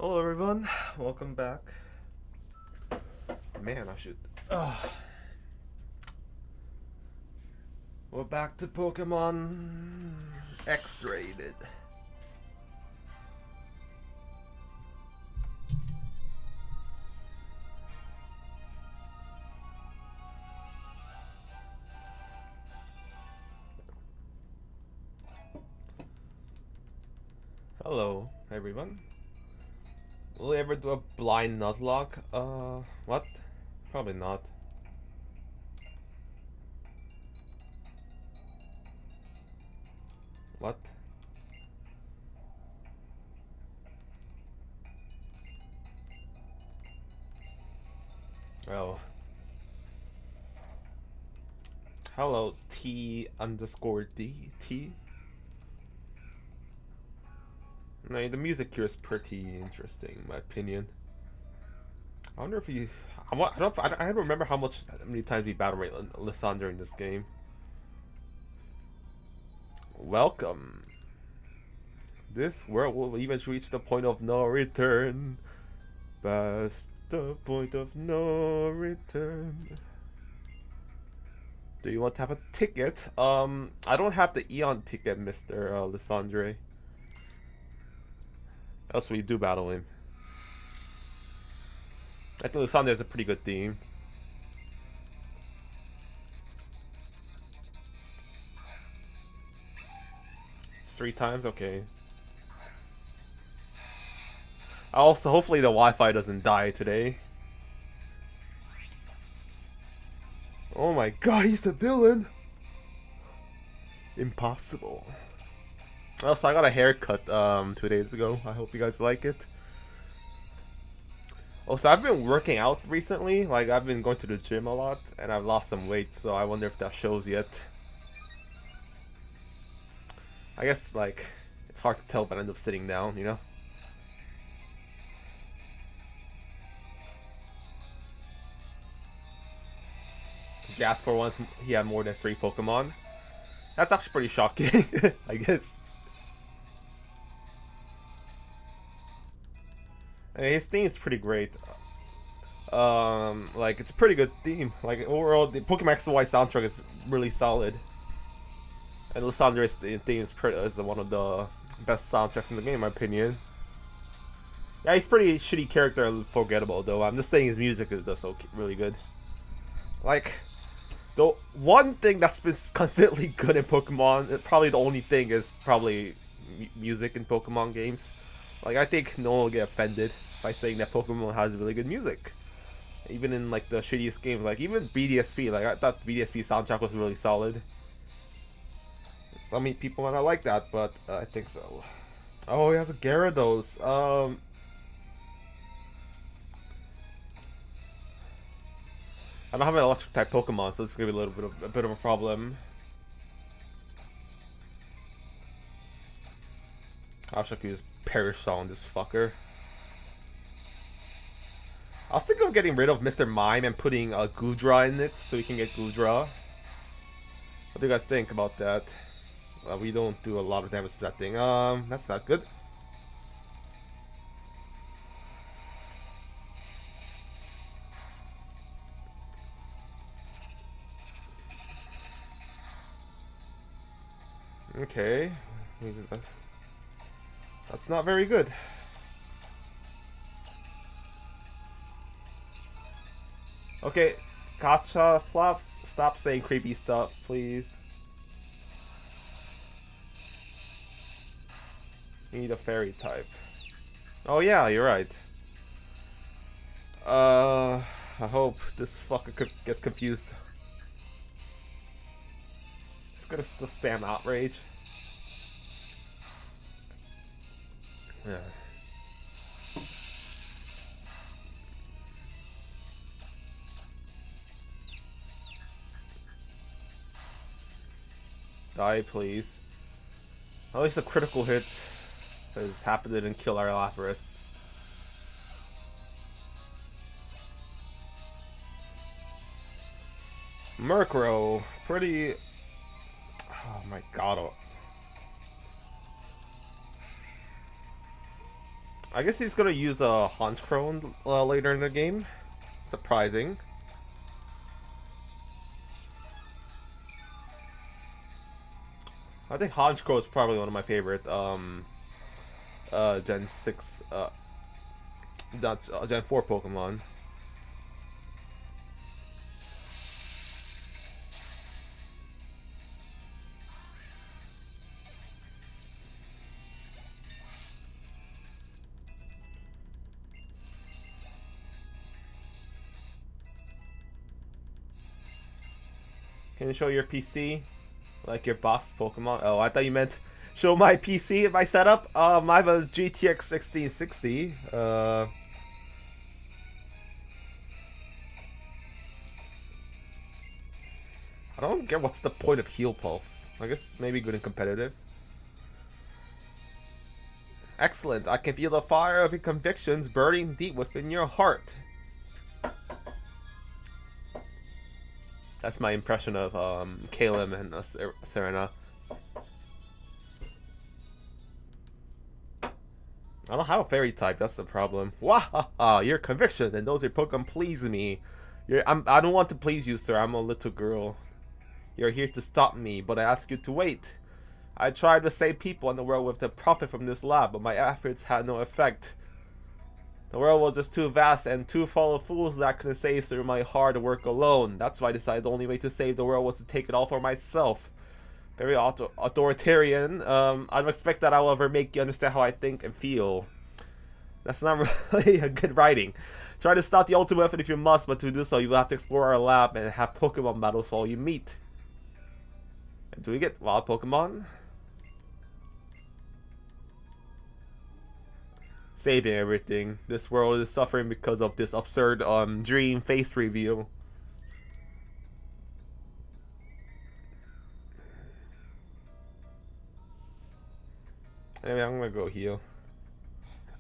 Hello everyone, welcome back. Man, I should. We're back to Pokemon X-rated. Hello everyone. Will we ever do a blind Nuzlocke? What? Probably not. What? Oh. Hello, T_D. No, the music here is pretty interesting, in my opinion. I wonder if you. I don't remember how many times we battle rate Lysandre in this game. Welcome. This world will eventually reach the point of no return. Past the point of no return. Do you want to have a ticket? I don't have the Eon ticket, Mr. Lysandre. Else we do battle him. I think Lysandre is a pretty good team. Three times? Okay. Also, hopefully the Wi-Fi doesn't die today. Oh my god, he's the villain! Impossible. Also, I got a haircut 2 days ago. I hope you guys like it. Also, I've been working out recently. Like, I've been going to the gym a lot, and I've lost some weight, so I wonder if that shows yet. I guess, like, it's hard to tell if I end up sitting down, you know? Gas for once he had more than 3 Pokemon. That's actually pretty shocking, I guess. And his theme is pretty great. Like, it's a pretty good theme. Like, overall, the Pokemon X and Y soundtrack is really solid. And Lysandre's theme is one of the best soundtracks in the game, in my opinion. Yeah, he's pretty shitty character and forgettable, though. I'm just saying his music is just really good. Like, the one thing that's been consistently good in Pokemon, probably the only thing, is probably music in Pokemon games. Like, I think no one will get offended by saying that Pokemon has really good music. Even in, like, the shittiest games. Like, even BDSP. Like, I thought BDSP soundtrack was really solid. Some people might not like that, but I think so. Oh, he has a Gyarados. I don't have an electric type Pokemon, so this is gonna be a bit of a problem. I wish I could use Perish on this fucker. I was thinking of getting rid of Mr. Mime and putting a Goodra in it so we can get Goodra. What do you guys think about that? We don't do a lot of damage to that thing. That's not good. Okay. That's not very good. Okay, Gotcha Flops, stop saying creepy stuff, please. You need a fairy type. Oh yeah, you're right. I hope this fucker gets confused. It's gonna spam outrage. Yeah. Die, please. At least a critical hit. Because Happy didn't kill our Lapras. Murkrow. Pretty... Oh my god. I guess he's gonna use a Honchkrow later in the game. Surprising. I think Honchkrow is probably one of my favorite Gen 6 not Gen 4 Pokemon. Can you show your PC? Like your boss Pokemon? Oh, I thought you meant show my PC, my setup. I have a GTX 1660. I don't get what's the point of Heal Pulse. I guess maybe good and competitive. Excellent. I can feel the fire of your convictions burning deep within your heart. That's my impression of Caleb and Serena. I don't have a fairy type, that's the problem. Wahaha, your conviction and those your Pokemon please me. I don't want to please you, sir. I'm a little girl. You're here to stop me, but I ask you to wait. I tried to save people in the world with the profit from this lab, but my efforts had no effect. The world was just too vast and too full of fools that I couldn't save through my hard work alone. That's why I decided the only way to save the world was to take it all for myself. Very authoritarian. I don't expect that I will ever make you understand how I think and feel. That's not really a good writing. Try to stop the ultimate weapon if you must, but to do so you will have to explore our lab and have Pokemon battles for all you meet. And do we get wild Pokemon? Saving everything. This world is suffering because of this absurd dream face reveal. Anyway, I'm gonna go heal.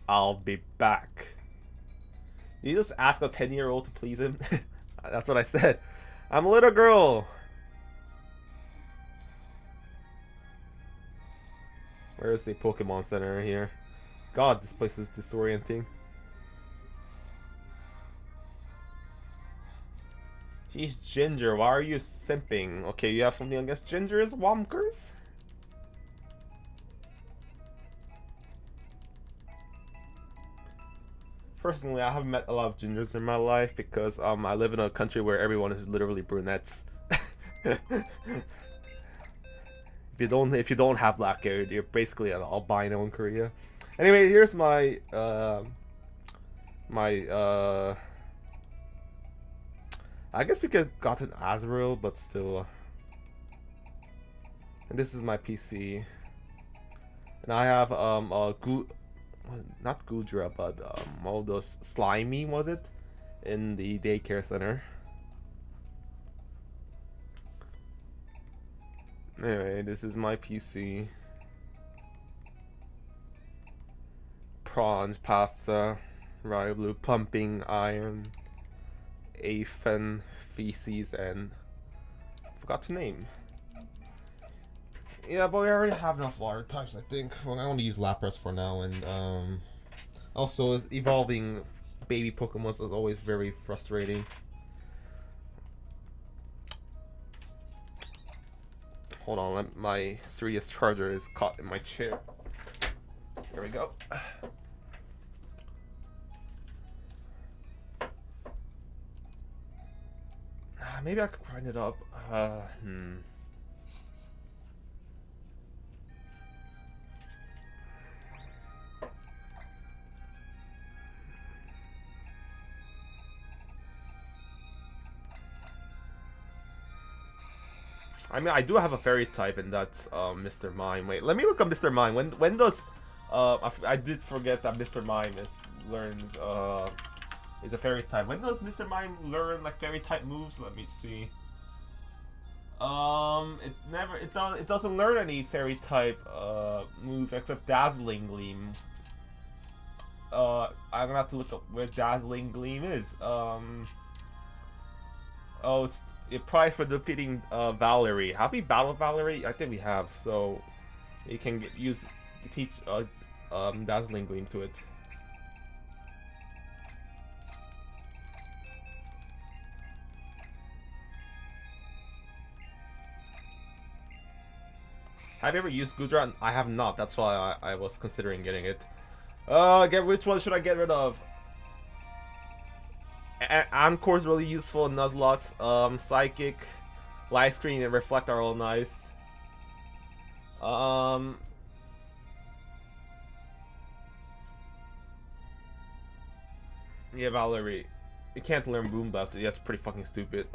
I'll be back. You just ask a 10-year-old to please him? That's what I said. I'm a little girl. Where is the Pokemon Center here? God, this place is disorienting. He's Ginger. Why are you simping? Okay, you have something against Gingers, Wonkers? Personally, I haven't met a lot of Gingers in my life because I live in a country where everyone is literally brunettes. If you don't have black hair, you're basically an albino in Korea. Anyway, here's my I guess we could got an Azrael, but still. And this is my PC. And I have not Gudra, but all those Slimy, was it? In the daycare center. Anyway, this is my PC. Prawns, pasta, rye blue, pumping iron, aphen, feces, and forgot to name. Yeah, but we already have enough water types, I think. Well, I want to use Lapras for now, and also evolving baby Pokemon is always very frustrating. Hold on, my 3DS charger is caught in my chair. Here we go. Maybe I could grind it up. I mean, I do have a fairy type, and that's Mr. Mime. Wait, let me look up Mr. Mime. When does I did forget that Mr. Mime is a fairy type. When does Mr. Mime learn like fairy type moves? Let me see. It doesn't learn any fairy type move except Dazzling Gleam. I'm gonna have to look up where Dazzling Gleam is. Oh, it's a prize for defeating Valerie. Have we battled Valerie? I think we have. So you can teach Dazzling Gleam to it. Have you ever used Gudra? I have not. That's why I was considering getting it. Which one should I get rid of? Ancor's really useful. Nuzlockes, Psychic, Light Screen, and Reflect are all nice. Yeah, Valerie. You can't learn Boom Left. Yeah, it's pretty fucking stupid.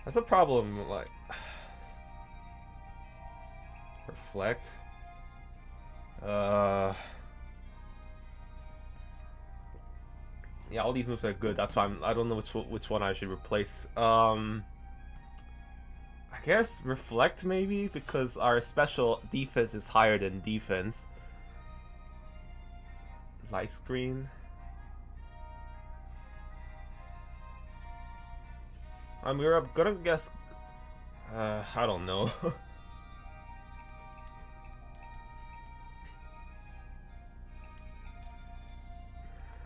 That's the problem, like... Reflect. Yeah, all these moves are good. That's why I don't know which one I should replace. I guess Reflect maybe, because our special defense is higher than defense. Light Screen. We're gonna guess. I don't know.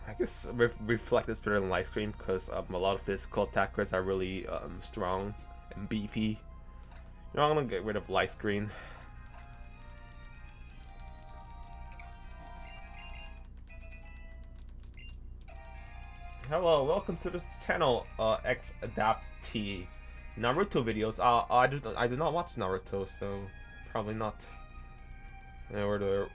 I guess Reflect is better than Light Screen because a lot of physical attackers are really strong and beefy. You know, I'm gonna get rid of Light Screen. Hello, welcome to the channel, X Adaptee. Naruto videos. I do not watch Naruto, so probably not. Where the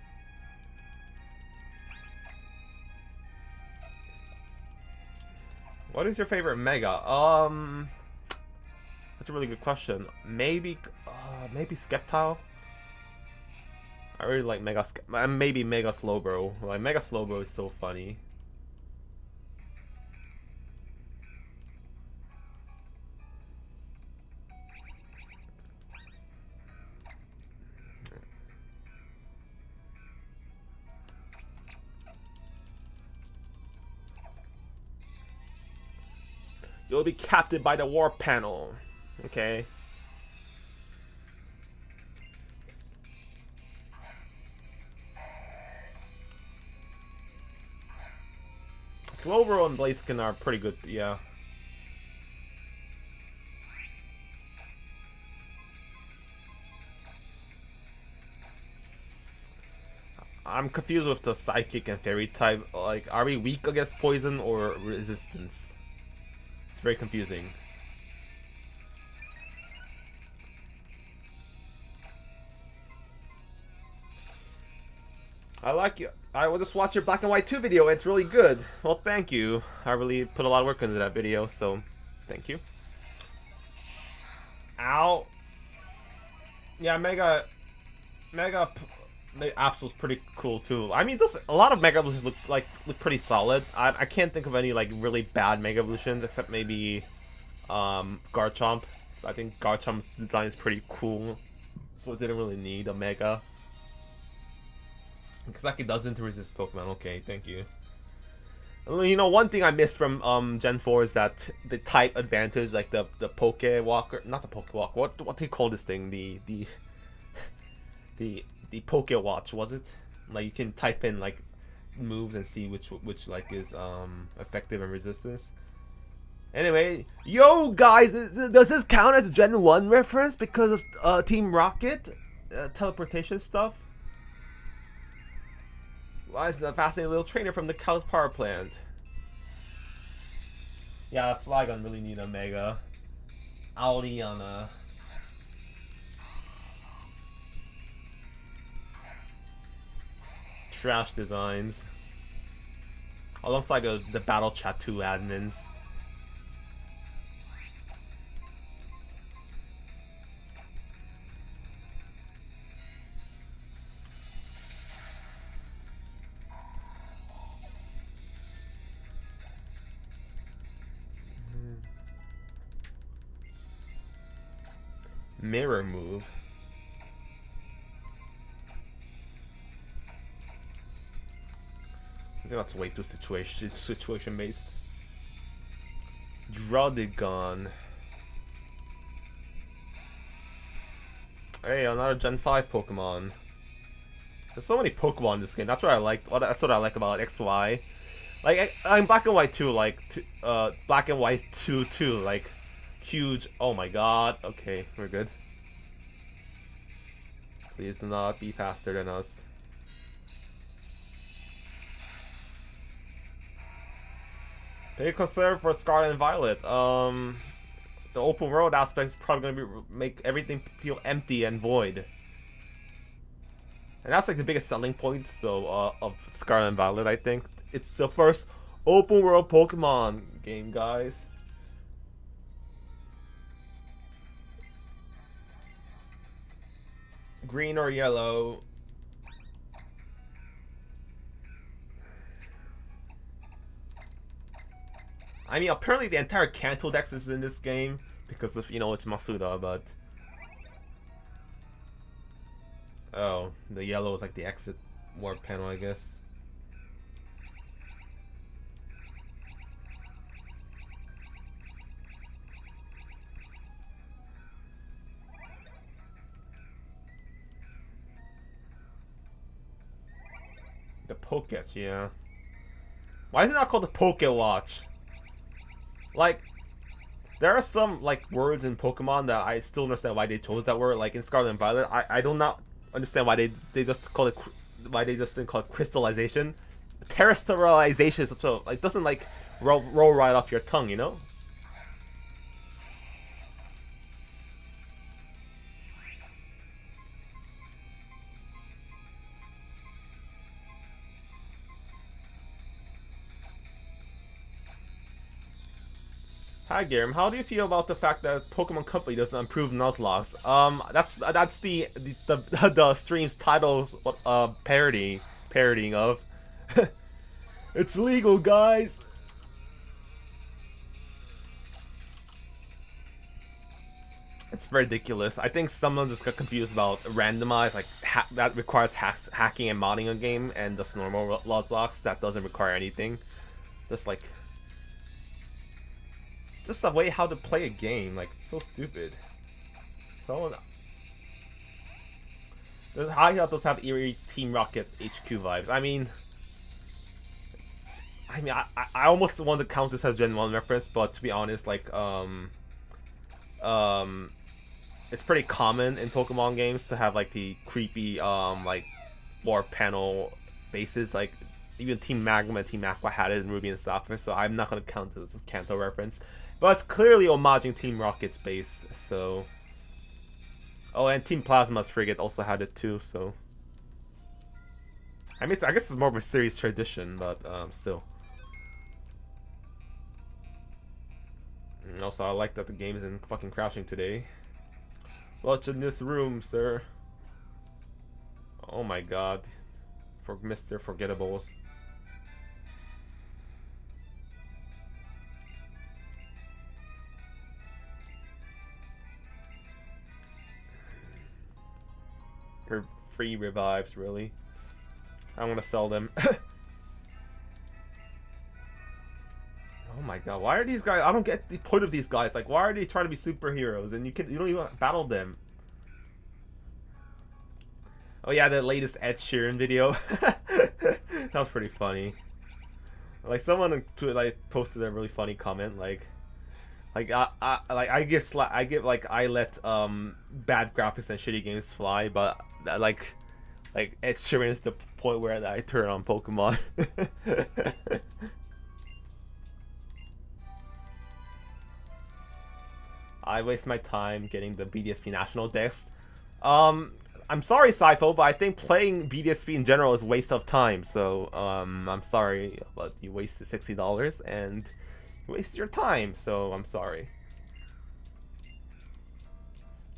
What is your favorite Mega? That's a really good question. Maybe Skeptile. I really like maybe Mega Slowbro. Like Mega Slowbro is so funny. You'll be captured by the war panel. Okay. Slowbro and Blaziken are pretty good, yeah. I'm confused with the Psychic and Fairy type. Like, are we weak against poison or resistance? It's very confusing. I like you. I will just watch your Black and White 2 video. It's really good. Well, thank you. I really put a lot of work into that video, so thank you. Ow. Yeah, Mega Absol's pretty cool too. I mean, a lot of Mega Evolutions look pretty solid. I can't think of any like really bad Mega Evolutions except maybe Garchomp. I think Garchomp's design is pretty cool, so it didn't really need a Mega. Because like it doesn't resist Pokemon. Okay, thank you. You know, one thing I missed from Gen 4 is that the type advantage, like the Pokewalker, not the Pokewalk. What do you call this thing? The Pokewatch, was it? Like you can type in like moves and see which like is effective and resistance. Anyway, yo guys, does this count as a Gen 1 reference because of Team Rocket teleportation stuff? Why is the fascinating little trainer from the Cow's Power Plant? Yeah, Flygon really need a Mega. Aliana. Trash designs. Alongside the Battle Chat 2 admins. Mirror move. I think that's way too situation based. Draudigon. Hey, another Gen 5 Pokemon. There's so many Pokemon in this game. That's what I like. That's what I like about XY. Like I'm Black and White 2, like Black and White 2 too, like huge. Oh my god. Okay, we're good. Please do not be faster than us. They consider for Scarlet and Violet. The open world aspect is probably gonna make everything feel empty and void. And that's like the biggest selling point of Scarlet and Violet, I think. It's the first open world Pokemon game, guys. Green or yellow. I mean, apparently the entire Kanto Dex is in this game because of, you know, it's Masuda, but... Oh, the yellow is like the exit warp panel, I guess. The Poketch, yeah. Why is it not called the Poke Watch? Like, there are some like words in Pokemon that I still understand why they chose that word. Like in Scarlet and Violet, I do not understand why they just call it, why they just didn't call it crystallization. Terrestrialization is such a, like, doesn't like roll right off your tongue, you know? Hi Garam, how do you feel about the fact that Pokemon Company doesn't improve Nuzlockes? That's the stream's title's parodying of. It's legal, guys. It's ridiculous. I think someone just got confused about randomized, like that requires hacking and modding a game, and just normal Nuzlockes that doesn't require anything. Just like. Just the way how to play a game, like, it's so stupid. So, I thought those have eerie Team Rocket HQ vibes. I mean, I almost want to count this as Gen 1 reference, but to be honest, like, it's pretty common in Pokemon games to have like the creepy, like, warp panel bases, like. Even Team Magma and Team Aqua had it in Ruby and Sapphire, so I'm not gonna count this as a Kanto reference. But it's clearly homaging Team Rocket's base, so... Oh, and Team Plasma's Frigate also had it too, so... I mean, I guess it's more of a series tradition, but still. And also, I like that the game isn't fucking crashing today. What's in this room, sir? Oh my god. For Mr. Forgettables. Or free revives, really. I want to sell them. Oh my god, why are these guys? I don't get the point of these guys. Like, why are they trying to be superheroes and you don't even battle them? Oh yeah, the latest Ed Sheeran video. That was pretty funny. Like someone like posted a really funny comment, I let bad graphics and shitty games fly, but like Ed Sheeran is the point where I turn on Pokemon. I waste my time getting the BDSP National Dex. I'm sorry, Sypho, but I think playing BDSP in general is a waste of time. So, I'm sorry, but you wasted $60 and you wasted your time. So, I'm sorry.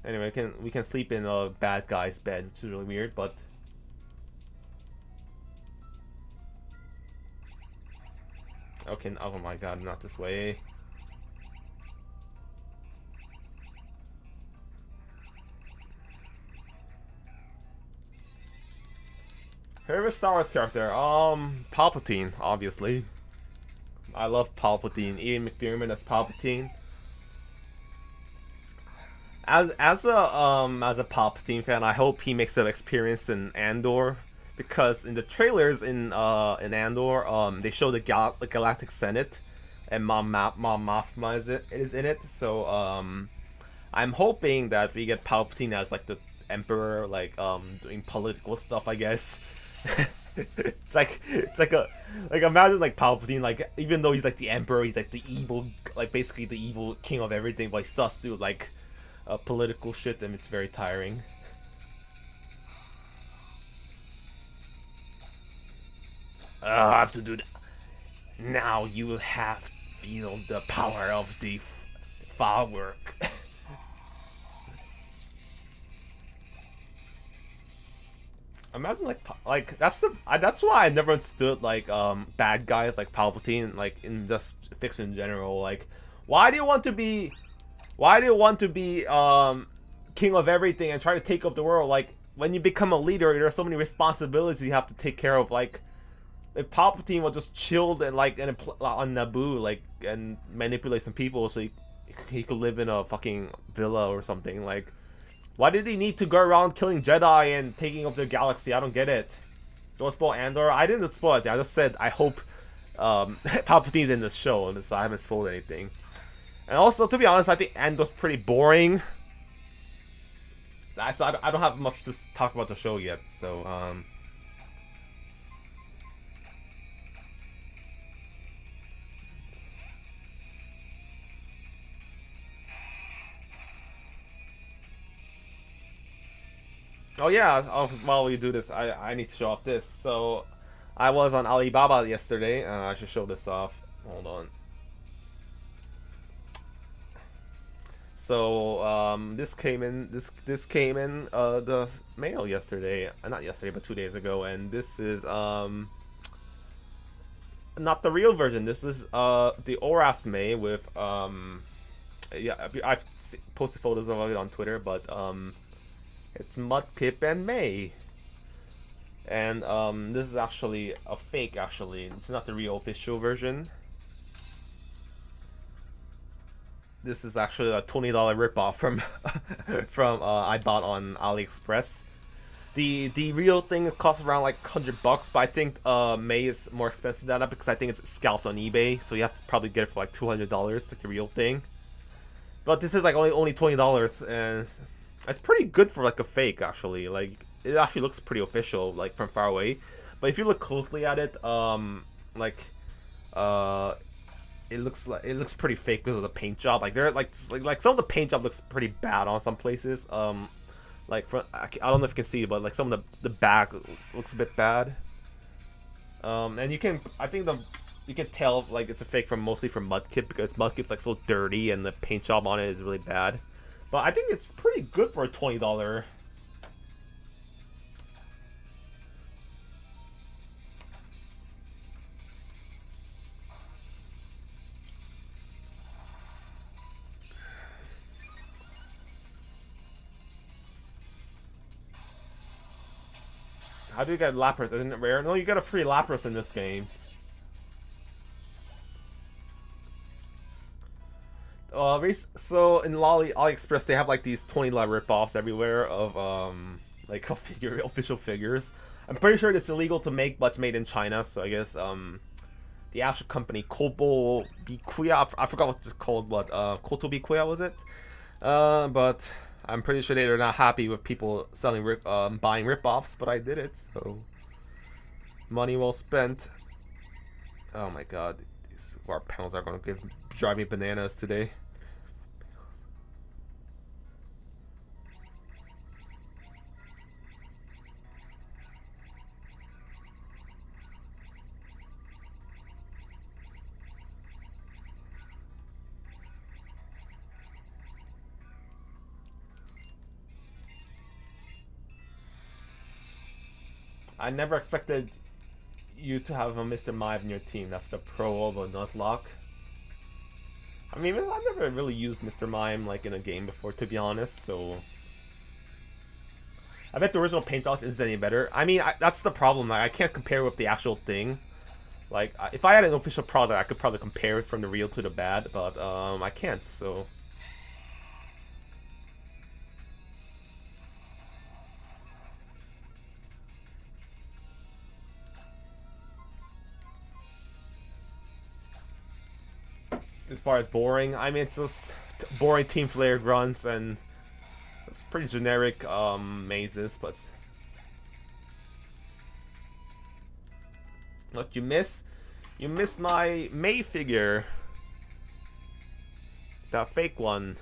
Anyway, we can sleep in a bad guy's bed, which is really weird, but. Okay, oh my god, not this way. Favorite Star Wars character? Palpatine, obviously. I love Palpatine. Ian McDiarmid as Palpatine. As a Palpatine fan, I hope he makes an experience in Andor, because in the trailers in Andor, they show the Galactic Senate, and Mom Mothma is in it. So I'm hoping that we get Palpatine as like emperor, like doing political stuff, I guess. It's like imagine like Palpatine, like even though he's like the emperor, he's like the evil, like basically the evil king of everything, but he still has to do like political shit, and it's very tiring. I have to do that. Now you will have to feel the power of the firework. Imagine that's why I never understood like bad guys like Palpatine, like in just fiction in general. Like, why do you want to be king of everything and try to take over the world? Like, when you become a leader, there are so many responsibilities you have to take care of. Like, if Palpatine was just chilled and like on Naboo, like, and manipulate some people so he could live in a fucking villa or something, like, why did he need to go around killing Jedi and taking over the galaxy? I don't get it. Don't spoil Andor. I didn't spoil it. I just said I hope Palpatine's in this show, and so I haven't spoiled anything. And also, to be honest, I think Andor's pretty boring. So I don't have much to talk about the show yet. So oh yeah, while we do this, I need to show off this. So, I was on Alibaba yesterday. I should show this off. Hold on. So, this came in the mail yesterday. Not yesterday, but 2 days ago. And this is not the real version. This is the Orasme with yeah, I've posted photos of it on Twitter, but it's Mudkip and May. And this is actually a fake, actually. It's not the real official version. This is actually a $20 ripoff from I bought on AliExpress. The real thing costs around like $100, but I think May is more expensive than that because I think it's scalped on eBay, so you have to probably get it for like $200, like the real thing. But this is like only $20, and it's pretty good for like a fake, actually. Like, it actually looks pretty official, like from far away. But if you look closely at it, it looks pretty fake because of the paint job. Like there, like some of the paint job looks pretty bad on some places. Like I don't know if you can see, but like some of the back looks a bit bad. And you can tell like it's a fake mostly from Mudkip because Mudkip's like so dirty and the paint job on it is really bad. But I think it's pretty good for a $20. How do you get Lapras? Isn't it rare? No, you get a free Lapras in this game. So in AliExpress they have like these $20 ripoffs everywhere of like official figures. I'm pretty sure it's illegal to make, but it's made in China. So I guess the actual company Kobo Bikuya, I forgot what it's called, but Koto Bikuya was it? But I'm pretty sure they're not happy with people buying ripoffs, but I did it, so money well spent. Oh my god, these warp panels are gonna drive me bananas today. I never expected you to have a Mr. Mime in your team. That's the pro of a Nuzlocke. I mean, I've never really used Mr. Mime like in a game before, to be honest, so I bet the original paint job isn't any better. I mean, that's the problem. Like, I can't compare with the actual thing. Like, if I had an official product, I could probably compare it from the real to the bad, but I can't, so as far as boring, I mean, it's just boring team player grunts, and pretty generic mazes, but what you miss? You missed my May figure, that fake one.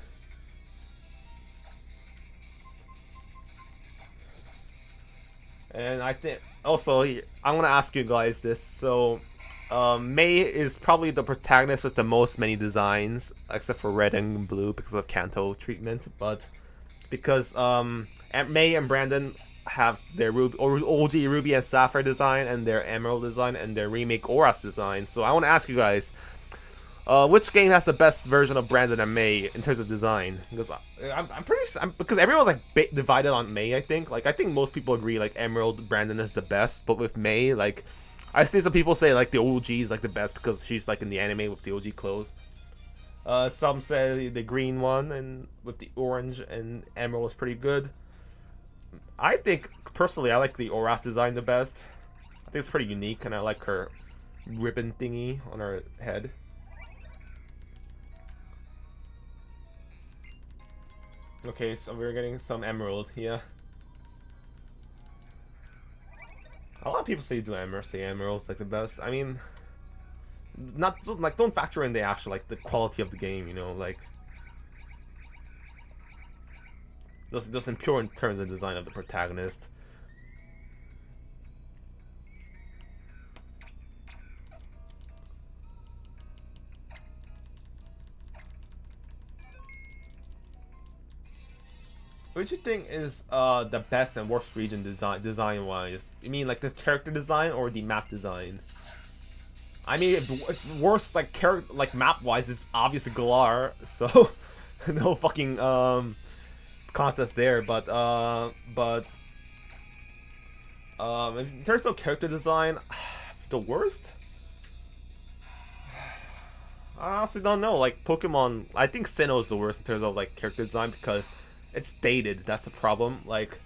And I think also I'm gonna ask you guys this. So, May is probably the protagonist with the most many designs, except for red and blue because of Kanto treatment. But because May and Brandon have their OG Ruby and Sapphire design, and their Emerald design, and their remake Auras design. So I want to ask you guys, which game has the best version of Brandon and May in terms of design? Because because everyone's like divided on May. I think most people agree like Emerald Brandon is the best, but with May, like I see some people say like the OG is like the best because she's like in the anime with the OG clothes. Some say the green one and with the orange and Emerald was pretty good. I think personally I like the Auras design the best. I think it's pretty unique, and I like her ribbon thingy on her head. Okay, so we're getting some Emerald, yeah. A lot of people say Emerald's like the best. I mean, not like don't factor in the actual like the quality of the game, you know, like just in pure terms of design of the protagonist. What do you think is the best and worst region design wise? You mean like the character design or the map design? I mean, worst like character like map wise is obviously Galar, so no fucking contest there. But in terms of character design, the worst. I honestly don't know. Like Pokemon, I think Sinnoh is the worst in terms of like character design because it's dated. That's the problem. Like,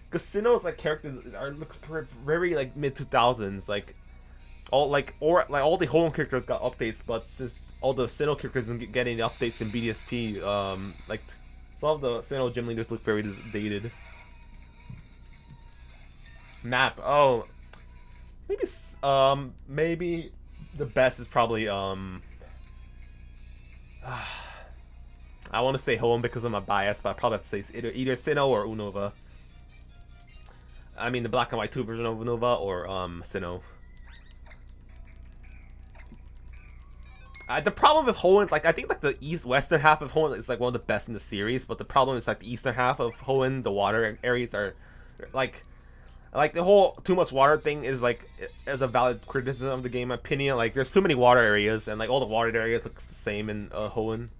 because Sinnoh's like characters look very like mid 2000s. Like all all the home characters got updates, but since all the Sinnoh characters didn't get any updates in BDSP, like some of the Sinnoh gym leaders look very dated. Map. Oh, maybe the best is probably I want to say Home because of my bias, but I probably have to say it's either Sinnoh or Unova. I mean the black and white 2 version of Unova or Sinnoh. The problem with Hoenn, like I think like the western half of Hoenn is like one of the best in the series, but the problem is like the eastern half of Hoenn, the water areas are like the whole too much water thing is like as a valid criticism of the game, in my opinion. Like there's too many water areas, and like all the water areas looks the same in Hoenn.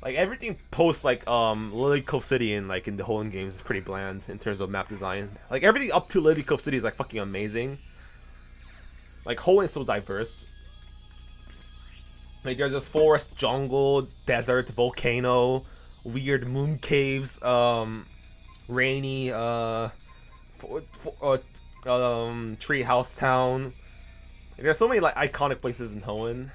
Like everything post like Lily Cove City and like in the Hoenn games is pretty bland in terms of map design. Like everything up to Lily Cove City is like fucking amazing. Like Hoenn is so diverse. Like there's this forest, jungle, desert, volcano, weird moon caves, rainy tree house town. There's so many like iconic places in Hoenn.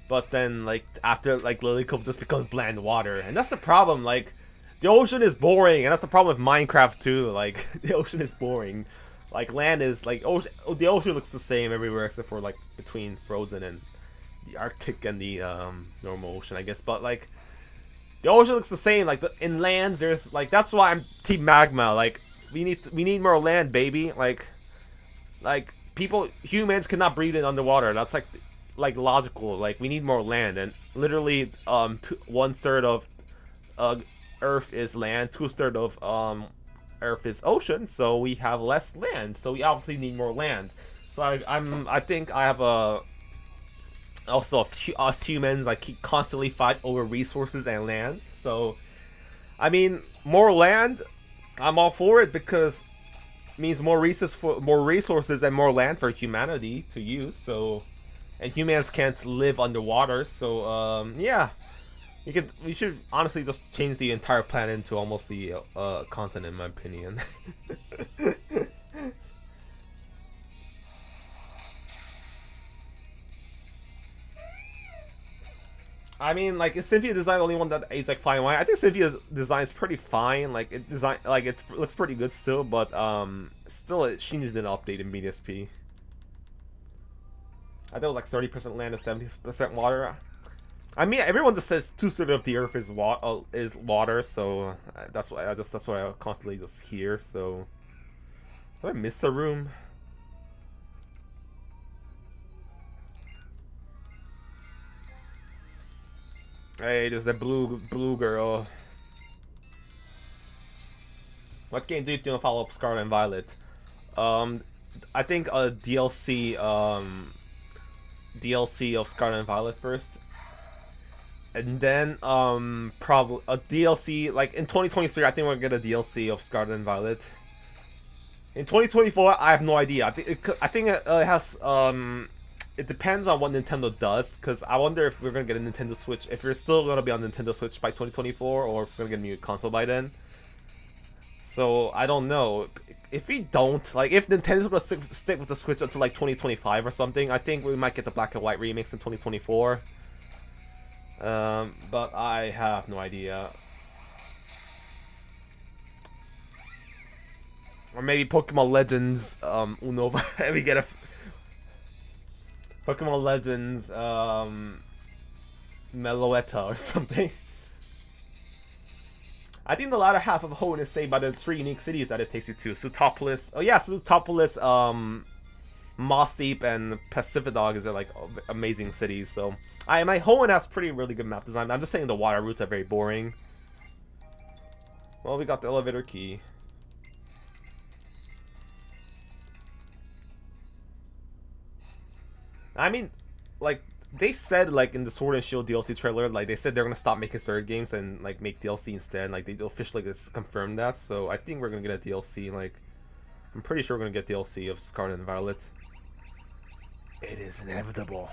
But then like after like Lily Cove just becomes bland water, and that's the problem. Like the ocean is boring, and that's the problem with Minecraft too. Like the ocean is boring. Like land is like the ocean looks the same everywhere except for like between Frozen and the Arctic and the normal ocean, I guess. But like the ocean looks the same. Like in land, there's like that's why I'm Team Magma. Like we need more land, baby. Like humans cannot breathe in underwater. That's like logical. Like we need more land, and literally 1/3 of Earth is land, 2/3 of Earth is ocean, so we have less land, so we obviously need more land. So I think I have also us humans like constantly fight over resources and land. So I mean more land, I'm all for it because it means more resources and more land for humanity to use. So and humans can't live underwater, so yeah, we should honestly just change the entire planet into almost the continent, in my opinion. I mean, like, is Cynthia design the only one that aged like fine wine? I think Cynthia's design is pretty fine. Like, it looks pretty good still, but still, she needs an update in BDSP. I think it was like 30% land and 70% water. I mean, everyone just says 2/3 of the earth is water, so that's what I constantly just hear. So, did I miss a room? Hey, there's that blue girl. What game do you think will follow up Scarlet and Violet? I think a DLC of Scarlet and Violet first. And then, probably a DLC, like, in 2023, I think we're gonna get a DLC of Scarlet and Violet. In 2024, I have no idea. I think it has, it depends on what Nintendo does, because I wonder if we're gonna get a Nintendo Switch, if we're still gonna be on Nintendo Switch by 2024, or if we're gonna get a new console by then. So, I don't know. If we don't, like, if Nintendo's gonna stick with the Switch until, like, 2025 or something, I think we might get the Black and White remix in 2024. But I have no idea. Or maybe Pokemon Legends, Unova, we get a Pokemon Legends, Meloetta or something. I think the latter half of Hoenn is saved by the 3 unique cities that it takes you to. Sootopolis, oh yeah, Sootopolis, Moss Deep, and Pacificdog is like amazing cities, so... my Hoenn has really good map design. I'm just saying the water routes are very boring. Well, we got the elevator key. I mean, like, they said, like, in the Sword and Shield DLC trailer, like, they said they're gonna stop making third games and, like, make DLC instead. Like, they officially just confirmed that, so I think we're gonna get a DLC, like... I'm pretty sure we're gonna get DLC of Scarlet and Violet. It is inevitable.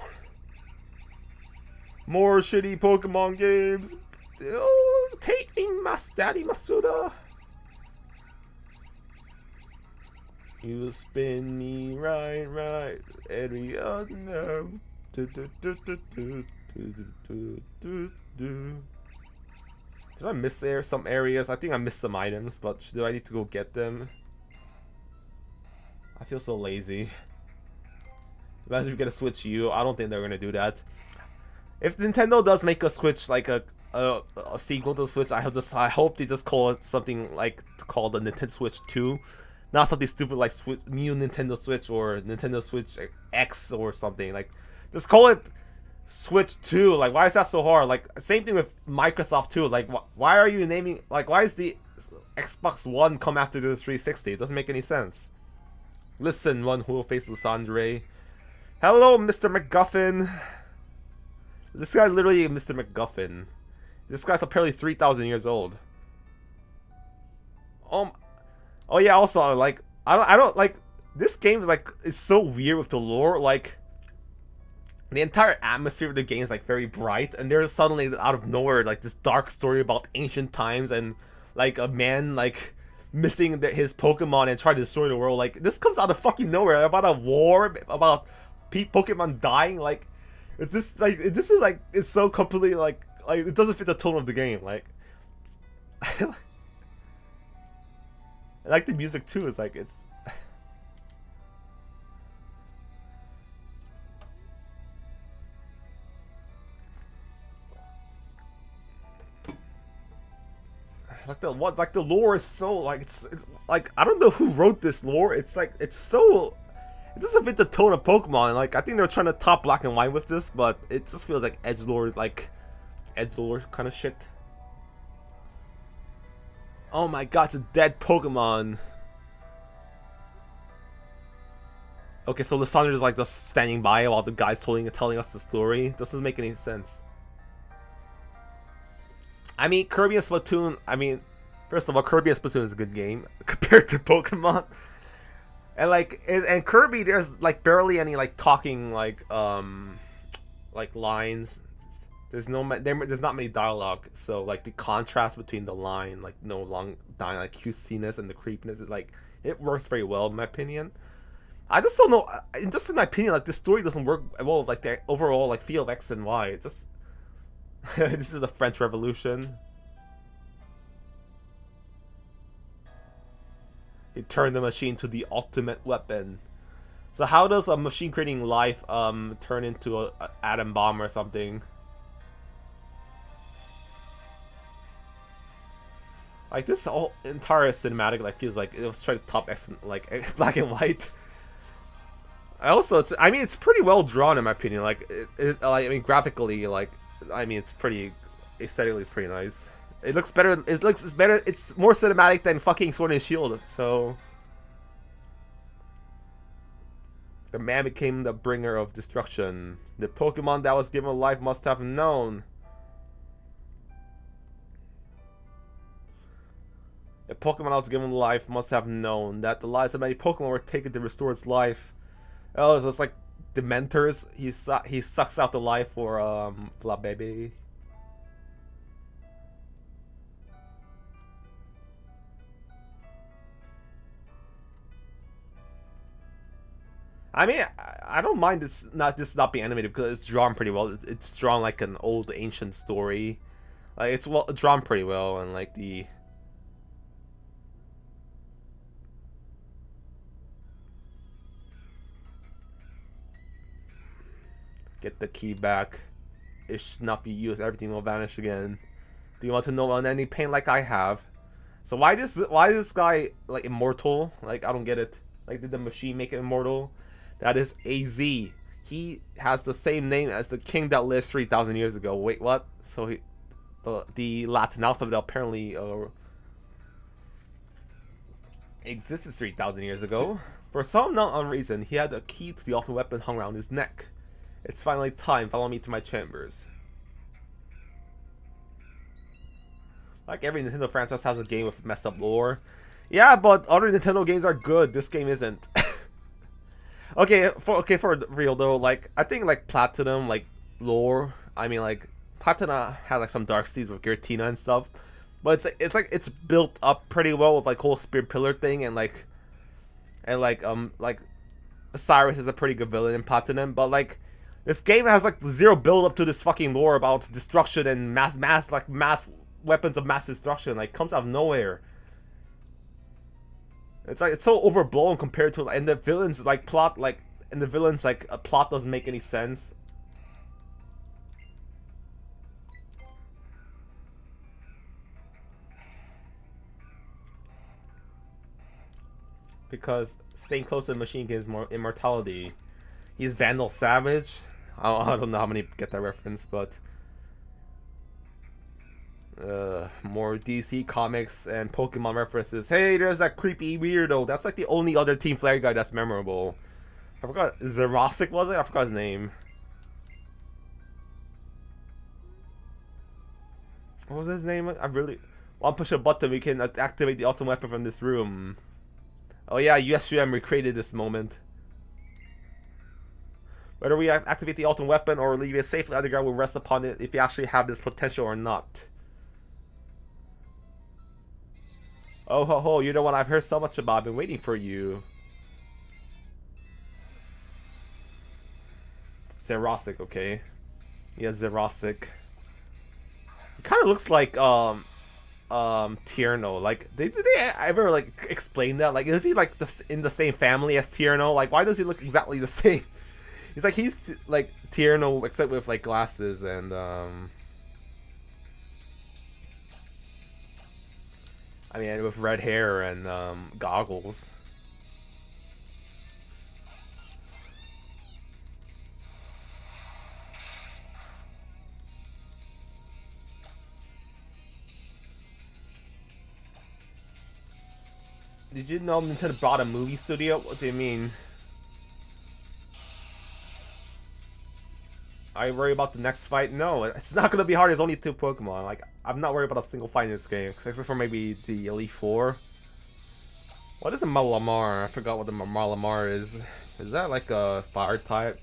More shitty Pokemon games. Oh, take me, Daddy Masuda. You spin me right, every other no. Did I miss some areas? I think I missed some items, but do I need to go get them? I feel so lazy. Imagine if we get a Switch U. I don't think they're gonna do that. If Nintendo does make a Switch, like a sequel to the Switch, I hope they just call it something like called the Nintendo Switch 2, not something stupid like New Nintendo Switch or Nintendo Switch X or something. Like, just call it Switch 2. Like, why is that so hard? Like, same thing with Microsoft too. Like, why are you naming, like, why is the Xbox One come after the 360? It doesn't make any sense. Listen, one who will face Lysandre. Hello, Mr. McGuffin. This guy literally Mr. McGuffin. This guy's apparently 3,000 years old. Oh yeah. Also, like, I don't like this game is like it's so weird with the lore. Like, the entire atmosphere of the game is like very bright, and there's suddenly out of nowhere like this dark story about ancient times and like a man like missing his Pokemon and trying to destroy the world. Like, this comes out of fucking nowhere about a war about Pokemon dying. Like, this is like it's so completely like it doesn't fit the tone of the game. Like, I like the music too. It's like it's like the lore is so like it's like I don't know who wrote this lore. It's like it's so it doesn't fit the tone of Pokemon. Like, I think they're trying to top Black and White with this, but it just feels like edgelord kind of shit. Oh my god, it's a dead Pokemon. Okay, so Lysandre is like just standing by while the guy's telling us the story. It doesn't make any sense. I mean, Kirby and Splatoon, I mean, first of all, Kirby and Splatoon is a good game compared to Pokemon. And like, and Kirby, there's like barely any like talking like lines. There's not many dialogue, so like the contrast between the line, like no long like cuteness and the creepiness, is like it works very well in my opinion. I just don't know, just in my opinion, like the story doesn't work well with like the overall like feel of X and Y. It just This is the French Revolution. He turned the machine to the ultimate weapon. So how does a machine creating life turn into a atom bomb or something? Like this whole entire cinematic like feels like it was trying to top X like black and white. I mean, it's pretty well drawn in my opinion. Like, I mean, graphically, like, I mean, it's pretty aesthetically, it's pretty nice. It looks better. It's better. It's more cinematic than fucking Sword and Shield. So, the man became the bringer of destruction. The Pokemon that was given life must have known. The Pokemon that was given life must have known that the lives of many Pokemon were taken to restore its life. Oh, so it's like Dementors. He sucks out the life for Flabébé. I mean, I don't mind this not being animated because it's drawn pretty well. It's drawn like an old ancient story. Like it's well drawn pretty well, and like the get the key back. It should not be used. Everything will vanish again. Do you want to know any pain like I have? So why is this guy like immortal? Like I don't get it. Like did the machine make it immortal? That is AZ. He has the same name as the king that lived 3,000 years ago. Wait, what? So the Latin alphabet apparently existed 3,000 years ago. For some unknown reason, he had a key to the ultimate weapon hung around his neck. It's finally time. Follow me to my chambers. Like every Nintendo franchise has a game with messed up lore. Yeah, but other Nintendo games are good. This game isn't. Okay, for real though, like I think like Platinum, like lore. I mean, like Platinum had like some dark seeds with Giratina and stuff, but it's built up pretty well with like whole Spirit Pillar thing and like Cyrus is a pretty good villain in Platinum, but like this game has like zero build up to this fucking lore about destruction and mass weapons of mass destruction. Like comes out of nowhere. It's like it's so overblown compared to and the villains like plot like and the villains like a plot doesn't make any sense. Because staying close to the machine gives more immortality. He's Vandal Savage. I don't know how many get that reference, but more DC comics and Pokemon references. Hey, there's that creepy weirdo. That's like the only other Team Flare guy that's memorable. I forgot. Zerosic was it? I forgot his name. What was his name? I really want to push a button. We can activate the ultimate weapon from this room. Oh yeah, USUM recreated this moment. Whether we activate the ultimate weapon or leave it safely underground will rest upon it if you actually have this potential or not. Oh ho ho, you're the one I've heard so much about. I've been waiting for you. Zerosic, okay. Yeah, Zerosic. It kind of looks like Tierno. Like did they ever like explain that? Like is he like in the same family as Tierno? Like why does he look exactly the same? He's like Tierno except with like glasses and I mean, with red hair and goggles. Did you know Nintendo bought a movie studio? What do you mean? I worry about the next fight? No, it's not gonna be hard. There's only 2 Pokemon. Like, I'm not worried about a single fight in this game, except for maybe the Elite Four. What is a Malamar? I forgot what the Malamar is. Is that like a fire type?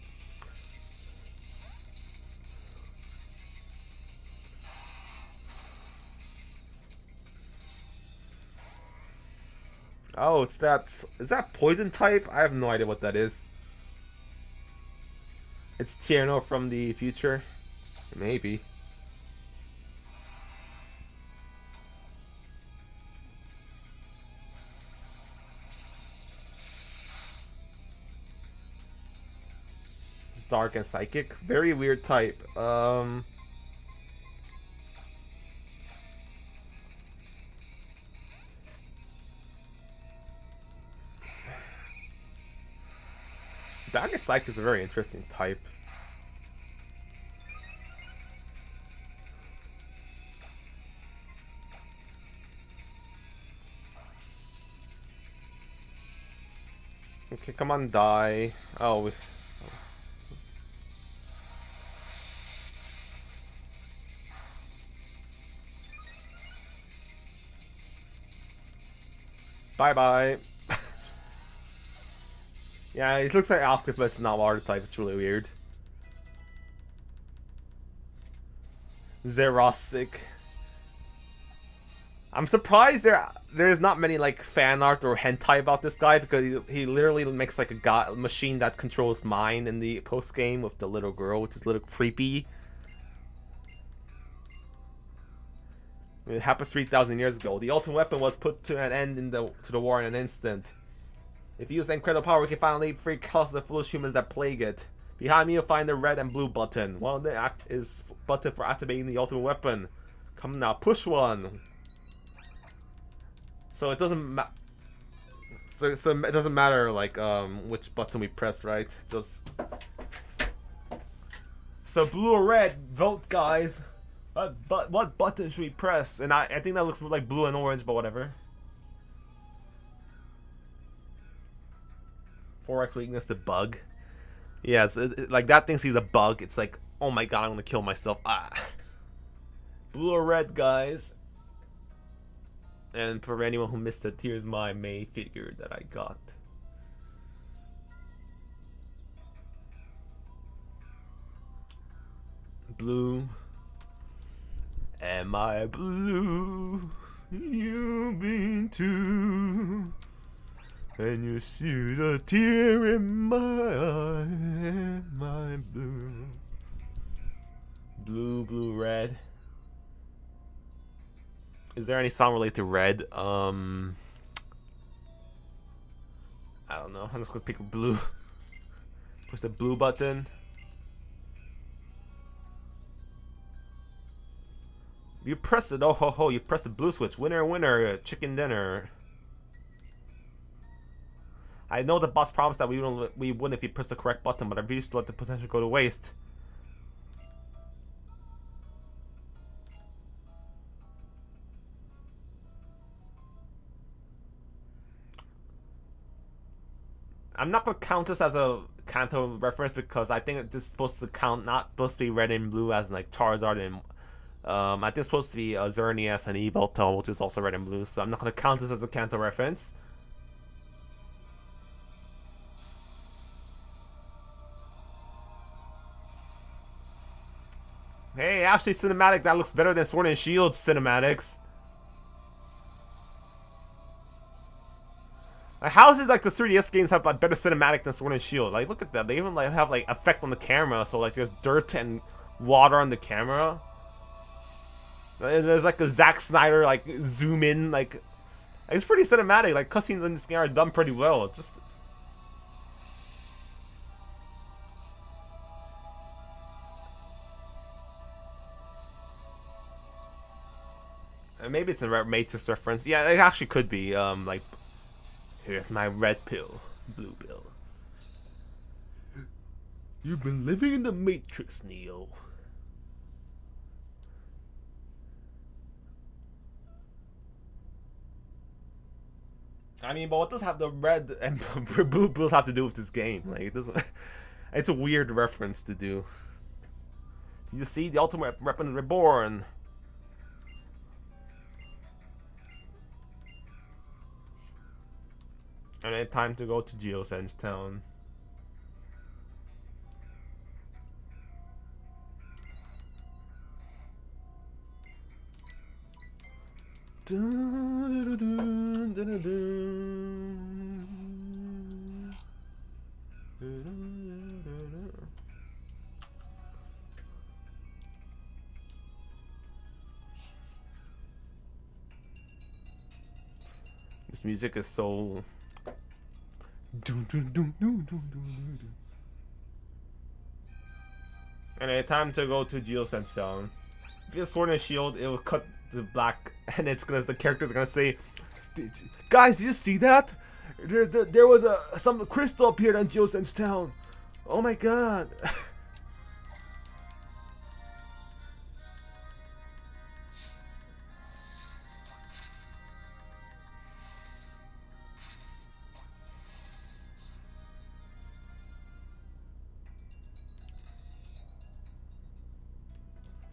Oh, it's that. Is that poison type? I have no idea what that is. It's Tierno from the future? Maybe. Dark and Psychic. Very weird type. Dark and Psychic is a very interesting type. Okay, come on, die. Oh, bye-bye. Yeah, it looks like Octopus, not water type. It's really weird. Xerosic. I'm surprised there's not many like fan art or hentai about this guy, because he literally makes like a machine that controls mind in the post game with the little girl, which is a little creepy. It happened 3,000 years ago. The ultimate weapon was put to an end to the war in an instant. If you use the incredible power, we can finally free cause the foolish humans that plague it. Behind me, you'll find the red and blue button. One of them is button for activating the ultimate weapon. Come now, push one. So it doesn't so it doesn't matter like which button we press, right? Just so blue or red, vote, guys. What button should we press? And I think that looks like blue and orange, but whatever. 4x weakness to bug. Yeah, it's like that thing sees a bug. It's like, oh my god, I'm gonna kill myself. Ah. Blue or red, guys. And for anyone who missed it, here's my May figure that I got. Blue. Am I blue? You've been too. And you see the tear in my eye. Am I blue? Blue, blue, red. Is there any song related to red? I don't know. I'm just gonna pick a blue. Push the blue button. You press it. Oh ho ho! You press the blue switch. Winner, winner. Chicken dinner. I know the boss promised that we wouldn't if you press the correct button, but I refuse to let the potential go to waste. I'm not gonna count this as a Kanto reference because I think this is supposed to count, not supposed to be red and blue as in like Charizard and I think it's supposed to be Xerneas and Yveltal, which is also red and blue. So I'm not gonna count this as a Kanto reference. Hey, actually, cinematic that looks better than Sword and Shield cinematics. Like, how is it like the 3DS games have like better cinematic than Sword and Shield? Like, look at that. They even like have like effect on the camera, so like there's dirt and water on the camera. There's like a Zack Snyder like zoom in, like it's pretty cinematic. Like cutscenes in this game are done pretty well. It's just maybe it's a Matrix reference. Yeah, it actually could be. Like, here's my red pill, blue pill. You've been living in the Matrix, Neo. I mean, but what does have the red and blue pills have to do with this game? Like, it doesn't. It's a weird reference to do. Did you see the ultimate weapon reborn? And it's time to go to Geosense Town. This music is so. And time to go to Geosense Town. If you have Sword and Shield, it will cut the black, and the characters are gonna say, "Guys, did you see that? There was some crystal appeared on Geosense Town. Oh my god!"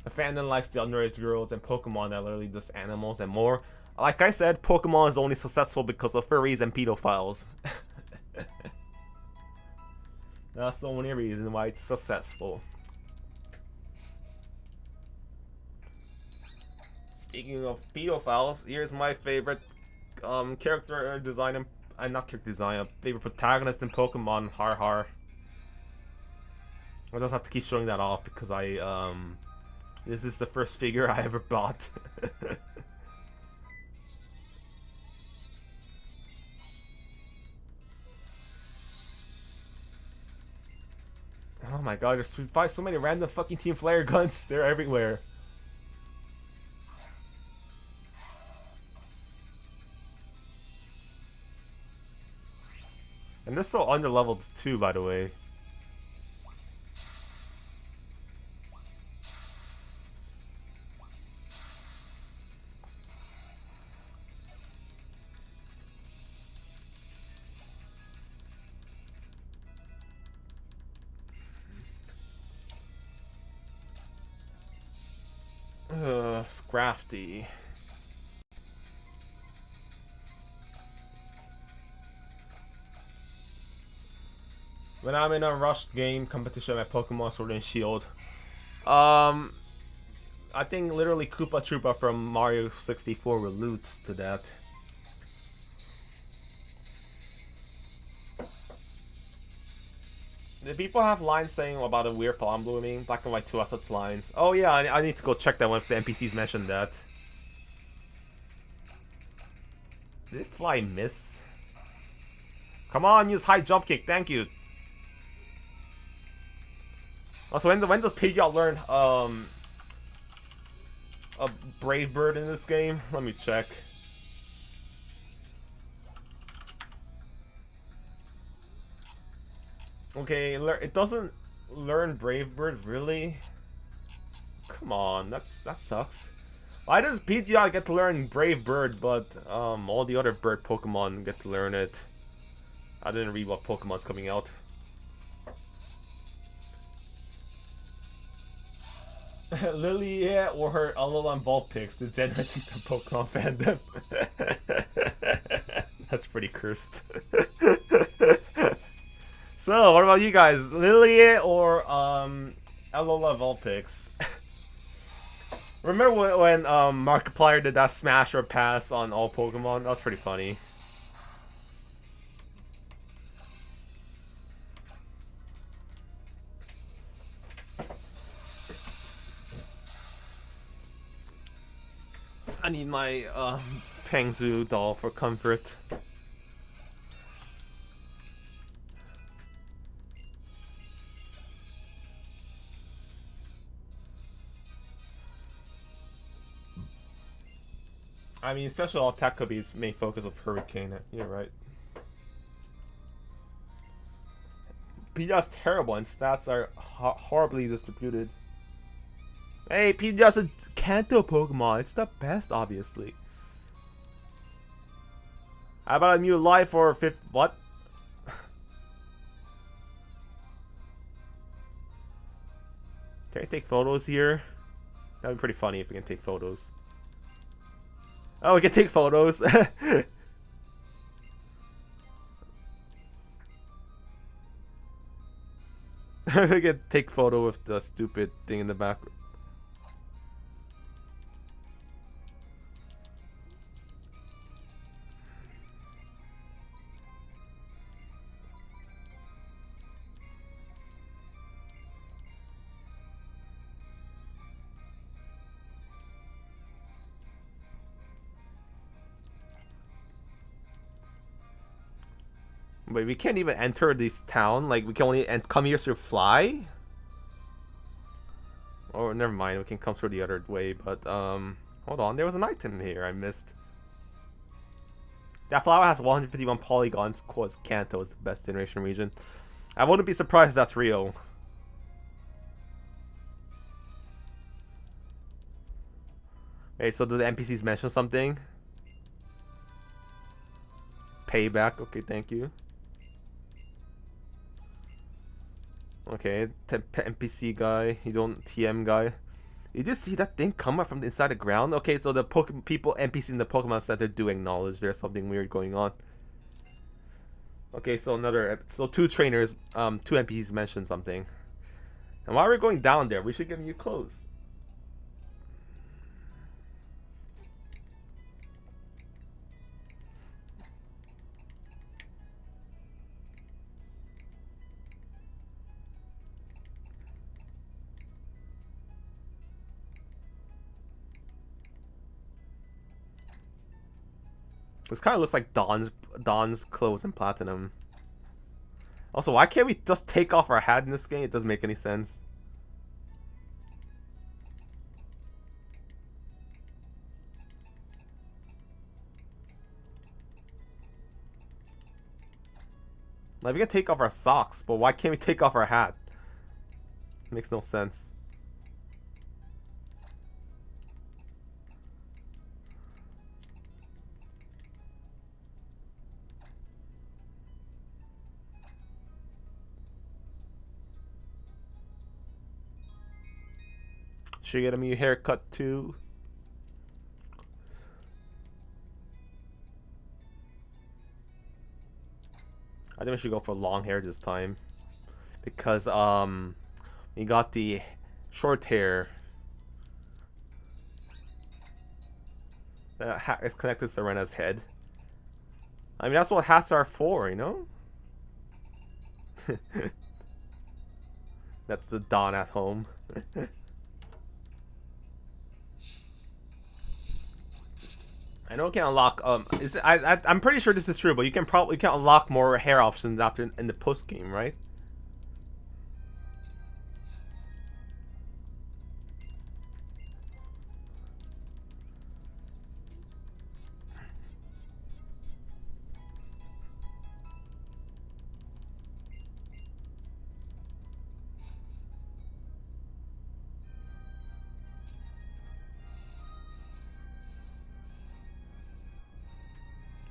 The fandom likes the underage girls and Pokemon that are literally just animals and more. Like I said, Pokemon is only successful because of furries and pedophiles. That's the only reason why it's successful. Speaking of pedophiles, here's my favorite character design and not character design, favorite protagonist in Pokemon, Har Har. I just have to keep showing that off because this is the first figure I ever bought. Oh my god, there's so many random fucking Team Flare guns. They're everywhere. And they're so underleveled too, by the way. Scrafty. When I'm in a rushed game competition at Pokemon Sword and Shield, I think literally Koopa Troopa from Mario 64 alludes to that. Did people have lines saying about a weird farm blooming? Black and white 2 assets lines. Oh yeah, I need to go check that one if the NPCs mentioned that. Did it fly miss? Come on, use high jump kick, thank you. Also, when does Pidgeot learn a Brave Bird in this game? Let me check. Okay, it doesn't learn Brave Bird, really? Come on, that sucks. Why does Pidgeot get to learn Brave Bird, but all the other bird Pokemon get to learn it? I didn't read what Pokemon's coming out. Lilia or her Alolan Vulpix degenerates into Pokemon fandom. That's pretty cursed. So, what about you guys? Lilia or Alola Vulpix? Remember when Markiplier did that smash or pass on all Pokemon? That was pretty funny. I need my Pangzu doll for comfort. I mean, special attack could be its main focus of Hurricane. You're right. Pidgeot's terrible and stats are horribly distributed. Hey, Pidgeot's a Kanto Pokemon. It's the best, obviously. How about a new life for fifth? What? Can I take photos here? That'd be pretty funny if we can take photos. Oh, we can take photos. We can take photo with the stupid thing in the back. Wait, we can't even enter this town? Like, we can only come here to fly? Oh, never mind. We can come through the other way, but hold on. There was an item here I missed. That flower has 151 polygons. Cause Kanto is the best generation region. I wouldn't be surprised if that's real. Hey, so do the NPCs mention something? Payback. Okay, thank you. Okay, NPC guy. You don't TM guy. You just see that thing come up from the inside the ground? Okay, so the people, NPCs in the Pokemon Center do acknowledge there's something weird going on. Okay, so so two trainers, two NPCs mentioned something. And while we're going down there, we should get new clothes. This kind of looks like Dawn's clothes in Platinum. Also, why can't we just take off our hat in this game? It doesn't make any sense. Like, we can take off our socks, but why can't we take off our hat? It makes no sense. Should get a new haircut too. I think we should go for long hair this time. Because we got the short hair. That hat is connected to Serena's head. I mean, that's what hats are for, you know? That's the Dawn at home. I know we can unlock. I'm pretty sure this is true, but you can unlock more hair options after in the post game, right?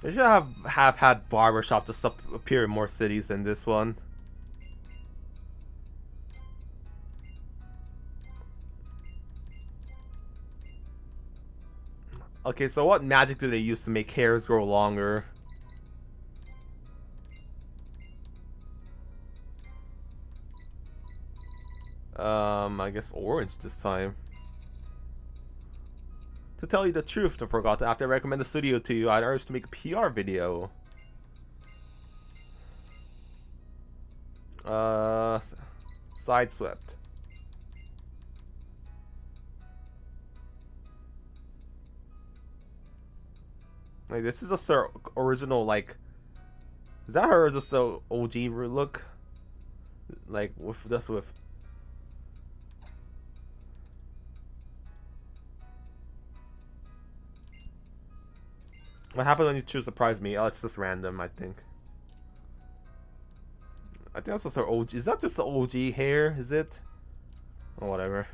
They should have had barbershop just appear in more cities than this one. Okay, so what magic do they use to make hairs grow longer? I guess orange this time. To tell you the truth, I forgot to after I recommend the studio to you, I'd urge to make a PR video. Sideswept. Like, this is a original, like, is that her just the OG look? Like, with just with. What happens when you choose surprise me? Oh, it's just random, I think. I think that's just her OG. Is that just the OG hair? Is it? Or whatever.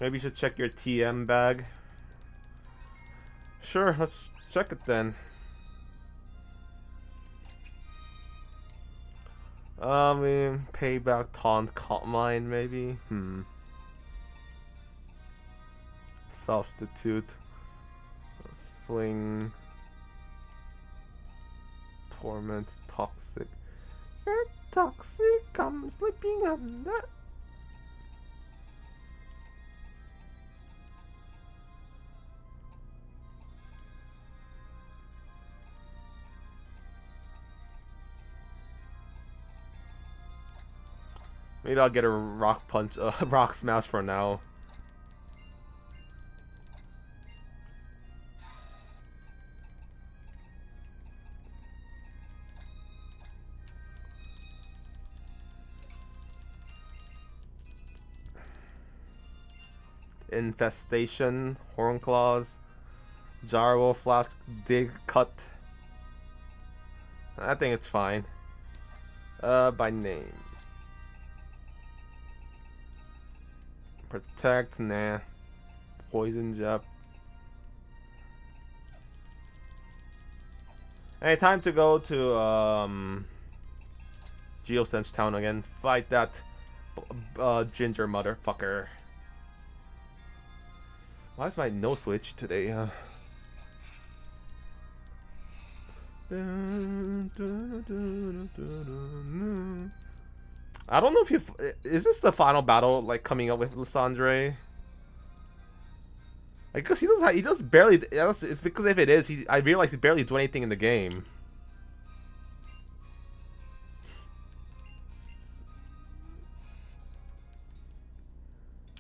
Maybe you should check your TM bag. Sure, let's check it then. I mean, payback, taunt, mine, maybe. Substitute, fling, torment, toxic. You're toxic, I'm sleeping under. Maybe I'll get a rock punch, rock smash for now. Infestation, Horn Claws, Gyro, Flash, Dig, Cut. I think it's fine. By name. Protect, nah. Poison Jab. Hey, time to go to Geosense Town again. Fight that ginger motherfucker. Why is my no switch today? I don't know if you is this the final battle like coming up with Lysandre? I guess he does barely. Because if it is, I realize he barely do anything in the game.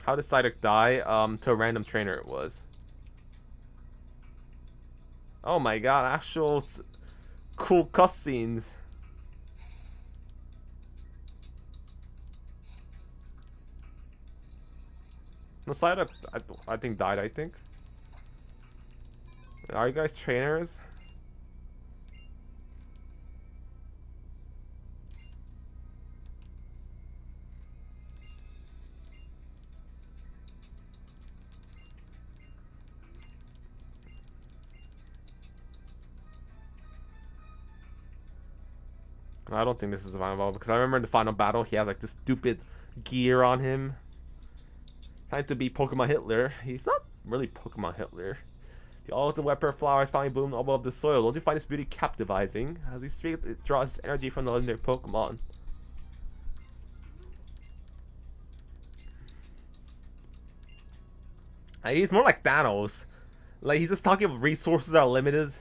How did Psyduck die? To a random trainer it was. Oh my god, actual cool cutscenes. No, Psyduck, I think died, I think. Are you guys trainers? I don't think this is the final battle because I remember in the final battle he has like this stupid gear on him. Trying to be Pokemon Hitler. He's not really Pokemon Hitler. The ultimate weapon flowers finally bloomed above the soil. Don't you find this beauty captivating? As we speak, it draws its energy from the legendary Pokemon. He's more like Thanos. Like he's just talking about resources that are limited.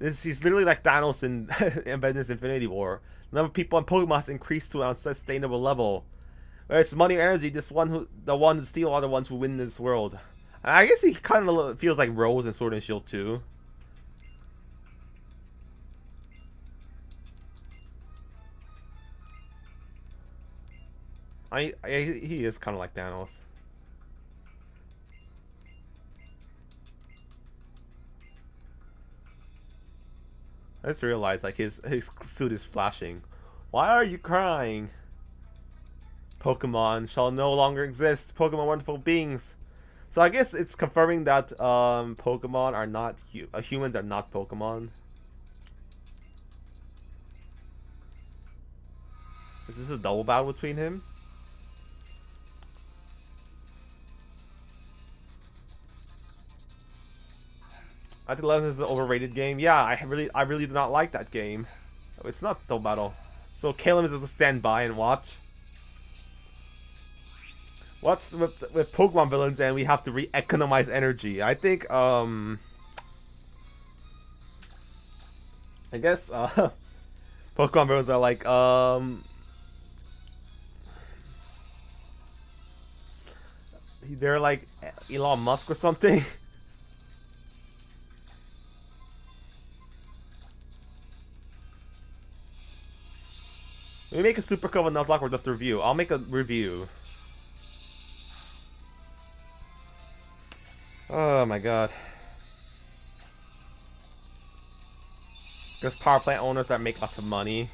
He's literally like Thanos in Avengers Infinity War. The number of people and Pokemon has increased to an unsustainable level. Where it's money or energy, the one who steal are the ones who win this world. I guess he kind of feels like Rose in Sword and Shield too. He is kind of like Thanos. I just realized like his suit is flashing. Why are you crying? Pokemon shall no longer exist. Pokemon wonderful beings. So I guess it's confirming that Pokemon are not humans are not Pokemon. Is this a double battle between him? I think Legends is an overrated game. Yeah, I really do not like that game. It's not double battle. So Caleb is just a stand by and watch. What's with Pokemon villains and we have to re-economize energy? I think I guess Pokemon villains are like they're like Elon Musk or something. We make a super cover Nuzlocke or just a review. I'll make a review. Oh my god. There's power plant owners that make lots of money.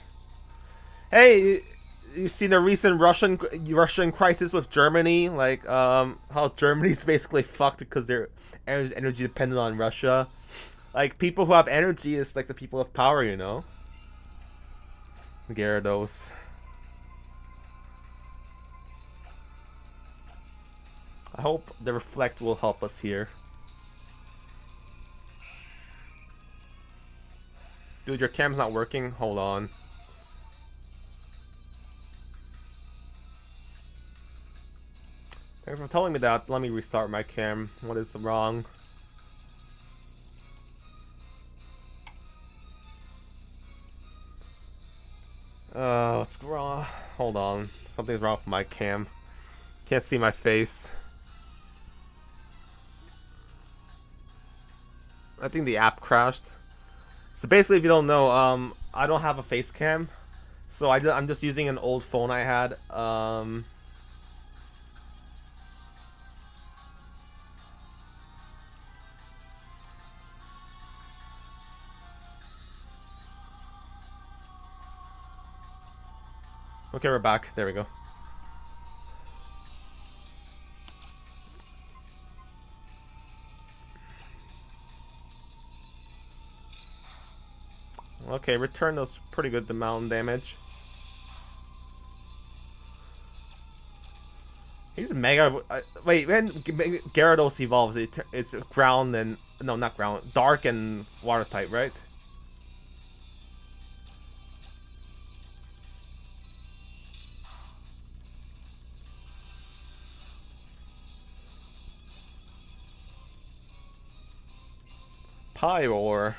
Hey, you seen the recent Russian crisis with Germany? Like, how Germany's basically fucked because their energy dependent on Russia. Like, people who have energy is like the people with power, you know? Gyarados. I hope the reflect will help us here. Dude, your cam's not working? Hold on. Thanks for telling me that. Let me restart my cam. What is wrong? What's wrong? Hold on. Something's wrong with my cam. Can't see my face. I think the app crashed. So basically, if you don't know, I don't have a face cam. So I'm just using an old phone I had. Okay, we're back. There we go. Okay, return does pretty good amount damage. He's mega. Wait, when Gyarados evolves, it's ground and no, not ground, dark and water type, right? Pyroar.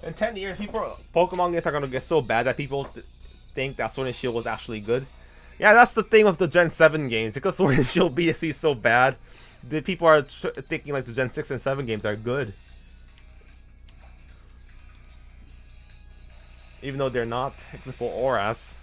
In 10 years, Pokemon games are gonna get so bad that people think that Sword and Shield was actually good. Yeah, that's the thing with the Gen 7 games. Because Sword and Shield BSC is so bad, the people are thinking like the Gen 6 and 7 games are good. Even though they're not, except for Auras.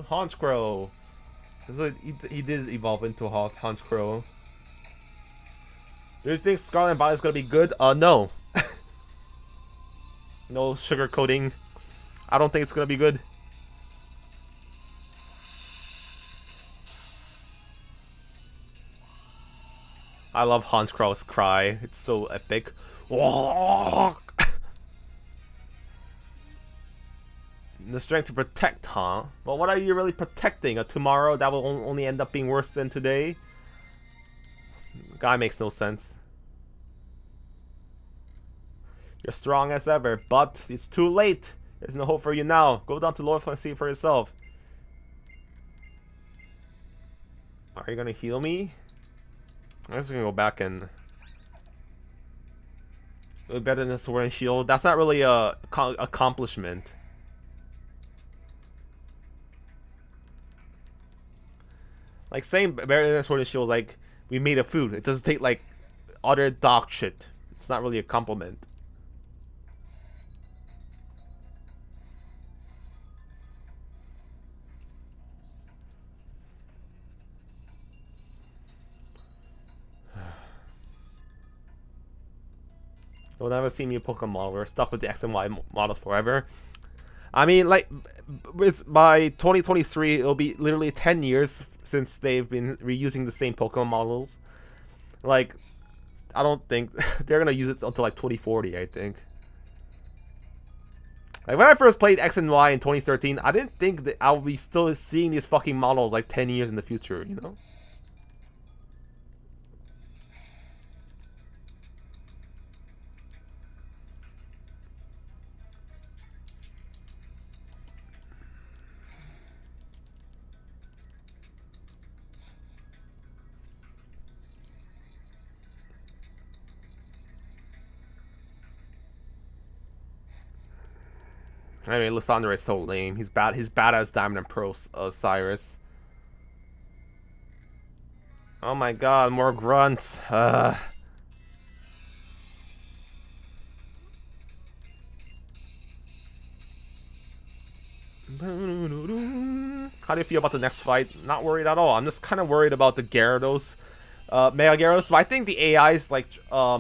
Honchkrow. So he did evolve into Honchkrow. Do you think Scarlet and Violet is gonna be good? No. No sugar coating. I don't think it's gonna be good. I love Honchkrow's cry. It's so epic. The strength to protect, huh? Well, what are you really protecting? A tomorrow that will only end up being worse than today? Guy makes no sense. You're strong as ever, but it's too late. There's no hope for you now. Go down to Lord and see for yourself. Are you gonna heal me? I guess we can go back and better than Sword and Shield. That's not really a accomplishment. Like saying better than Sword and Shield, like we made a food. It doesn't take like other dog shit. It's not really a compliment. You'll never see me Pokemon model. We're stuck with the X and Y models forever. I mean, like, by 2023, it'll be literally 10 years since they've been reusing the same Pokemon models. Like, I don't think they're gonna use it until like 2040, I think. Like, when I first played X and Y in 2013, I didn't think that I would be still seeing these fucking models like 10 years in the future, you know? Anyway, Lysandre is so lame. He's bad. He's bad as Diamond and Pearl Cyrus. Oh my god, more grunts. How do you feel about the next fight? Not worried at all. I'm just kind of worried about the Gyarados, Mega Gyarados. But I think the AI is like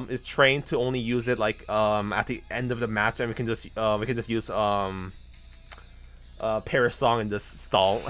is trained to only use it like at the end of the match, and we can just use Parasong and just stall.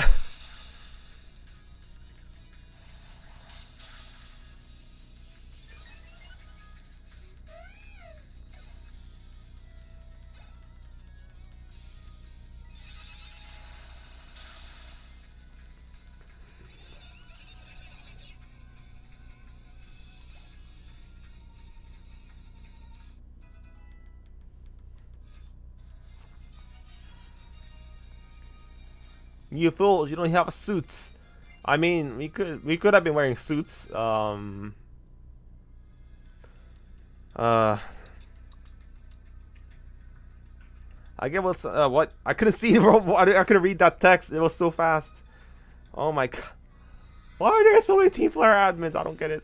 You fools! You don't have suits. I mean, we could have been wearing suits. I get what's what I couldn't see. I couldn't read that text. It was so fast. Oh my god! Why are there so many Team Flare admins? I don't get it.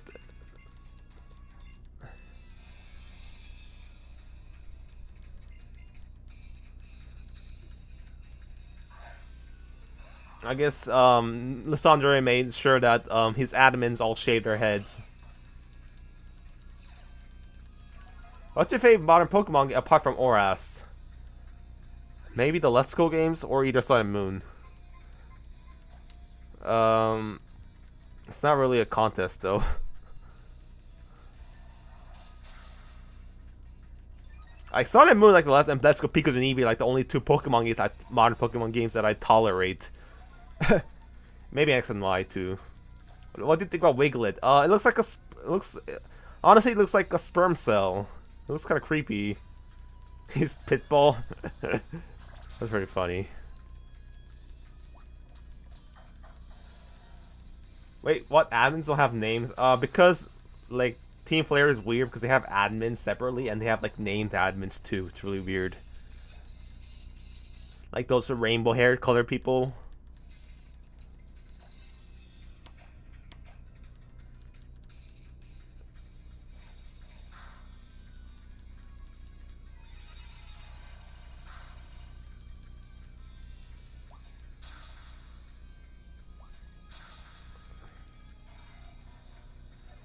I guess Lysandre made sure that his admins all shaved their heads. What's your favorite modern Pokemon apart from Oras? Maybe the Let's Go games or either Sun and Moon. It's not really a contest though. Like Sun and Moon, like the last, and Let's Go Pikachu and Eevee, like the only two Pokemon games, modern Pokemon games that I tolerate. Maybe X and Y too. What do you think about Wiglet? It looks like honestly, it looks like a sperm cell. It looks kind of creepy. He's Pitbull. That's pretty funny. Wait, what? Admins don't have names? Because like Team Flare is weird because they have admins separately and they have like named admins too. It's really weird. Like those rainbow-haired colored people.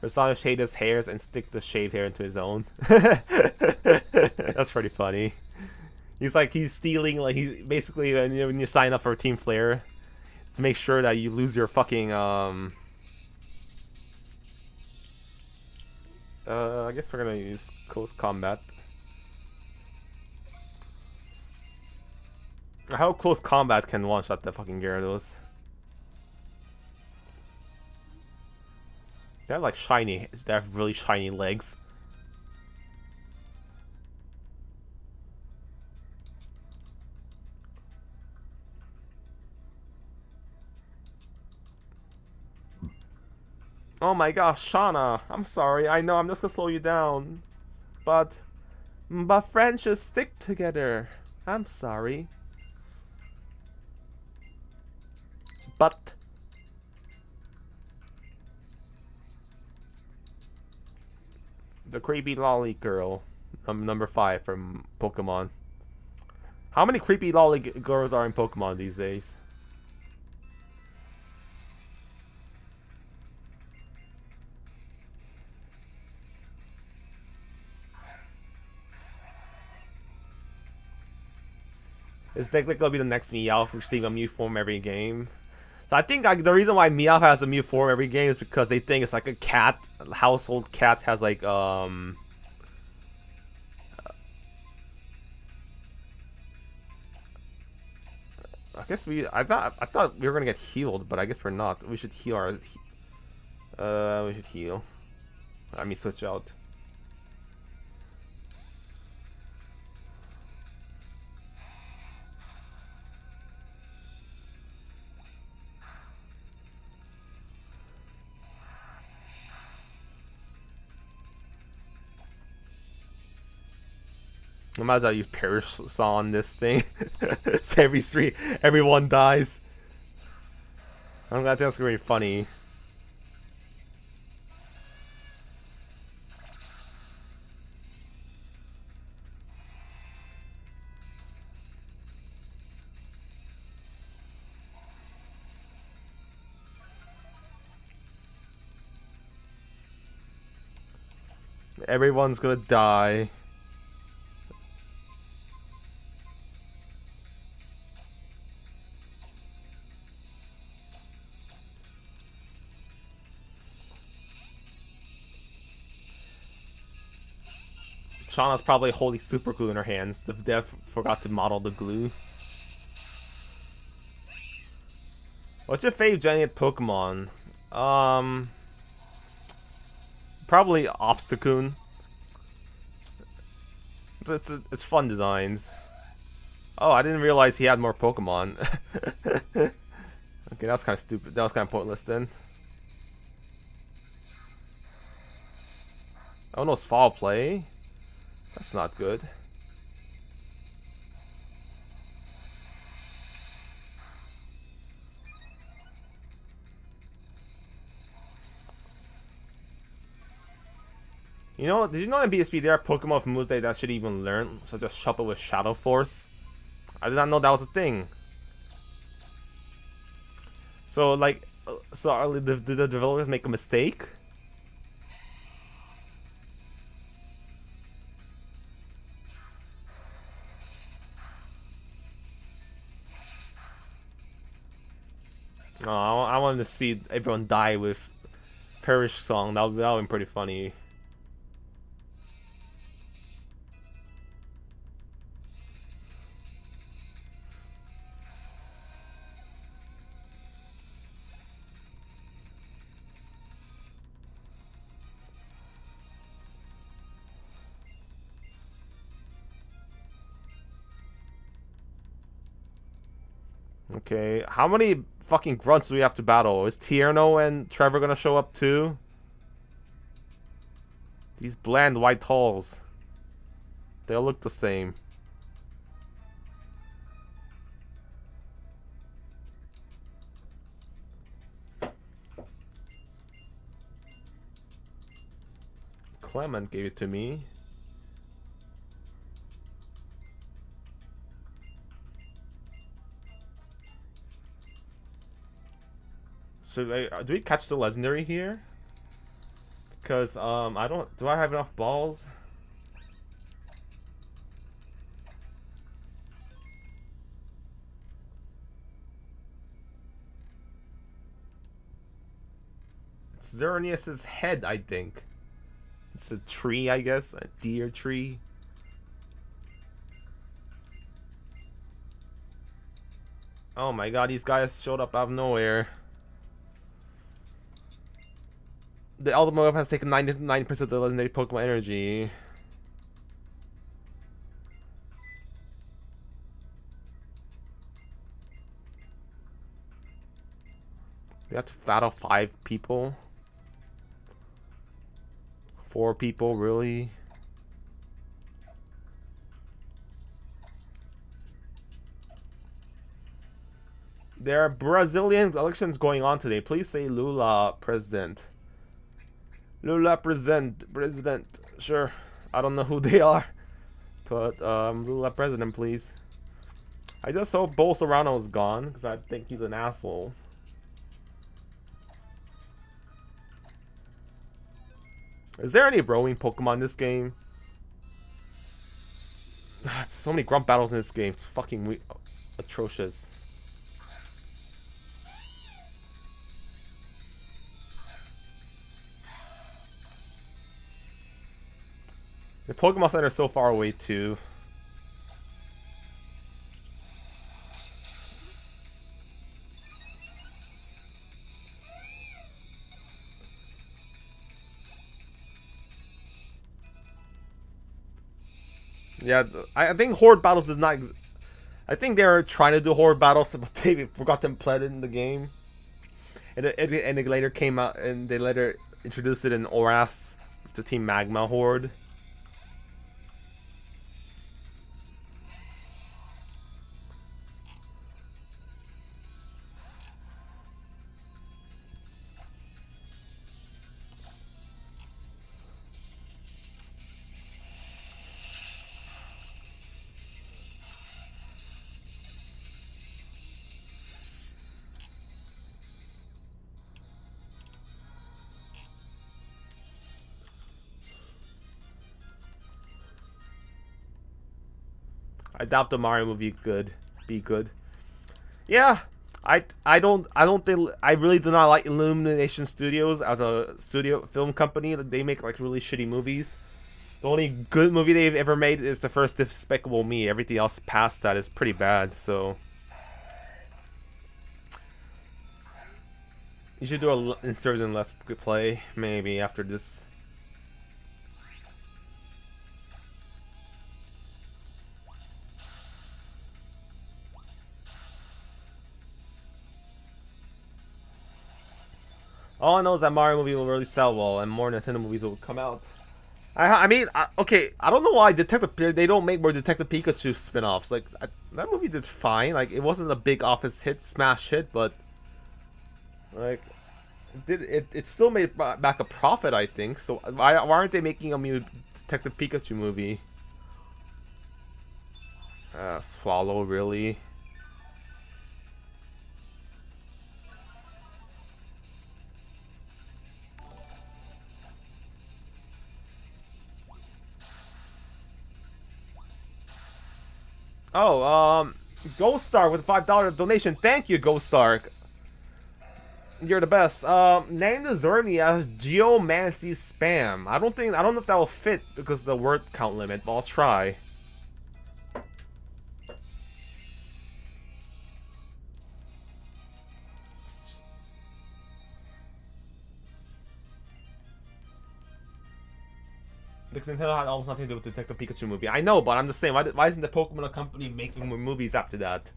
Persona shade his hairs and stick the shaved hair into his own. That's pretty funny. He's stealing, like he's basically when you sign up for Team Flare to make sure that you lose your fucking I guess we're gonna use close combat. How close combat can one shot the fucking Gyarados? They have like shiny, they have really shiny legs. Oh my gosh, Shauna, I'm sorry, I know I'm just gonna slow you down. But friends should stick together. I'm sorry. But the creepy lolly girl, number 5 from Pokemon. How many creepy lolly girls are in Pokemon these days? It's technically gonna be the next Meowth for seeing a Mew form every game. So I think the reason why Meowth has a Mew form every game is because they think it's like a cat. A household cat has like I guess I thought we were gonna get healed, but I guess we're not. We should heal our we should heal. Let me switch out. Imagine how you perish on this thing. It's everyone dies. I think that's gonna be funny. Everyone's gonna die. Shauna's probably holding super glue in her hands. The dev forgot to model the glue. What's your favorite Genet Pokemon? Probably Obstacoon. It's fun designs. Oh, I didn't realize he had more Pokemon. Okay, that's kind of stupid. That was kind of pointless then. Oh no, it's foul play. That's not good. You know, did you know in BSB there are Pokemon with moves that should even learn, such as Shuffle with Shadow Force? I did not know that was a thing. So like, did the developers make a mistake? Oh, I wanted to see everyone die with Perish song. That would be pretty funny. Okay, how many fucking grunts do we have to battle? Is Tierno and Trevor gonna show up too? These bland white talls. They all look the same. Clement gave it to me. So do we catch the legendary here? Because I don't. Do I have enough balls? It's Xerneas's head, I think. It's a tree, I guess, a deer tree. Oh my god, these guys showed up out of nowhere. The ultimate weapon has taken 99% of the legendary Pokemon energy. We have to battle 5 people. 4 people, really? There are Brazilian elections going on today. Please say Lula president. Lula president. Sure. I don't know who they are. But Lula president, please. I just hope Bolsonaro is gone, because I think he's an asshole. Is there any rowing Pokemon in this game? So many grunt battles in this game. It's fucking atrocious. The Pokemon Center is so far away too. Yeah, I think Horde Battles does not. I think they're trying to do Horde Battles, but they forgot to implement it in the game. And it later came out, and they later introduced it in ORAS, the Team Magma Horde. I doubt the Mario movie be good. Yeah, I really do not like Illumination Studios as a studio film company. They make like really shitty movies. The only good movie they've ever made is the first Despicable Me. Everything else past that is pretty bad. So you should do a Insurgent Let's Play maybe after this. All I know is that Mario movie will really sell well, and more Nintendo movies will come out. I mean, okay, I don't know why they don't make more Detective Pikachu spin-offs. Like, that movie did fine. Like, it wasn't a big office hit, smash hit, but like, it still made back a profit, I think. So why aren't they making a new Detective Pikachu movie? Swallow, really? Oh, Ghost Star with a $5 donation. Thank you, Ghost Star. You're the best. Name the Zerny as Geomancy Spam. I don't know if that will fit because of the word count limit, but I'll try. Because Nintendo had almost nothing to do with the Detective Pikachu movie. I know, but I'm just saying, why isn't the Pokemon company making more movies after that?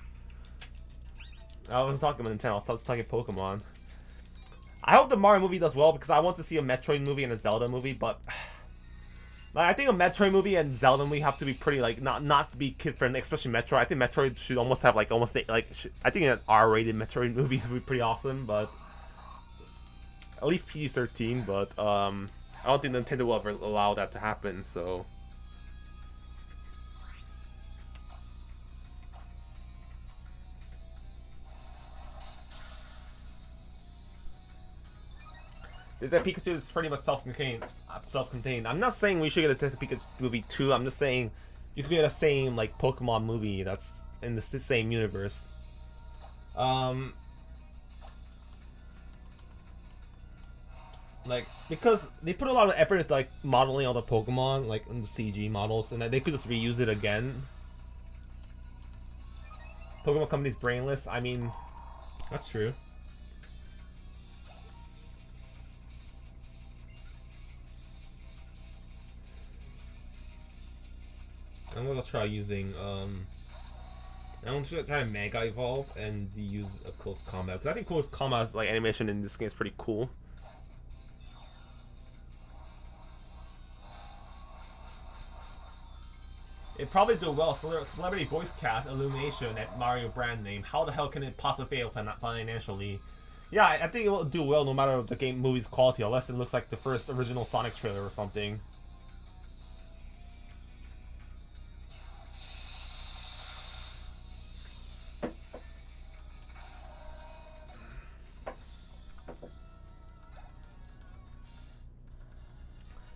I wasn't talking about Nintendo, I was talking Pokemon. I hope the Mario movie does well because I want to see a Metroid movie and a Zelda movie, but like, I think a Metroid movie and Zelda movie have to be pretty like not be kid friendly, especially Metroid. I think Metroid should almost have like I think an R-rated Metroid movie would be pretty awesome, but at least PG-13. But I don't think Nintendo will ever allow that to happen. So. Detective Pikachu is pretty much self-contained. I'm not saying we should get a Detective Pikachu movie 2. I'm just saying you could get the same like Pokemon movie that's in the same universe. Like because they put a lot of effort into like modeling all the Pokemon like in the CG models, and they could just reuse it again. Pokemon Company's brainless. I mean, that's true. I'm gonna try using I'm gonna try to Mega Evolve and use a close combat because I think close combat like animation in this game is pretty cool. It probably do well. Celebrity voice cast Illumination at Mario brand name. How the hell can it possibly fail financially? Yeah, I think it will do well no matter the game movie's quality, unless it looks like the first original Sonic trailer or something.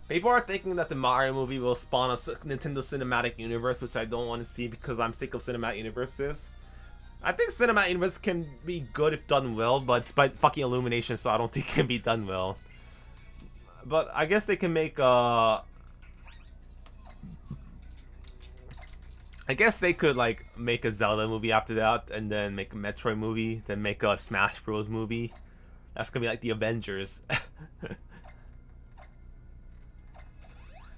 People are thinking that the Mario movie will spawn a Nintendo Cinematic Universe, which I don't want to see because I'm sick of Cinematic Universes. I think Cinematic Universe can be good if done well, but it's by fucking Illumination, so I don't think it can be done well. But I guess they can make I guess they could like make a Zelda movie after that, and then make a Metroid movie, then make a Smash Bros movie. That's gonna be like the Avengers.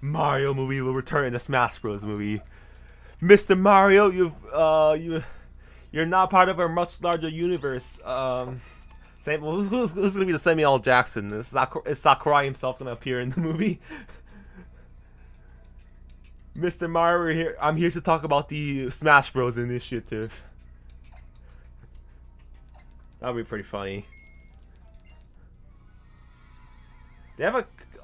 Mario movie will return in the Smash Bros movie. Mr. Mario, you're not part of a much larger universe. Who's gonna be the Samuel L. Jackson? Is Sakurai himself gonna appear in the movie? Mr. Mario, I'm here to talk about the Smash Bros initiative. That'd be pretty funny. They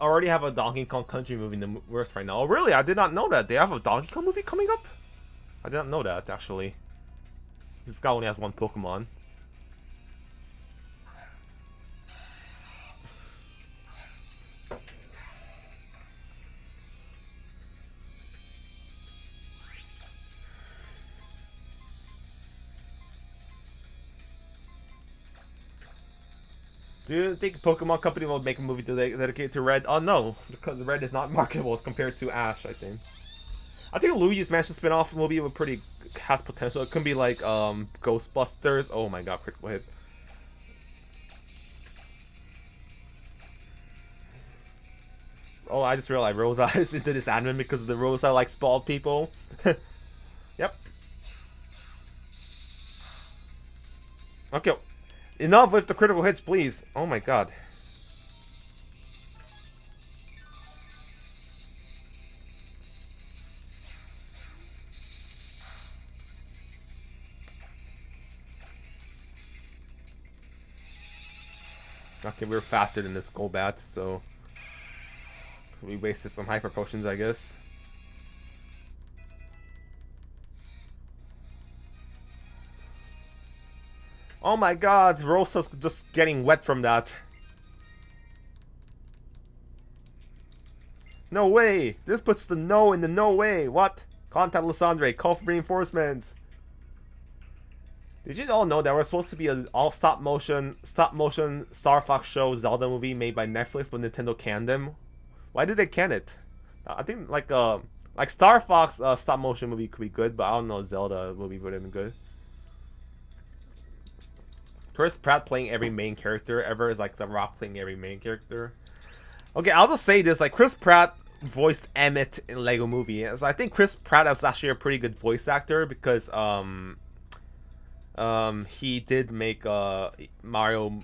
already have a Donkey Kong Country movie in the works right now. Oh, really? I did not know that. They have a Donkey Kong movie coming up? I did not know that, actually. This guy only has one Pokemon. Do you think Pokemon Company will make a movie dedicated to Red? Oh no, because Red is not marketable as compared to Ash, I think. I think Luigi's Mansion spin-off movie would has potential. It could be like Ghostbusters. Oh my god, critical hit. Oh, I just realized Rosa is into this anime because the Rosa likes bald people. Yep. Okay. Enough with the critical hits, please. Oh my god. Okay, we're faster than this Golbat, so we wasted some hyper potions, I guess. Oh my god, Rosa's just getting wet from that. No way! This puts the no in the no way, what? Contact Lysandre. Call for reinforcements. Did you all know there was supposed to be an all stop motion Star Fox show Zelda movie made by Netflix, but Nintendo canned them? Why did they can it? I think like Star Fox stop motion movie could be good, but I don't know Zelda movie would have been good. Chris Pratt playing every main character ever is like The Rock playing every main character. Okay, I'll just say this: like Chris Pratt voiced Emmett in Lego Movie, so I think Chris Pratt is actually a pretty good voice actor because he did make Mario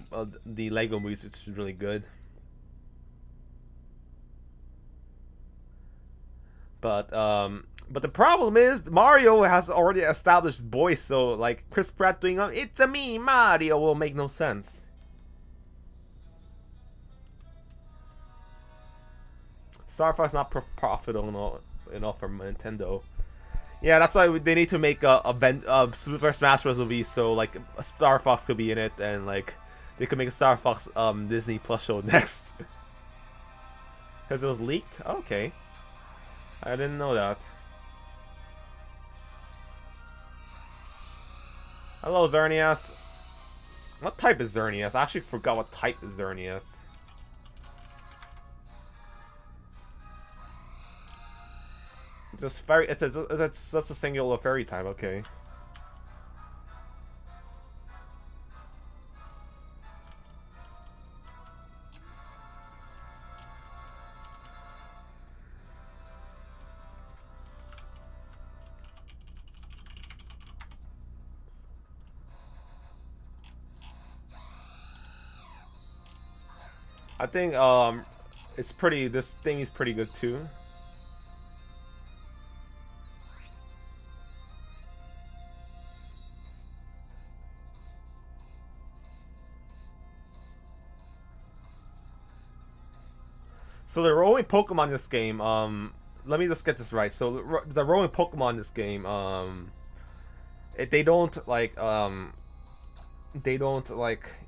the Lego movies, which is really good. But the problem is Mario has already established voice, so like Chris Pratt doing "It's a me, Mario" will make no sense. Star Fox not profitable enough for Nintendo. Yeah, that's why they need to make a Super Smash Bros. Movie, so like a Star Fox could be in it, and like they could make a Star Fox Disney Plus show next. Because it was leaked? Okay. I didn't know that. Hello, Xerneas. What type is Xerneas? I actually forgot what type is Xerneas. Just fairy. It's just a singular fairy type. Okay. I think it's pretty. This thing is pretty good too. So the rolling Pokemon in this game, let me just get this right. So the rolling Pokemon in this game, they don't like,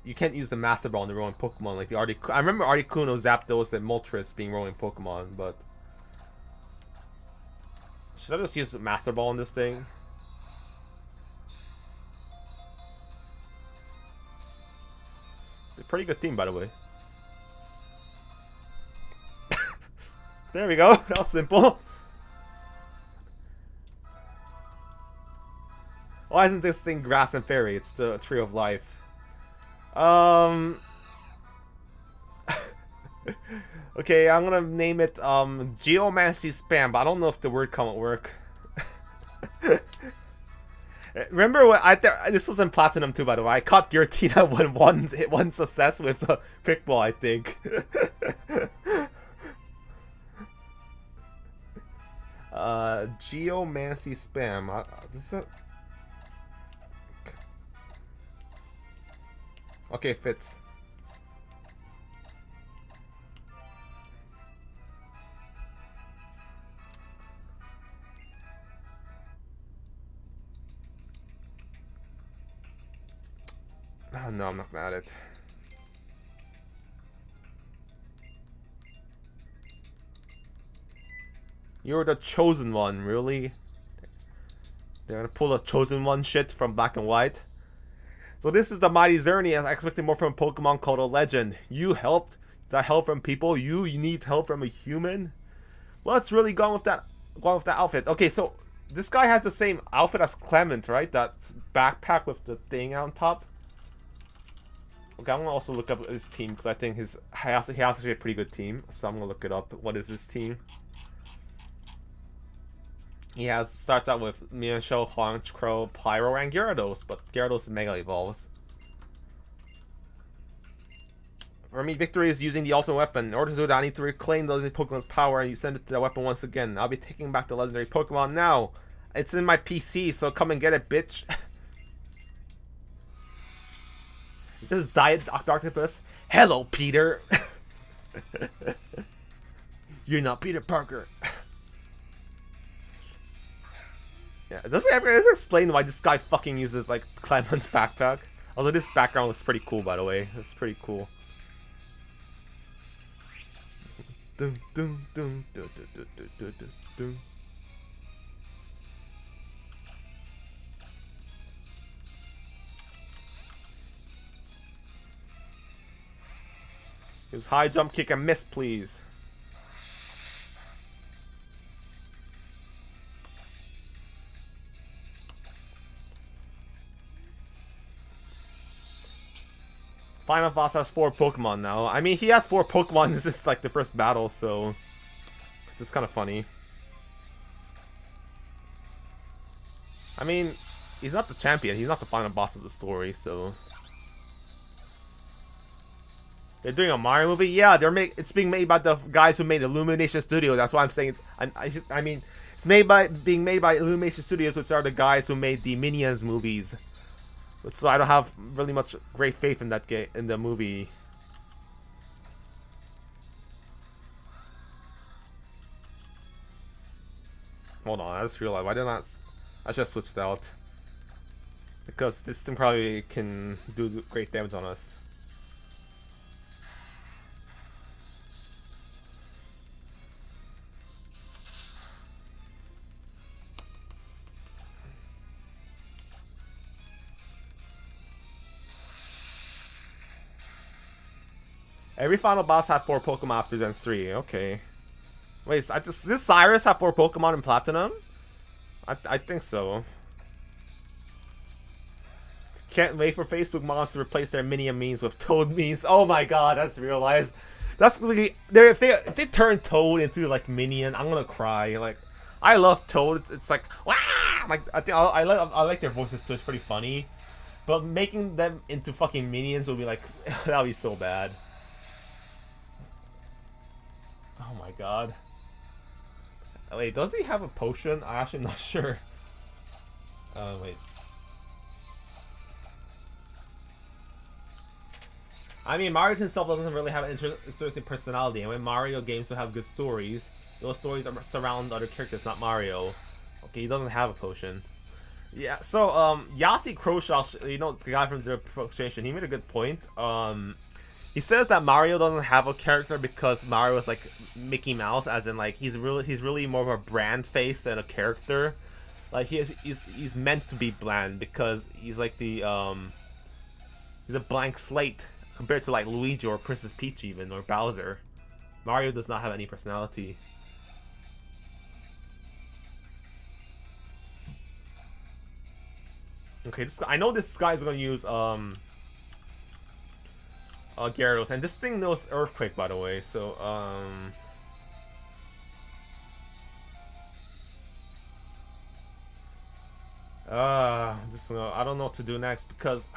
you can't use the Master Ball in the rolling Pokemon like the Articuno. I remember Articuno, Zapdos, and Moltres being rolling Pokemon, but should I just use the Master Ball in this thing? They're a pretty good team, by the way. There we go. That was simple. Why isn't this thing Grass and Fairy? It's the Tree of Life. Okay, I'm gonna name it Geomancy Spam, but I don't know if the word count will work. Remember what this was in Platinum too, by the way. I caught Giratina one success with a Quickball, I think. Geomancy Spam. This is okay, fits. Oh, no, I'm not gonna add it. You're the chosen one, really? They're gonna pull the chosen one shit from Black and White. So this is the mighty Xerneas. I expected more from a Pokemon called a legend. You helped? That help from people? You need help from a human? What's really going with that outfit? Okay, so this guy has the same outfit as Clement, right? That backpack with the thing on top. Okay, I'm gonna also look up his team because I think he has actually a pretty good team. So I'm gonna look it up. What is his team? He starts out with Mienshao, Honchkrow, Pyro, and Gyarados, but Gyarados Mega Evolves. For me, victory is using the ultimate weapon. In order to do that, I need to reclaim the legendary Pokemon's power and you send it to the weapon once again. I'll be taking back the legendary Pokemon now. It's in my PC, so come and get it, bitch. This is Diet Dr. Octopus. Hello, Peter. You're not Peter Parker. Yeah, does it ever explain why this guy fucking uses like Clement's backpack? Although this background looks pretty cool, by the way. It's pretty cool. Use high jump kick and miss, please. Final boss has 4 Pokemon now. I mean, he has 4 Pokemon. This is like the first battle, so it's just kind of funny. I mean, he's not the champion. He's not the final boss of the story, so. They're doing a Mario movie? Yeah, it's being made by the guys who made Illumination Studios. That's why I'm saying I mean, it's being made by Illumination Studios, which are the guys who made the Minions movies. So I don't have really much great faith in that game, in the movie. Hold on, I just realized why did I just switched out? Because this thing probably can do great damage on us. Every final boss had 4 Pokemon after Gen 3. Okay. Wait, does Cyrus have 4 Pokemon in Platinum? I think so. Can't wait for Facebook mods to replace their Minion memes with Toad memes. Oh my god, that's realized. That's really if they turn Toad into like Minion, I'm gonna cry. Like, I love Toad. It's like wow. Like I like their voices too. It's pretty funny. But making them into fucking Minions would be like that would be so bad. Oh my god. Wait, does he have a potion? I'm actually not sure. Wait. I mean, Mario himself doesn't really have an interesting personality, and when Mario games will have good stories, those stories surround other characters, not Mario. Okay, he doesn't have a potion. Yeah, so, Yahtzee Crowshaw, you know, the guy from Zero Frustration, he made a good point. He says that Mario doesn't have a character because Mario is like Mickey Mouse, as in like he's really more of a brand face than a character. Like he's meant to be bland because he's like the he's a blank slate compared to like Luigi or Princess Peach even, or Bowser. Mario does not have any personality. Okay, I know this guy's gonna use Gyarados, and this thing knows Earthquake, by the way, so, I don't know what to do next, because...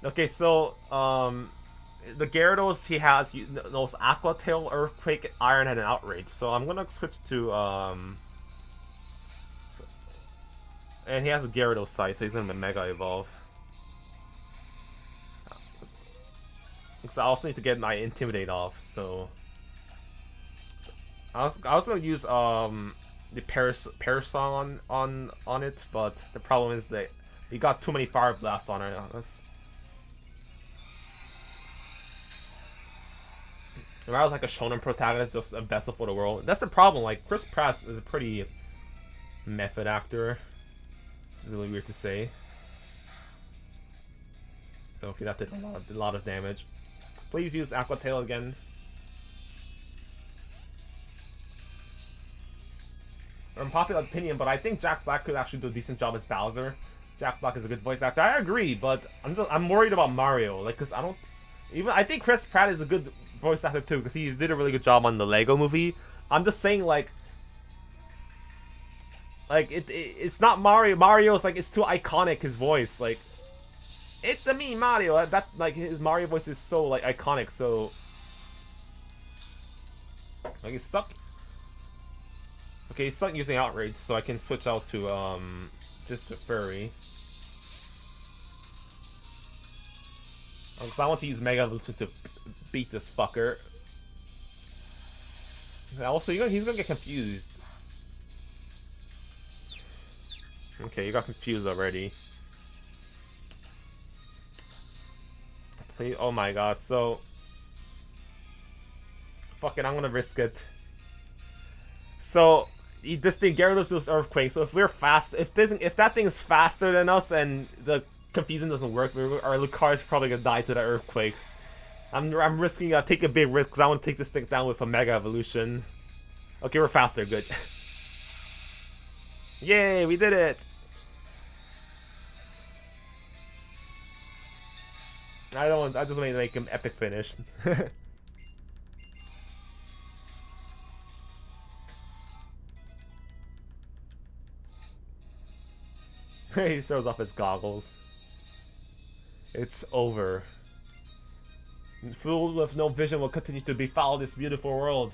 Okay, so, the Gyarados he has knows Aqua Tail, Earthquake, Iron Head, and Outrage, so I'm gonna switch to, and he has a Gyarados size, so he's gonna Mega Evolve. So I also need to get my Intimidate off, so... I was gonna use the Parasol on it, but the problem is that he got too many Fire Blasts on it. If I was like a shonen protagonist, just a vessel for the world. That's the problem, like, Chris Pratt is a pretty method actor. It's really weird to say. Okay, that did a lot of damage. Please use Aqua Tail again. Unpopular opinion, but I think Jack Black could actually do a decent job as Bowser. Jack Black is a good voice actor. I agree, but I'm worried about Mario. Like, cause I think Chris Pratt is a good voice actor too, because he did a really good job on the Lego Movie. I'm just saying, like it's not Mario. Mario's like, it's too iconic, his voice. Like, it's a me Mario. That like his Mario voice is so like iconic. So like he's stuck. Okay, he's stuck using Outrage, so I can switch out to just a Furry. Because I want to use Mega Evolution to beat this fucker. Also, he's gonna get confused. Okay, you got confused already. Please, oh my god, so... Fuck it, I'm gonna risk it. So, this thing, Gyarados does Earthquake, so if we're fast, if that thing is faster than us and the confusing doesn't work. Our Lucario's probably gonna die to the earthquakes. I'm risking taking a big risk because I want to take this thing down with a Mega Evolution. Okay, we're faster. Good. Yay, we did it. I just want to make him epic finish. He throws off his goggles. It's over. Fool with no vision will continue to befoul this beautiful world.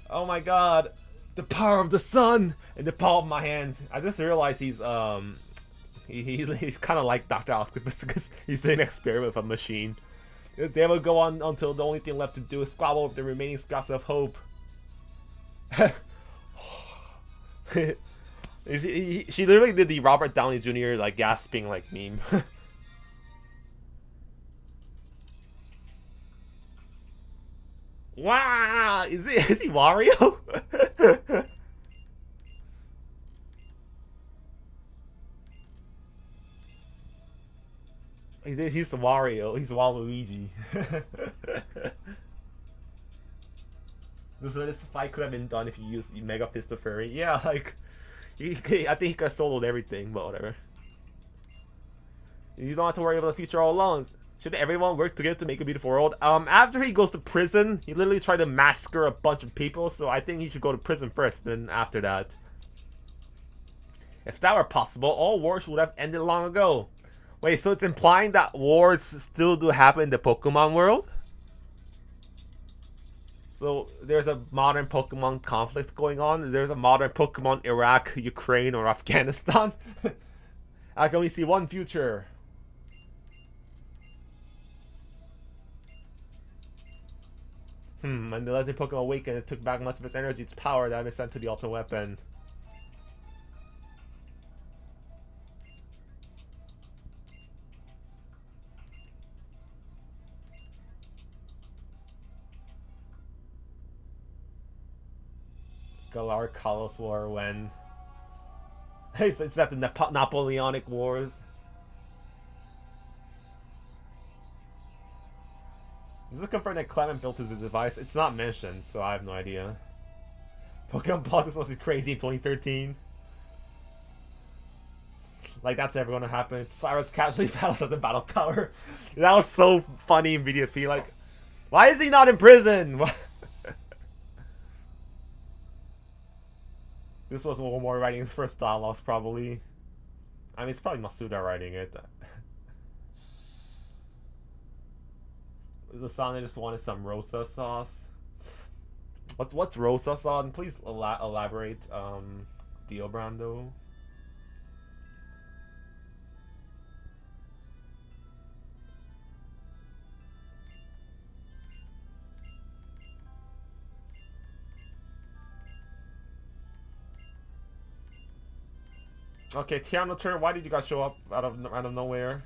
Oh my god. The power of the sun in the palm of my hands. I just realized he's he's kind of like Dr. Octopus because he's doing an experiment with a machine. His day will go on until the only thing left to do is squabble with the remaining scraps of hope. She literally did the Robert Downey Jr. like gasping like meme. Wow, is he Wario? He's Wario. He's Waluigi. This fight could have been done if you used Mega Fist of Fury. Yeah, like I think he could have soloed everything, but whatever. You don't have to worry about the future all along. Should everyone work together to make a beautiful world? After he goes to prison, he literally tried to massacre a bunch of people, so I think he should go to prison first, then after that. If that were possible, all wars would have ended long ago. Wait, so it's implying that wars still do happen in the Pokemon world? So there's a modern Pokemon conflict going on. There's a modern Pokemon Iraq, Ukraine, or Afghanistan. I can only see one future. And the legendary Pokemon awakened, it took back much of its energy, its power that had been sent to the ultimate weapon. Galar Kalos War when... it's at the Napoleonic Wars. Does this confirm that Clement built his device? It's not mentioned, so I have no idea. Pokemon politics was crazy in 2013. Like, that's ever gonna happen. Cyrus casually battles at the battle tower. That was so funny in VDSP. Like, why is he not in prison? This was Omori writing his first dialogues, probably. I mean, it's probably Masuda writing it. The Sonic just wanted some Rosa sauce. What's Rosa sauce? Please elaborate, Dio Brando. Okay, Tiano turn. Why did you guys show up out of nowhere?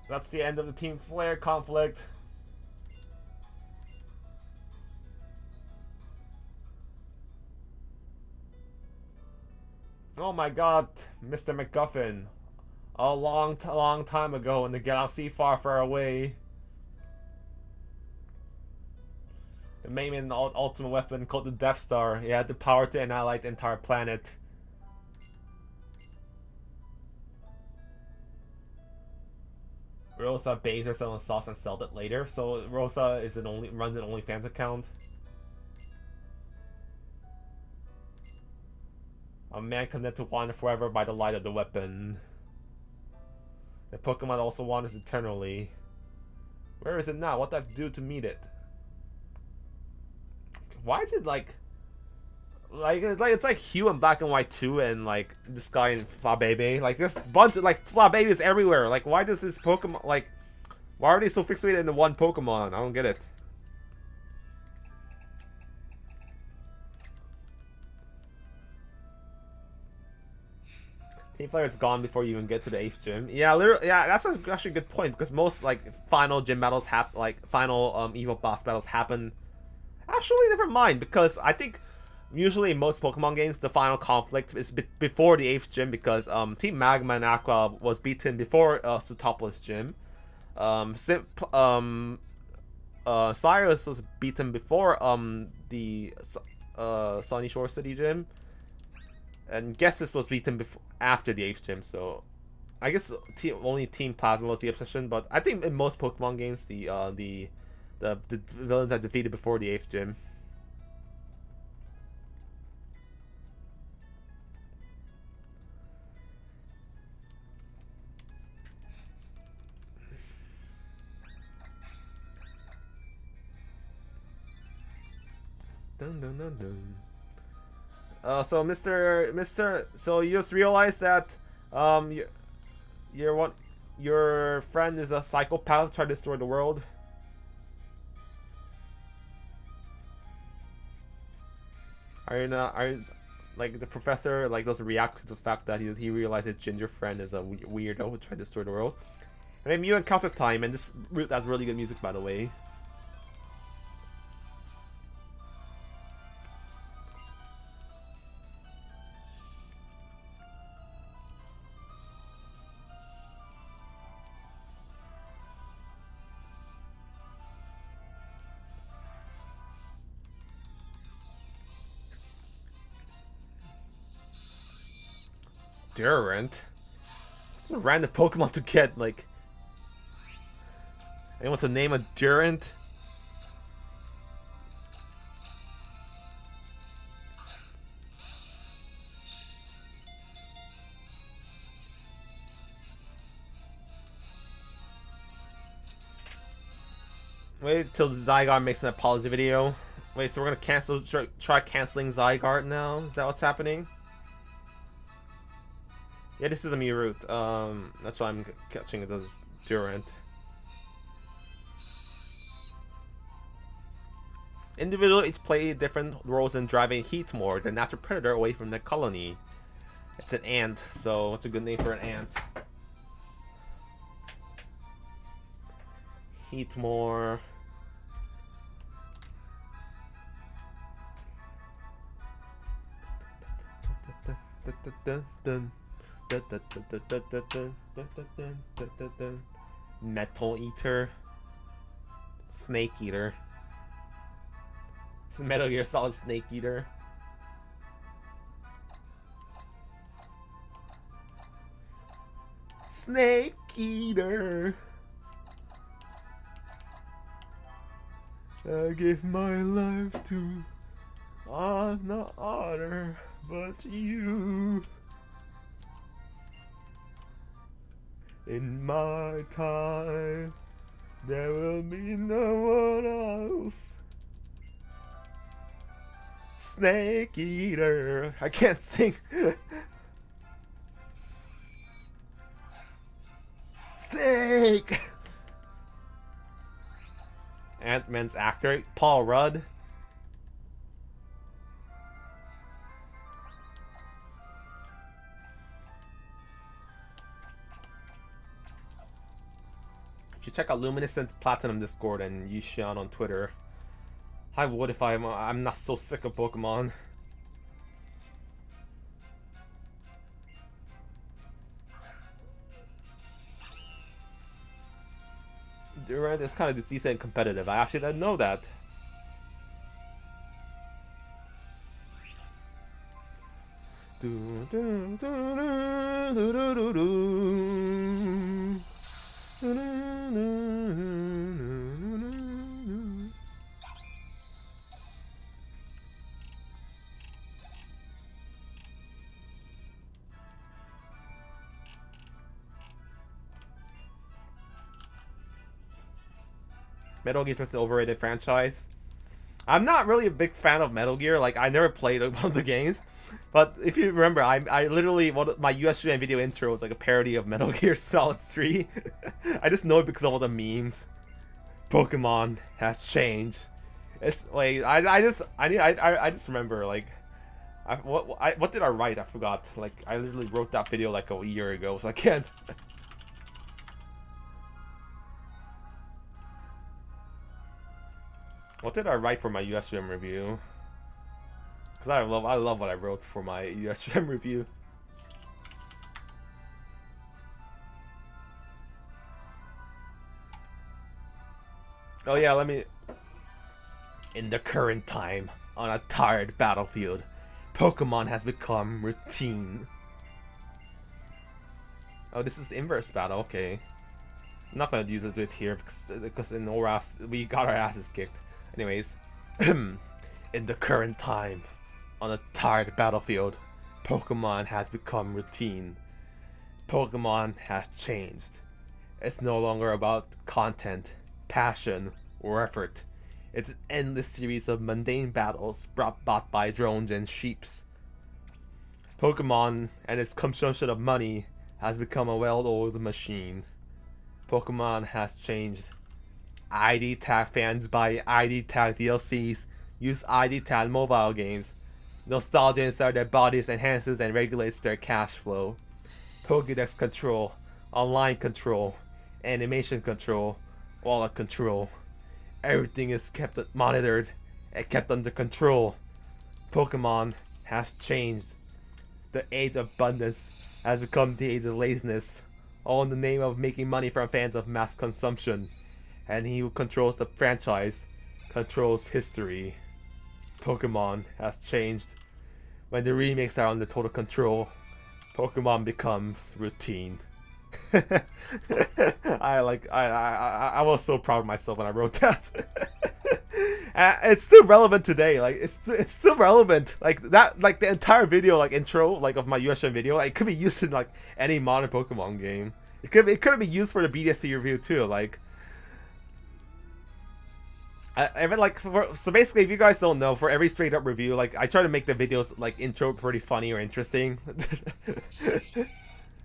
That's the end of the Team Flare conflict. Oh my god, Mr. MacGuffin. A long time ago in the galaxy far, far away. The main ultimate weapon called the Death Star. It had the power to annihilate the entire planet. Rosa bathes herself in sauce and sold it later. So Rosa runs an OnlyFans account. A man condemned to wander forever by the light of the weapon. The Pokemon also wanders eternally. Where is it now? What do I have to do to meet it? Why is it like it's like Hue and Black and White 2 and like this guy in Flabébé? Like there's a bunch of like Flabébés everywhere. Like why does this Pokemon like why are they so fixated into one Pokemon? I don't get it. Team Flare is gone before you even get to the 8th gym. Yeah, literally, yeah, that's actually a good point because most like final gym battles final Evo boss battles happen. Actually, never mind, because I think usually in most Pokemon games, the final conflict is before the 8th gym because Team Magma and Aqua was beaten before Sootopolis gym. Cyrus was beaten before the Sunny Shore City gym, and Gessis was beaten before after the 8th gym. So I guess only Team Plasma was the exception, but I think in most Pokemon games the villains are defeated before the 8th gym. Dun, dun, dun, dun. So Mr. So you just realized that your friend is a psychopath trying to destroy the world. Are you not? Are you, like the professor like doesn't react to the fact that he realizes Ginger friend is a weirdo who tried to destroy the world. And then you encounter time, and that's really good music, by the way. Durant? It's a random Pokemon to get, like... Anyone to name a Durant? Wait till Zygarde makes an apology video. Wait, so we're gonna try canceling Zygarde now? Is that what's happening? Yeah, this is a Mewroot. That's why I'm catching it as Durant. Individually, each play different roles in driving Heatmore, the natural predator, away from the colony. It's an ant, so what's a good name for an ant? Heatmore. Metal Eater. Snake Eater. It's Metal Gear Solid Snake Eater. Snake Eater. I give my life to no honor but you. In my time, there will be no one else. Snake Eater. I can't sing. Snake. Ant-Man's actor, Paul Rudd. You should check out Luminescent Platinum Discord and Yushan on Twitter. I would if I'm not so sick of Pokemon. Durant is kind of decent and competitive. I actually didn't know that. Metal Gear is an overrated franchise. I'm not really a big fan of Metal Gear. Like, I never played one of the games. But if you remember, I literally, my US video intro was like a parody of Metal Gear Solid 3. I just know it because of all the memes. Pokemon has changed. It's like, I just remember, like, what did I write? I forgot. Like, I literally wrote that video like a year ago, so I can't. What did I write for my USGM review? Cause I love what I wrote for my USGM review. Oh yeah, let me. In the current time, on a tired battlefield, Pokemon has become routine. Oh, this is the inverse battle. Okay, I'm not gonna use it here because in Oras we got our asses kicked. Anyways, in the current time, on a tired battlefield, Pokemon has become routine. Pokemon has changed. It's no longer about content, passion, or effort. It's an endless series of mundane battles brought by drones and sheeps. Pokemon and its consumption of money has become a well-oiled machine. Pokemon has changed. ID tag fans buy ID tag DLCs, use ID tag mobile games. Nostalgia inside their bodies enhances and regulates their cash flow. Pokédex control, online control, animation control, wallet control. Everything is kept monitored and kept under control. Pokemon has changed. The age of abundance has become the age of laziness, all in the name of making money from fans of mass consumption. And he who controls the franchise controls history. Pokemon has changed. When the remakes are under total control, Pokemon becomes routine. I was so proud of myself when I wrote that. It's still relevant today. Like it's still relevant. Like that. Like the entire video, like intro, like of my USM video, like, it could be used in like any modern Pokemon game. It could be used for the BDSC review too. Like. I mean, like, so basically, if you guys don't know, for every straight up review, like, I try to make the videos, like, intro pretty funny or interesting.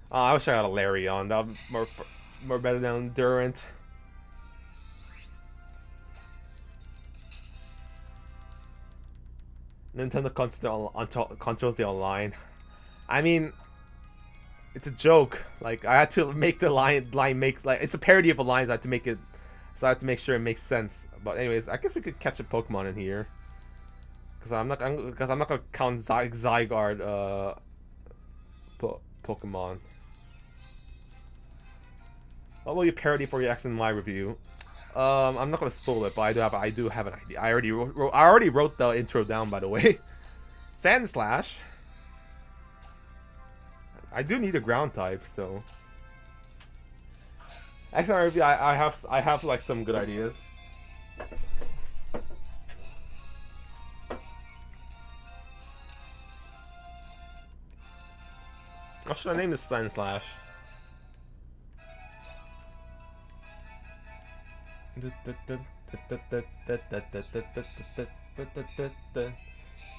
I wish I had a Larry on. That would more better than Durant. Nintendo controls the online. I mean, it's a joke. Like, I had to make the line make, like, it's a parody of a line, so I had to make it. So I have to make sure it makes sense. But anyways, I guess we could catch a Pokemon in here. Because I'm not gonna count Zygarde Pokemon. What will you parody for your X and Y review? I'm not gonna spoil it, but I do have an idea. I already wrote the intro down, by the way. Sandslash. I do need a ground type, so. Actually, review, I have like some good ideas. What should I name this Sandslash?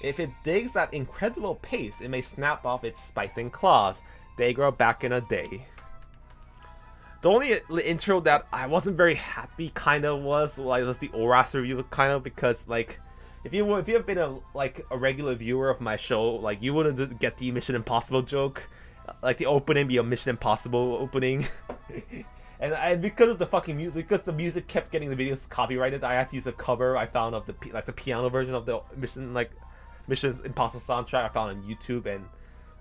If it digs at incredible pace, it may snap off its spicing claws. They grow back in a day. The only intro that I wasn't very happy was the Oras review, because like if you have been a regular viewer of my show, like you wouldn't get the Mission Impossible joke, like the opening be a Mission Impossible opening. and because of the fucking music, because the music kept getting the videos copyrighted, I had to use a cover I found of the piano version of the Mission Impossible soundtrack I found on YouTube, and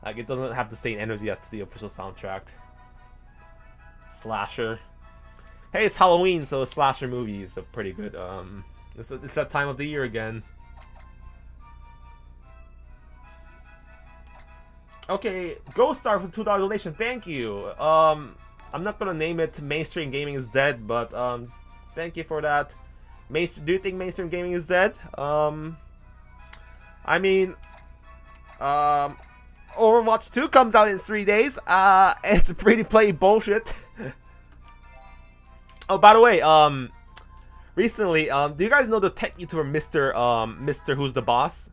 like it doesn't have the same energy as the official soundtrack. Slasher. Hey, it's Halloween, so slasher movies are pretty good. It's that time of the year again. Okay, Ghost Star for $2 donation. Thank you. I'm not gonna name it Mainstream Gaming is Dead, but thank you for that. Do you think Mainstream Gaming is dead? I mean, Overwatch 2 comes out in 3 days. It's free-to-play bullshit. Oh, by the way, recently, do you guys know the tech YouTuber Mr. Who's the Boss?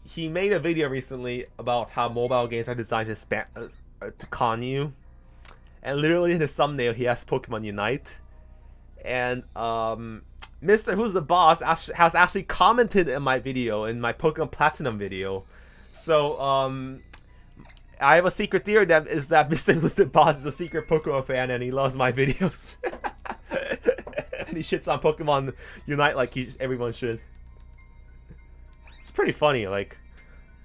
He made a video recently about how mobile games are designed to con you, and literally in the thumbnail he has Pokemon Unite, and Mr. Who's the Boss has actually commented in my video, in my Pokemon Platinum video. So I have a secret theory that Mr. Who's the Boss is a secret Pokemon fan and he loves my videos. And he shits on Pokemon Unite like everyone should. It's pretty funny. Like,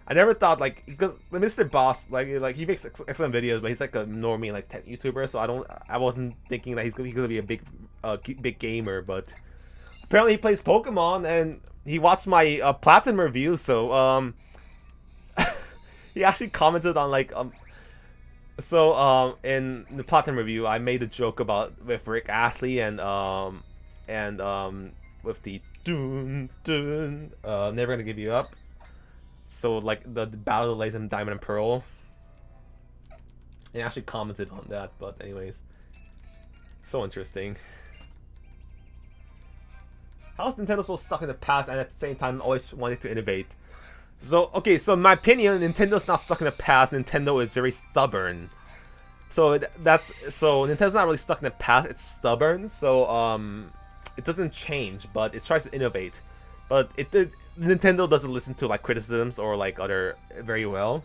I never thought like because the Mr. Boss like he makes excellent videos, but he's like a normie like tech YouTuber. So I wasn't thinking that he's gonna be a big gamer. But apparently he plays Pokemon and he watched my Platinum review. So he actually commented on like in the Platinum review I made a joke about with Rick Astley and with the dun dun never gonna give you up. So like the Battle of the Lays and Diamond and Pearl. He actually commented on that, but anyways. So interesting. How is Nintendo so stuck in the past and at the same time always wanting to innovate? So okay, so in my opinion, Nintendo's not stuck in the past, Nintendo is very stubborn. So Nintendo's not really stuck in the past, it's stubborn, so it doesn't change, but it tries to innovate. But Nintendo doesn't listen to like criticisms or like other very well.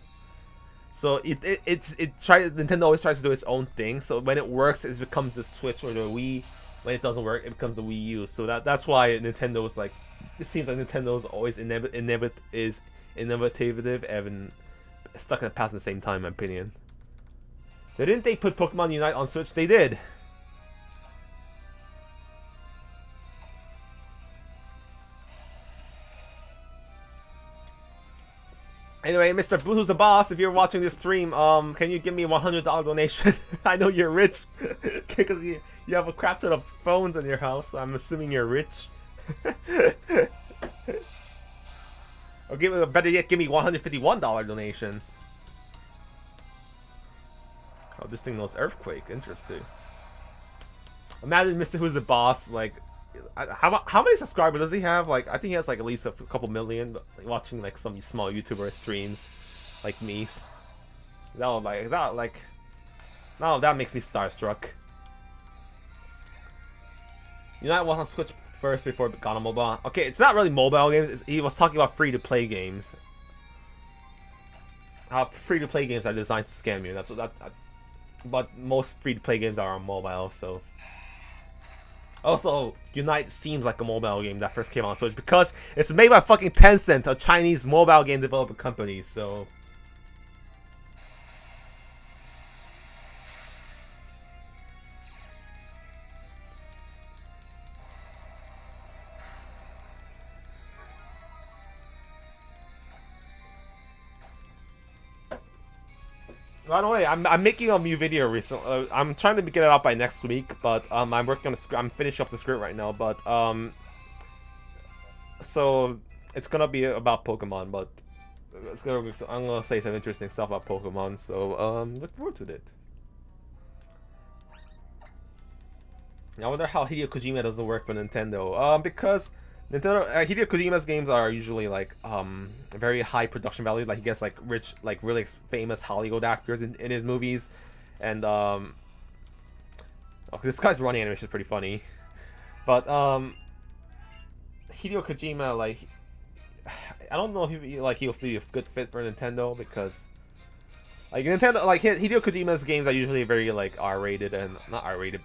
So Nintendo always tries to do its own thing. So when it works, it becomes the Switch or the Wii. When it doesn't work, it becomes the Wii U. So that's why Nintendo's like, it seems like Nintendo's always innovative and stuck in the past at the same time, in my opinion. Didn't they put Pokemon Unite on Switch? They did. Anyway, Mr. Who's the Boss, if you're watching this stream, can you give me a $100 donation? I know you're rich, because you have a crap ton of phones in your house, so I'm assuming you're rich. Or better yet, give me $151 donation. Oh, this thing knows Earthquake, interesting. Imagine Mr. Who's the Boss, like, how many subscribers does he have? Like, I think he has like at least a couple million watching like some small YouTuber streams, like me. That makes me starstruck. Unite was on Switch first before it got on mobile. Okay, it's not really mobile games. He was talking about free-to-play games. How free-to-play games are designed to scam you. That's what but most free-to-play games are on mobile, so. Also, Unite seems like a mobile game that first came on Switch because it's made by fucking Tencent, a Chinese mobile game development company, so. By the way, I'm making a new video recently. I'm trying to get it out by next week, but I'm working on I'm finishing up the script right now, but so it's gonna be about Pokemon, but I'm gonna say some interesting stuff about Pokemon, so look forward to it. I wonder how Hideo Kojima doesn't work for Nintendo. Because Nintendo Hideo Kojima's games are usually like very high production value. Like he gets like rich, like really famous Hollywood actors in his movies, and oh, this guy's running animation is pretty funny. But Hideo Kojima, like, I don't know if he'll be a good fit for Nintendo because like Nintendo, like Hideo Kojima's games are usually very like R-rated and not R-rated,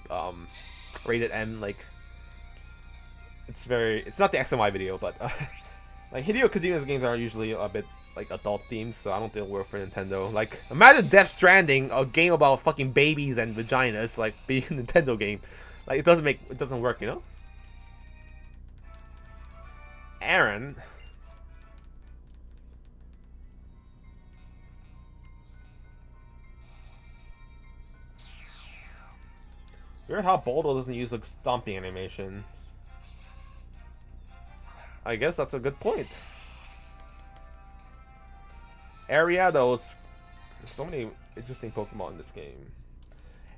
rated M, like. It's not the X and Y video, but like Hideo Kojima's games are usually a bit like adult themed, so I don't think it'll work for Nintendo. Like imagine Death Stranding, a game about fucking babies and vaginas, like being a Nintendo game. Like it doesn't work, you know? Aaron. Weird how Baldo doesn't use like stomping animation. I guess that's a good point. Ariados. There's so many interesting Pokemon in this game.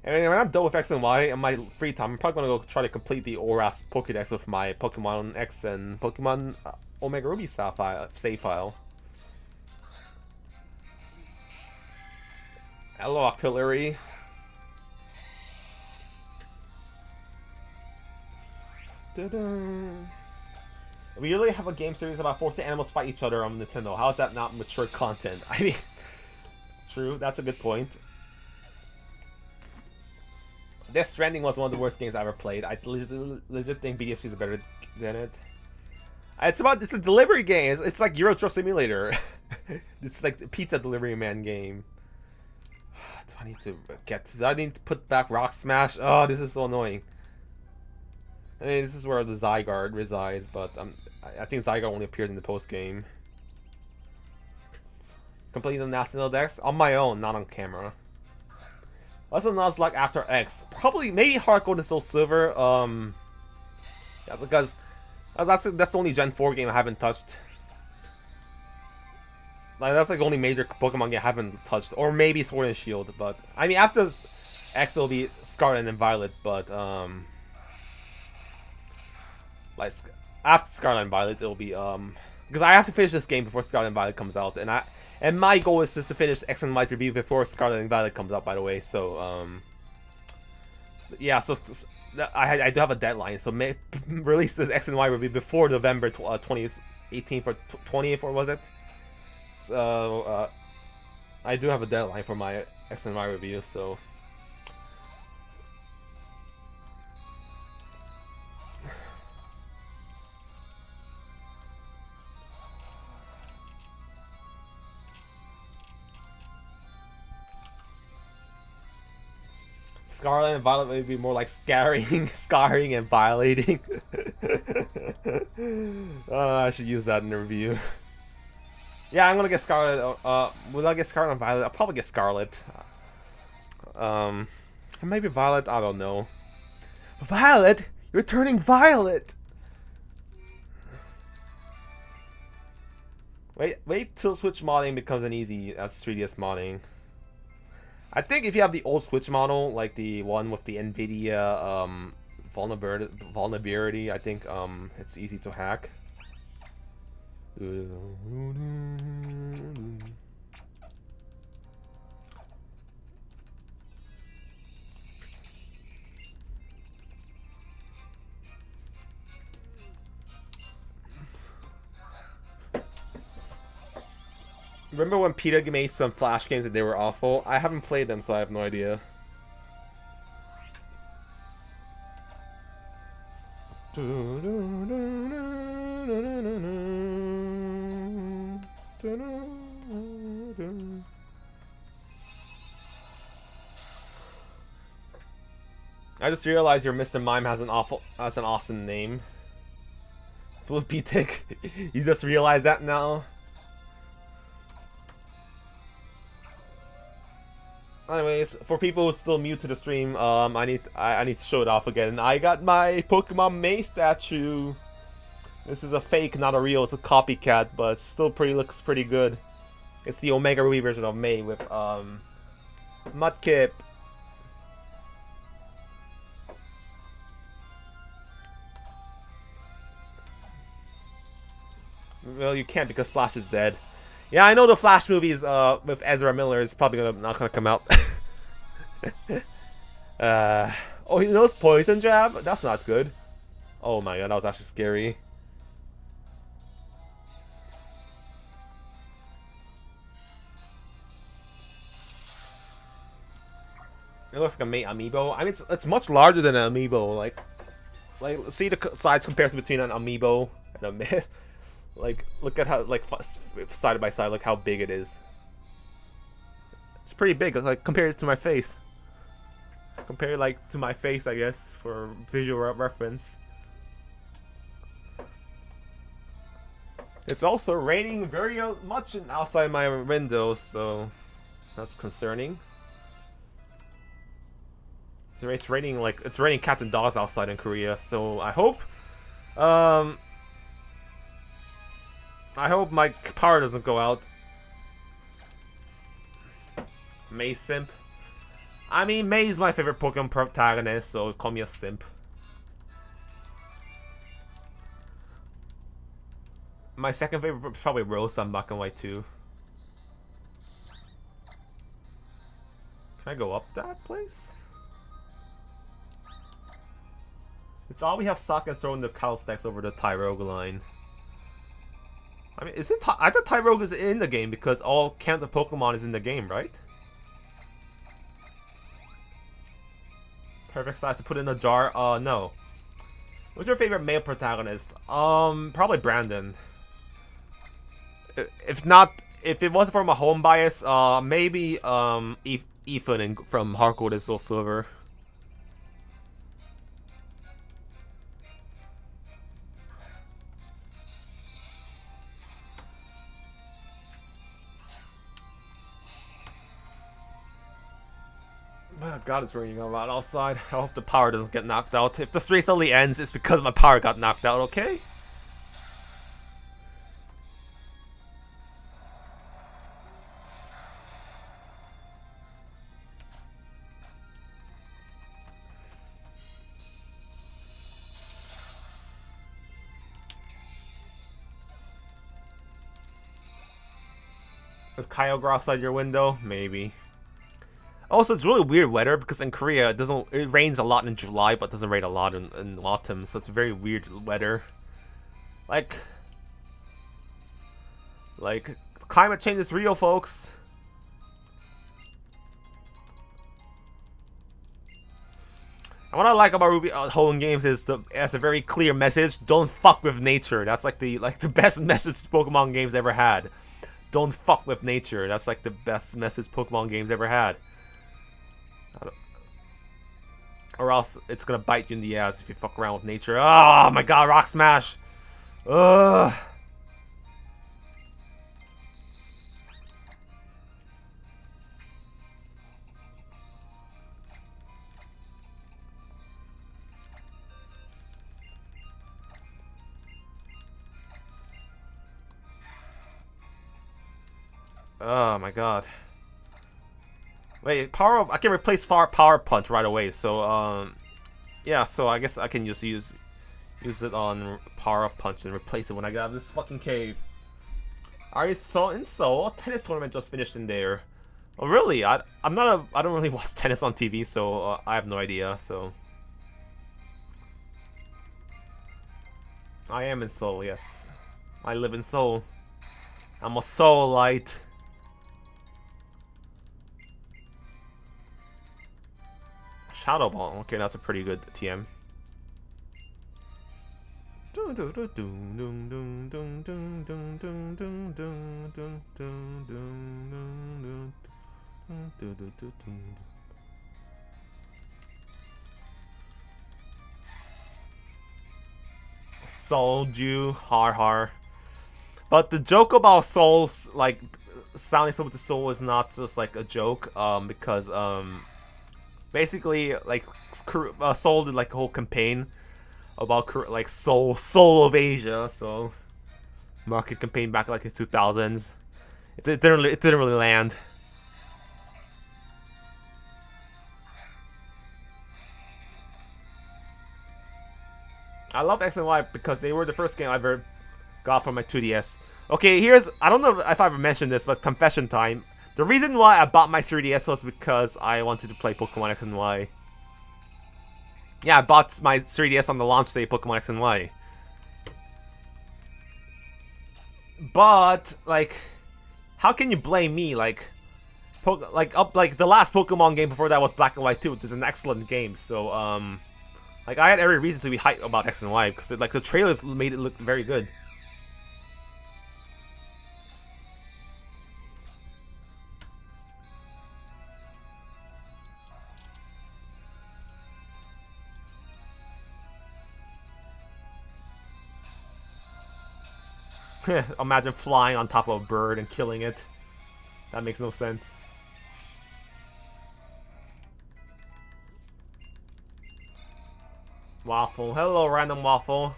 And when I'm done with X and Y in my free time, I'm probably gonna go try to complete the ORAS Pokédex with my Pokemon X and Pokemon Omega Ruby save file. Hello, Octillery. Ta-da. We usually have a game series about forcing animals to fight each other on Nintendo. How is that not mature content? I mean, true, that's a good point. Death Stranding was one of the worst games I ever played. I legit think BDSP is better than it. It's a delivery game. It's like Euro Truck Simulator. It's like the pizza delivery man game. Do I need to put back Rock Smash? Oh, this is so annoying. I mean, this is where the Zygarde resides, but I think Zygarde only appears in the post game. Complete the National Dex on my own, not on camera. What's a Nuzlocke after X? Probably, maybe Heart Gold and Soul Silver. Yeah, because that's the only Gen 4 game I haven't touched. Like, that's like the only major Pokemon game I haven't touched, or maybe Sword and Shield. But I mean, after X, it'll be Scarlet and Violet. But like after Scarlet and Violet, it'll be because I have to finish this game before Scarlet and Violet comes out, and my goal is just to finish X and Y's review before Scarlet and Violet comes out. By the way, so yeah, so I do have a deadline, so release this X and Y review before November 2018 for 20th, or was it? So I do have a deadline for my X and Y review, so. Scarlet and Violet may be more like scarring and violating. I should use that in the review. Yeah, I'm gonna get Scarlet. Will I get Scarlet and Violet? I'll probably get Scarlet. Maybe Violet. I don't know. Violet, you're turning violet. Wait till Switch modding becomes an easy as 3DS modding. I think if you have the old Switch model, like the one with the NVIDIA vulnerability, I think it's easy to hack. Remember when Peter made some Flash games that they were awful? I haven't played them, so I have no idea. I just realized your Mr. Mime has an awesome name. Flippy-tick. You just realized that now? Anyways, for people who still new to the stream, I need to show it off again. I got my Pokemon May statue. This is a fake, not a real. It's a copycat, but still looks pretty good. It's the Omega Ruby version of May with Mudkip. Well, you can't because Flash is dead. Yeah, I know the Flash movies with Ezra Miller is probably not gonna come out. Oh, he knows Poison Jab? That's not good. Oh my god, that was actually scary. It looks like a mate amiibo. I mean, it's much larger than an amiibo. Like see the size comparison between an amiibo and a myth. Like, look at how, like, side by side, look how big it is. It's pretty big, like, compared to my face. Compared, like, to my face, I guess, for visual reference. It's also raining very much outside my window, so that's concerning. It's raining, like, it's raining cats and dogs outside in Korea, so I hope my power doesn't go out. May simp. I mean, May is my favorite Pokemon protagonist, so call me a simp. My second favorite is probably Rose on Black and White 2. Can I go up that place? It's all we have Sokka throwing the Cow Stacks over the Tyrogue line. I mean, I thought Tyrogue is in the game because all count of Pokemon is in the game, right? Perfect size to put in a jar? No. What's your favorite male protagonist? Probably Brandon. If not, if it wasn't for my home bias, maybe Ethan from Hardcore is Soul Silver. Oh God, it's raining a lot outside. I hope the power doesn't get knocked out. If the stream suddenly ends, it's because my power got knocked out, okay? Is Kyogre outside your window? Maybe. Also, it's really weird weather because in Korea it rains a lot in July, but doesn't rain a lot in autumn. So it's very weird weather. Like climate change is real, folks. And what I like about Ruby Home Games is it has a very clear message: don't fuck with nature. That's like the best message Pokemon games ever had. Don't fuck with nature. That's like the best message Pokemon games ever had. Or else it's gonna bite you in the ass if you fuck around with nature. Oh my God, Rock Smash! Ugh. Oh my God. Wait, I can replace Power Punch right away. So yeah. So I guess I can just use it on Power Punch and replace it when I get out of this fucking cave. Are you so in Seoul? Tennis tournament just finished in there. Oh really? I don't really watch tennis on TV, so I have no idea. So I am in Seoul. Yes, I live in Seoul. I'm a Seoulite. Shadow Ball. Okay, that's a pretty good TM. Soulju, har. But the joke about souls, like sounding so with the soul, is not just like a joke. Because basically, like, Soul did like a whole campaign about like Soul of Asia, so market campaign back like in 2000s. It didn't really land. I love X and Y because they were the first game I ever got from my 2DS. Okay, I don't know if I ever mentioned this, but confession time. The reason why I bought my 3DS was because I wanted to play Pokemon X and Y. Yeah, I bought my 3DS on the launch day of Pokemon X and Y. But, like, how can you blame me? Like the last Pokemon game before that was Black and White 2, which is an excellent game. So, like, I had every reason to be hyped about X and Y because, like, the trailers made it look very good. Imagine flying on top of a bird and killing it. That makes no sense. Waffle. Hello, random waffle.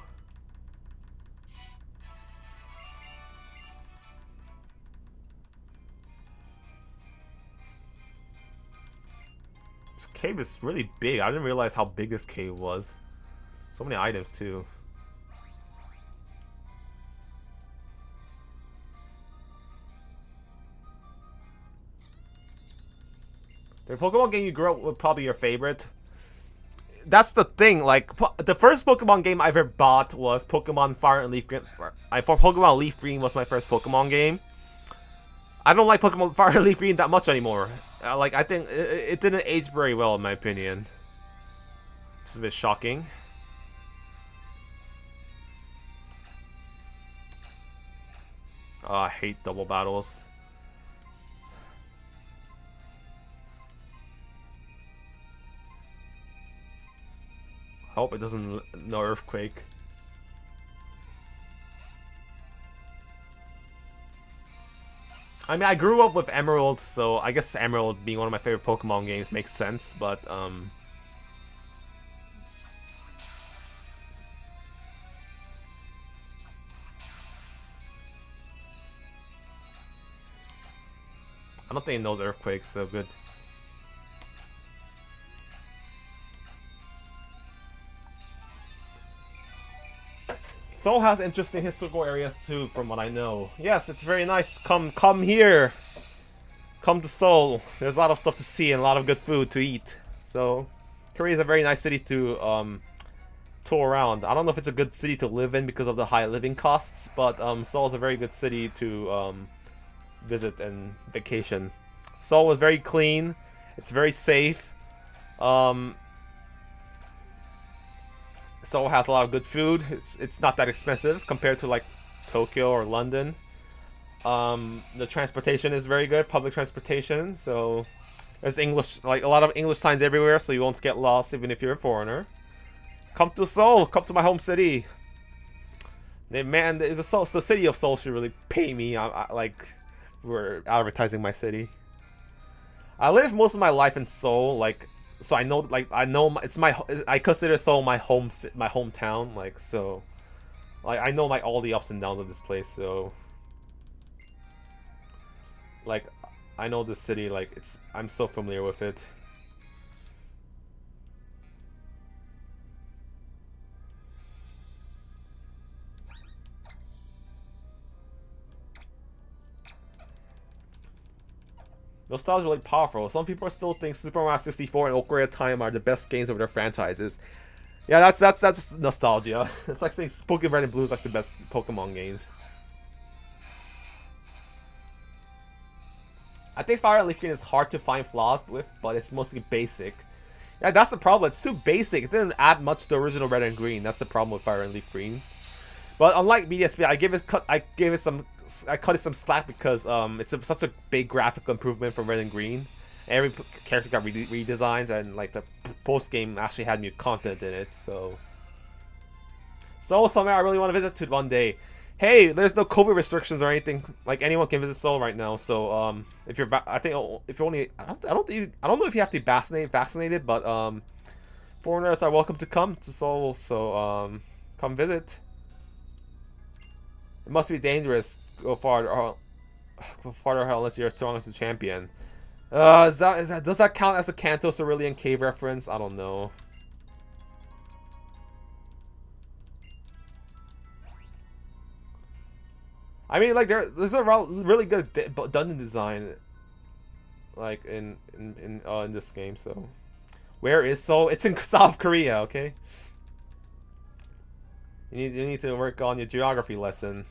This cave is really big. I didn't realize how big this cave was. So many items, too. The Pokemon game you grew up with probably your favorite. That's the thing, like, the first Pokemon game I ever bought was Pokemon Fire and Leaf Green. Pokemon Leaf Green was my first Pokemon game. I don't like Pokemon Fire and Leaf Green that much anymore. Like, I think it didn't age very well, in my opinion. It's a bit shocking. Oh, I hate double battles. I hope it doesn't no earthquake. I mean, I grew up with Emerald, so I guess Emerald being one of my favorite Pokemon games makes sense, but I don't think it knows earthquakes, so good. Seoul has interesting historical areas too, from what I know. Yes, it's very nice. Come here. Come to Seoul. There's a lot of stuff to see and a lot of good food to eat. So, Korea is a very nice city to tour around. I don't know if it's a good city to live in because of the high living costs, but Seoul is a very good city to visit and vacation. Seoul is very clean. It's very safe. Seoul has a lot of good food. It's not that expensive compared to like Tokyo or London. The transportation is very good, public transportation. So there's English, like a lot of English signs everywhere, so you won't get lost even if you're a foreigner. Come to Seoul. Come to my home city. Man, the city of Seoul should really pay me. Like we're advertising my city. I lived most of my life in Seoul, like. So I know, like, I consider Seoul my hometown, like, so, like, I know, like, all the ups and downs of this place, so, like, I know this city, like, I'm so familiar with it. Nostalgia is really powerful. Some people still think Super Mario 64 and Ocarina of Time are the best games of their franchises. Yeah, that's nostalgia. It's like saying Pokemon Red and Blue is like the best Pokemon games. I think Fire and Leaf Green is hard to find flaws with, but it's mostly basic. Yeah, that's the problem. It's too basic. It didn't add much to the original Red and Green. That's the problem with Fire and Leaf Green. But unlike BDSP, I cut it some slack because such a big graphical improvement from Red and Green. Every character got redesigns, and like the post game actually had new content in it. So somewhere I really want to visit to one day. Hey, there's no COVID restrictions or anything. Like anyone can visit Seoul right now. So if you're, I think if you're only, I don't know if you have to be vaccinated, but foreigners are welcome to come to Seoul. So come visit. It must be dangerous. Go farther unless you're as strong as a champion. Does that count as a Kanto Cerulean Cave reference? I don't know. I mean, like there's a really good dungeon design, like in this game. So, where is Seoul? It's in South Korea. Okay. You need to work on your geography lesson.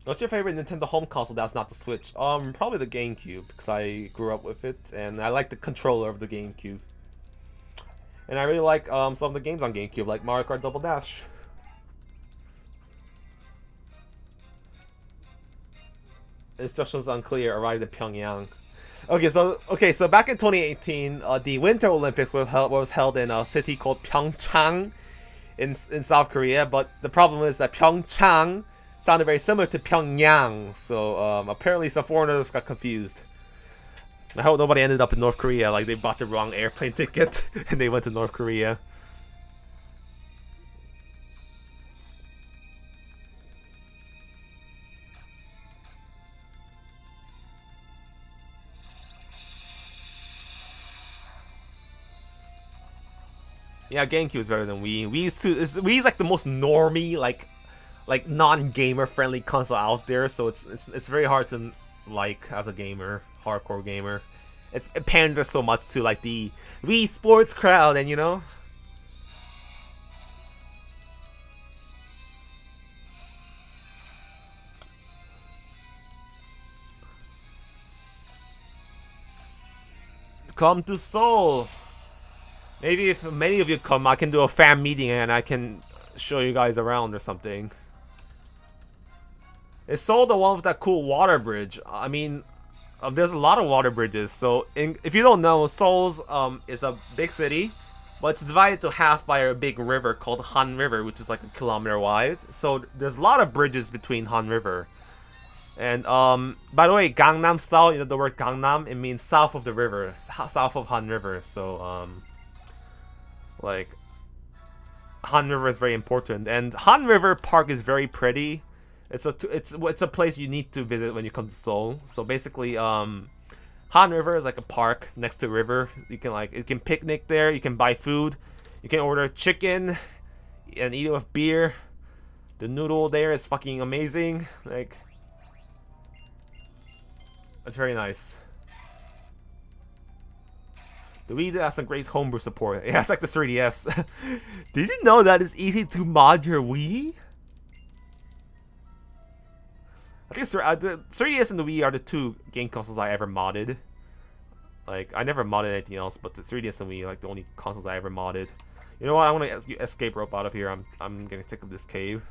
What's your favorite Nintendo home console that's not the Switch? Probably the GameCube, because I grew up with it, and I like the controller of the GameCube. And I really like some of the games on GameCube, like Mario Kart Double Dash. Instructions unclear, arrived in Pyongyang. Okay, so back in 2018, the Winter Olympics was held in a city called Pyeongchang in South Korea, but the problem is that Pyeongchang sounded very similar to Pyongyang, so apparently some foreigners got confused. I hope nobody ended up in North Korea, like they bought the wrong airplane ticket and they went to North Korea. Yeah, GameCube is better than Wii. Wii's like the most normie, like non-gamer friendly console out there, so it's very hard to like as a gamer, hardcore gamer. It panders so much to like the Wii Sports crowd, and you know. Come to Seoul. Maybe if many of you come, I can do a fan meeting and I can show you guys around or something. Is Seoul the one with that cool water bridge? I mean, there's a lot of water bridges. So, if you don't know, Seoul's is a big city, but it's divided to half by a big river called Han River, which is like a kilometer wide. So there's a lot of bridges between Han River. And by the way, Gangnam style, you know the word Gangnam, it means south of the river, south of Han River. So like Han River is very important, and Han River Park is very pretty. It's a place you need to visit when you come to Seoul. So basically, Han River is like a park next to a river. You can picnic there. You can buy food. You can order chicken and eat it with beer. The noodle there is fucking amazing. Like, it's very nice. The Wii has some great homebrew support. Yeah, it's like the 3DS. Did you know that it's easy to mod your Wii? I think the 3DS and the Wii are the two game consoles I ever modded. Like, I never modded anything else, but the 3DS and Wii are like the only consoles I ever modded. You know what? I want to escape rope out of here. I'm getting sick of this cave.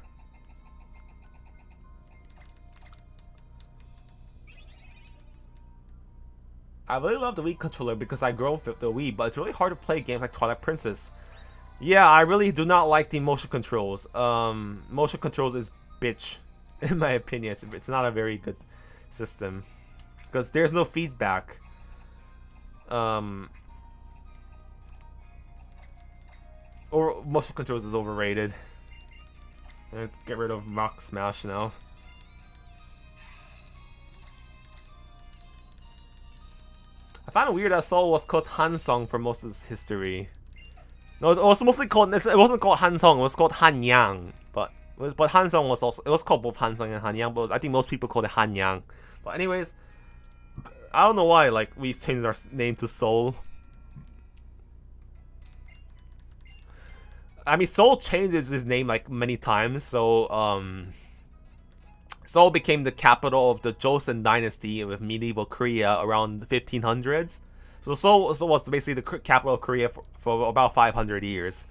I really love the Wii controller because I grew up with the Wii, but it's really hard to play games like Twilight Princess. Yeah, I really do not like the motion controls. Motion controls is bitch. In my opinion, it's not a very good system because there's no feedback. Or motion controls is overrated. Get rid of Rock Smash now. I found it weird that Seoul was called Hansong for most of its history. No, it was mostly called. It wasn't called Hansong. It was called Hanyang. But Hansong was also, it was called both Hansong and Hanyang, but I think most people called it Hanyang. But anyways, I don't know why like we changed our name to Seoul. I mean, Seoul changes his name like many times, so Seoul became the capital of the Joseon dynasty with medieval Korea around the 1500s. So Seoul was basically the capital of Korea for about 500 years.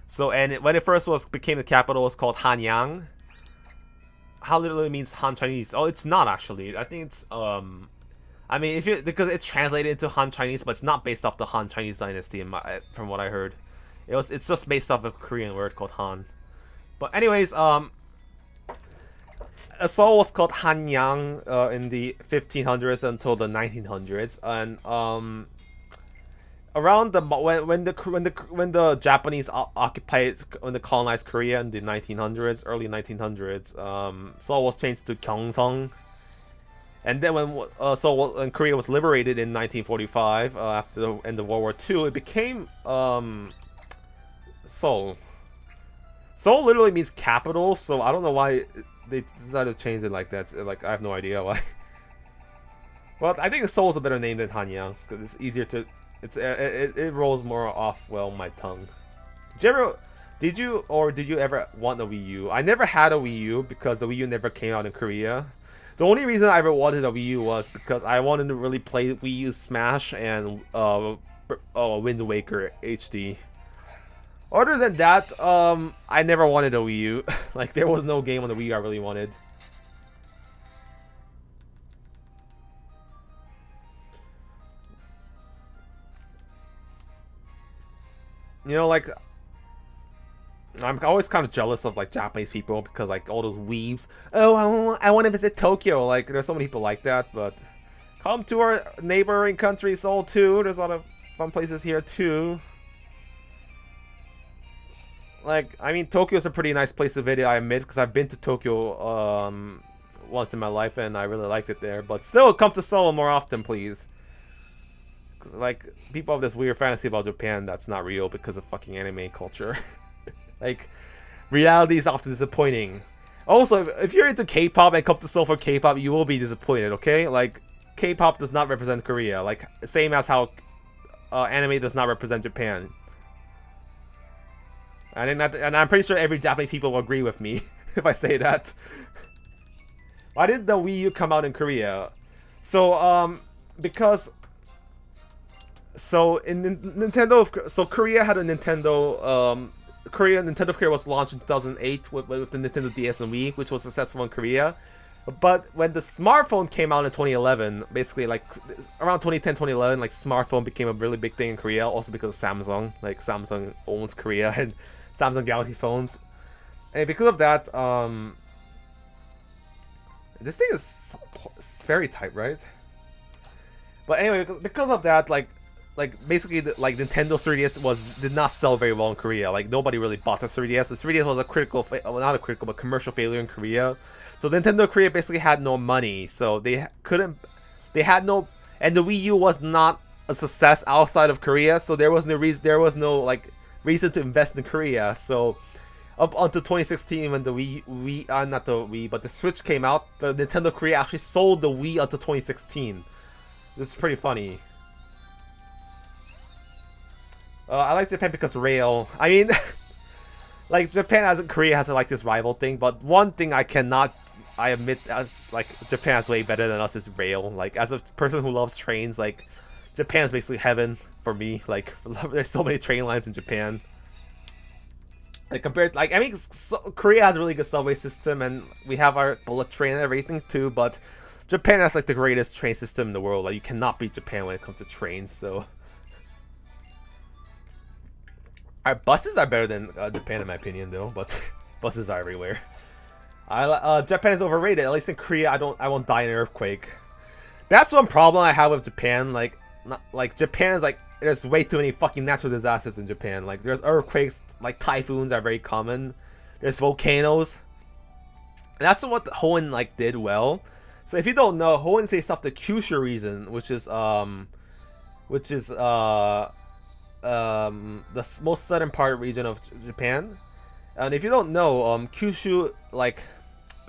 So, and when it first became the capital, it was called Hanyang. How literally means Han Chinese. Oh, it's not actually. I think it's I mean, because it's translated into Han Chinese, but it's not based off the Han Chinese dynasty. From what I heard, it's just based off a Korean word called Han. But anyways, Seoul was called Hanyang in the 1500s until the 1900s, and around the when the Japanese colonized Korea in the 1900s, early 1900s, Seoul was changed to Gyeongsang, and then when Seoul and Korea was liberated in 1945 after the end of World War II, it became Seoul. Seoul literally means capital, so I don't know why they decided to change it like that. Like, I have no idea why. Well, I think Seoul is a better name than Hanyang because it's easier to. It rolls more off my tongue. Did you ever want a Wii U? I never had a Wii U because the Wii U never came out in Korea. The only reason I ever wanted a Wii U was because I wanted to really play Wii U Smash and Wind Waker HD. Other than that, I never wanted a Wii U. Like, there was no game on the Wii U I really wanted. You know, like, I'm always kind of jealous of like Japanese people because like all those weebs. Oh, I want to visit Tokyo. Like, there's so many people like that, but come to our neighboring country, Seoul too. There's a lot of fun places here too. Like, I mean, Tokyo's a pretty nice place to visit, I admit, because I've been to Tokyo once in my life and I really liked it there. But still, come to Seoul more often, please. Because, like, people have this weird fantasy about Japan that's not real because of fucking anime culture. Like, reality is often disappointing. Also, if you're into K-pop and come to Seoul for K-pop, you will be disappointed, okay? Like, K-pop does not represent Korea. Like, same as how anime does not represent Japan. And I'm pretty sure every Japanese people will agree with me if I say that. Why did the Wii U come out in Korea? So, because... So, in Nintendo... So, Korea had a Nintendo Nintendo Korea was launched in 2008 with the Nintendo DS and Wii, which was successful in Korea. But when the smartphone came out in 2011, basically like around 2010, 2011, like smartphone became a really big thing in Korea, also because of Samsung. Like Samsung owns Korea and Samsung Galaxy phones. And because of that, this thing is very tight, right? But anyway, because of that, like basically, like Nintendo 3DS did not sell very well in Korea. Like nobody really bought the 3DS. The 3DS was a critical, well, not a critical, but commercial failure in Korea. So Nintendo Korea basically had no money, so they had no, and the Wii U was not a success outside of Korea. So there was no like reason to invest in Korea. So up until 2016 when the not the Wii, but the Switch came out, the Nintendo Korea actually sold the Wii until 2016. This is pretty funny. I like Japan because rail. I mean, like Japan as Korea has like this rival thing, but one thing I admit as like Japan is way better than us is rail. Like as a person who loves trains, like Japan is basically heaven for me. Like there's so many train lines in Japan. Like compared, like I mean, Korea has a really good subway system, and we have our bullet train and everything too. But Japan has like the greatest train system in the world. Like you cannot beat Japan when it comes to trains. So our buses are better than Japan in my opinion, though. But buses are everywhere. Japan is overrated. At least in Korea, I won't die in an earthquake. That's one problem I have with Japan. Like Japan is like there's way too many fucking natural disasters in Japan. Like there's earthquakes, like typhoons are very common. There's volcanoes. And that's what Hoenn like did well. So if you don't know, Hoenn faced off the Kyushu region, which is the most southern part region of Japan. And if you don't know, Kyushu, like,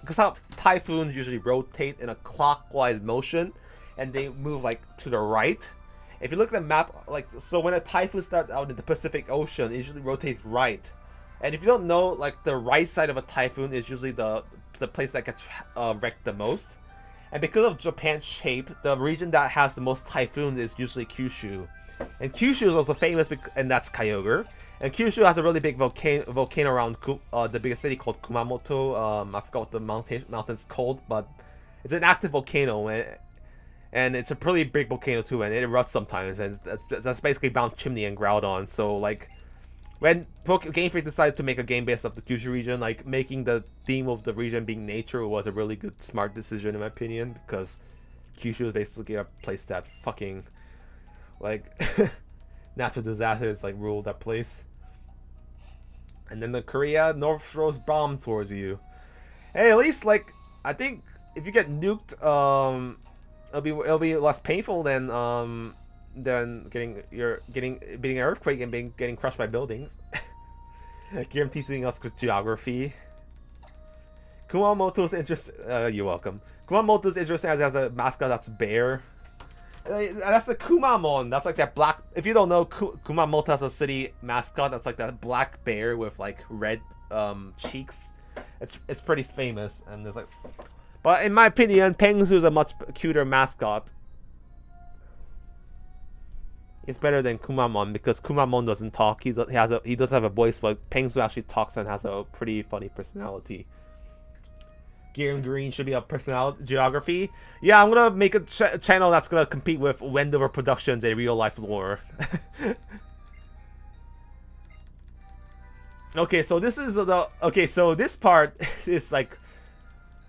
because how typhoons usually rotate in a clockwise motion, and they move like to the right. If you look at the map, like, so when a typhoon starts out in the Pacific Ocean, it usually rotates right. And if you don't know, like, the right side of a typhoon is usually the place that gets wrecked the most. And because of Japan's shape, the region that has the most typhoons is usually Kyushu. And Kyushu is also famous, and that's Kyogre. And Kyushu has a really big volcano around the biggest city called Kumamoto. I forgot what the mountain's called, but it's an active volcano, and it's a pretty big volcano too, and it erupts sometimes, and that's basically Mount Chimney and Groudon. So like, when Game Freak decided to make a game based off the Kyushu region, like making the theme of the region being nature was a really good, smart decision in my opinion, because Kyushu is basically a place that fucking like natural disasters like rule that place. And then the Korea North throws bombs towards you. Hey, at least like I think if you get nuked, it'll be less painful than beating an earthquake and getting crushed by buildings. Game teaching us geography. Kumamoto's interest. You're welcome. Kumamoto's interesting as a mascot that's bear. That's the Kumamon. That's like that black. If you don't know, Kumamoto has a city mascot that's like that black bear with like red cheeks. It's pretty famous, and there's like. But in my opinion, Pengsu is a much cuter mascot. It's better than Kumamon because Kumamon doesn't talk. He does have a voice, but Pengsu actually talks and has a pretty funny personality. Gear and Green should be a personality geography. Yeah, I'm gonna make a channel that's gonna compete with Wendover Productions, a real life lore. Okay, so this is so this part is like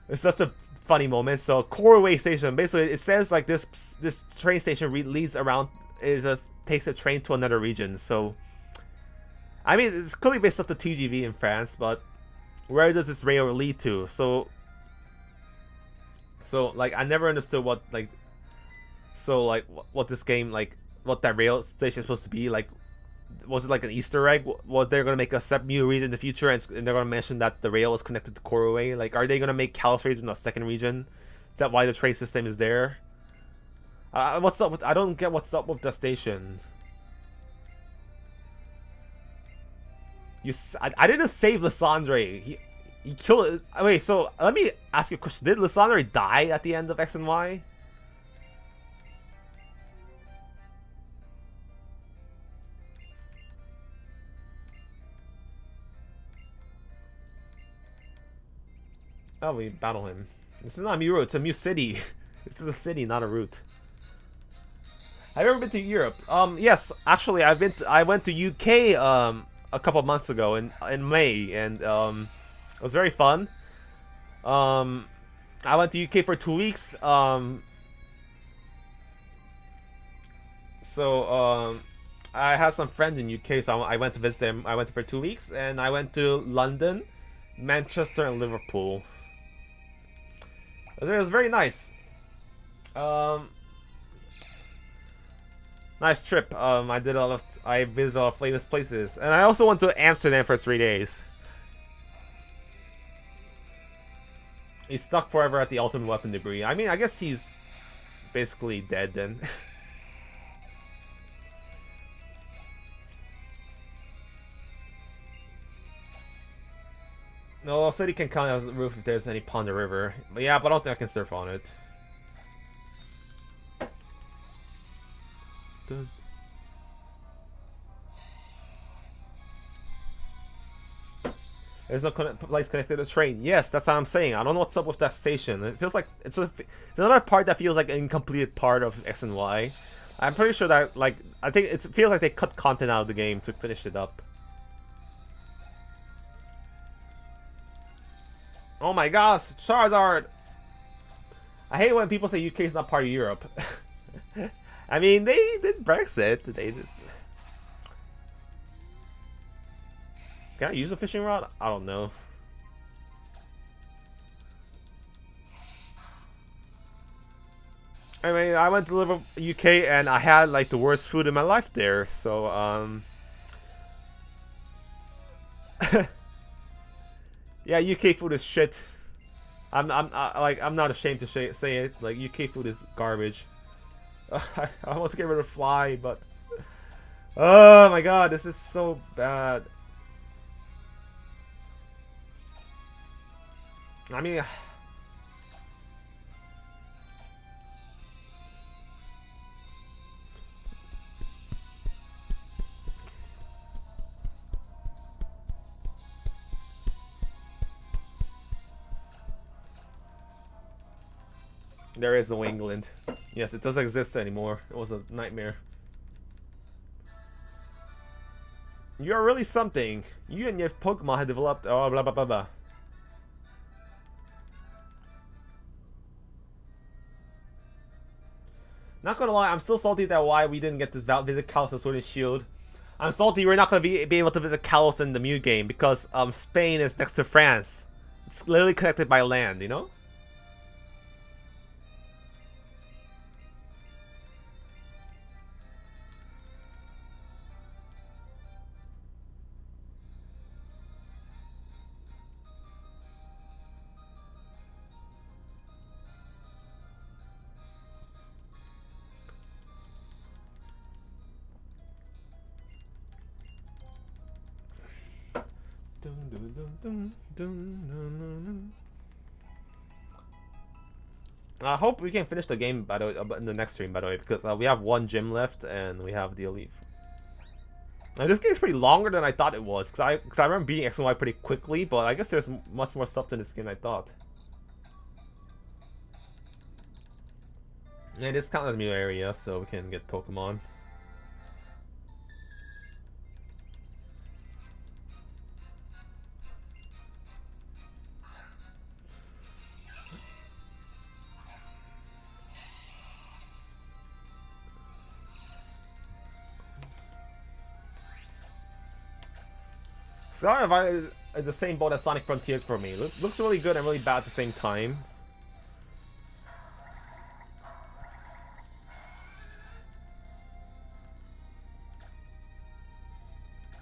it's such a funny moment. So Koroway Station, basically it says like this train station leads around takes a train to another region. So I mean it's clearly based off the TGV in France, but where does this rail lead to? So like I never understood what this game, like what that rail station is supposed to be. Like was it like an Easter egg? Was they gonna make a new region in the future, and they're gonna mention that the rail is connected to Koroway? Like are they gonna make Kalos region a second region? Is that why the train system is there? What's up with? I don't get what's up with the station. I didn't save Lysandre. He killed. Wait, so let me ask you a question. Did Lysandre die at the end of X and Y? Oh, we battle him. This is not a Mew route, it's a Mew city. This is a city, not a route. Have you ever been to Europe? Yes, actually, I went to UK a couple months ago in May, and it was very fun. I went to UK for 2 weeks. I have some friends in UK, so I went to visit them. I went for 2 weeks, and I went to London, Manchester, and Liverpool. It was very nice. Nice trip. I visited a lot of famous places, and I also went to Amsterdam for 3 days. He's stuck forever at the ultimate weapon debris. I mean, I guess he's basically dead then. No, city can count as a roof if there's any pond or river. But yeah, but I don't think I can surf on it. Dun. There's no place connected to the train. Yes, that's what I'm saying. I don't know what's up with that station. It feels like it's another part that feels like an incomplete part of X and Y. I'm pretty sure that I think it feels like they cut content out of the game to finish it up. Oh my gosh, Charizard! I hate when people say UK is not part of Europe. I mean, they did Brexit. They did. Can I use a fishing rod? I don't know. I mean, I went to Liverpool, UK, and I had like the worst food in my life there. So, yeah, UK food is shit. I'm not ashamed to say it. Like, UK food is garbage. I want to get rid of Fly, but oh my god, this is so bad. I mean, there is no England. Yes, it doesn't exist anymore. It was a nightmare. You're really something. You and your Pokemon have developed. Oh, blah blah blah blah. Not gonna lie, I'm still salty that why we didn't get to visit Kalos and Sword and Shield. I'm salty we're not gonna be able to visit Kalos in the Mew game because Spain is next to France. It's literally connected by land, you know? I hope we can finish the game by the way, in the next stream, by the way, because we have one gym left and we have the Elite. Now, this game is pretty longer than I thought it was, because I remember beating X and Y pretty quickly, but I guess there's much more stuff to this game than I thought. And this counts as a new area, so we can get Pokemon. Scarlet Violet is the same boat as Sonic Frontiers for me. Looks really good and really bad at the same time.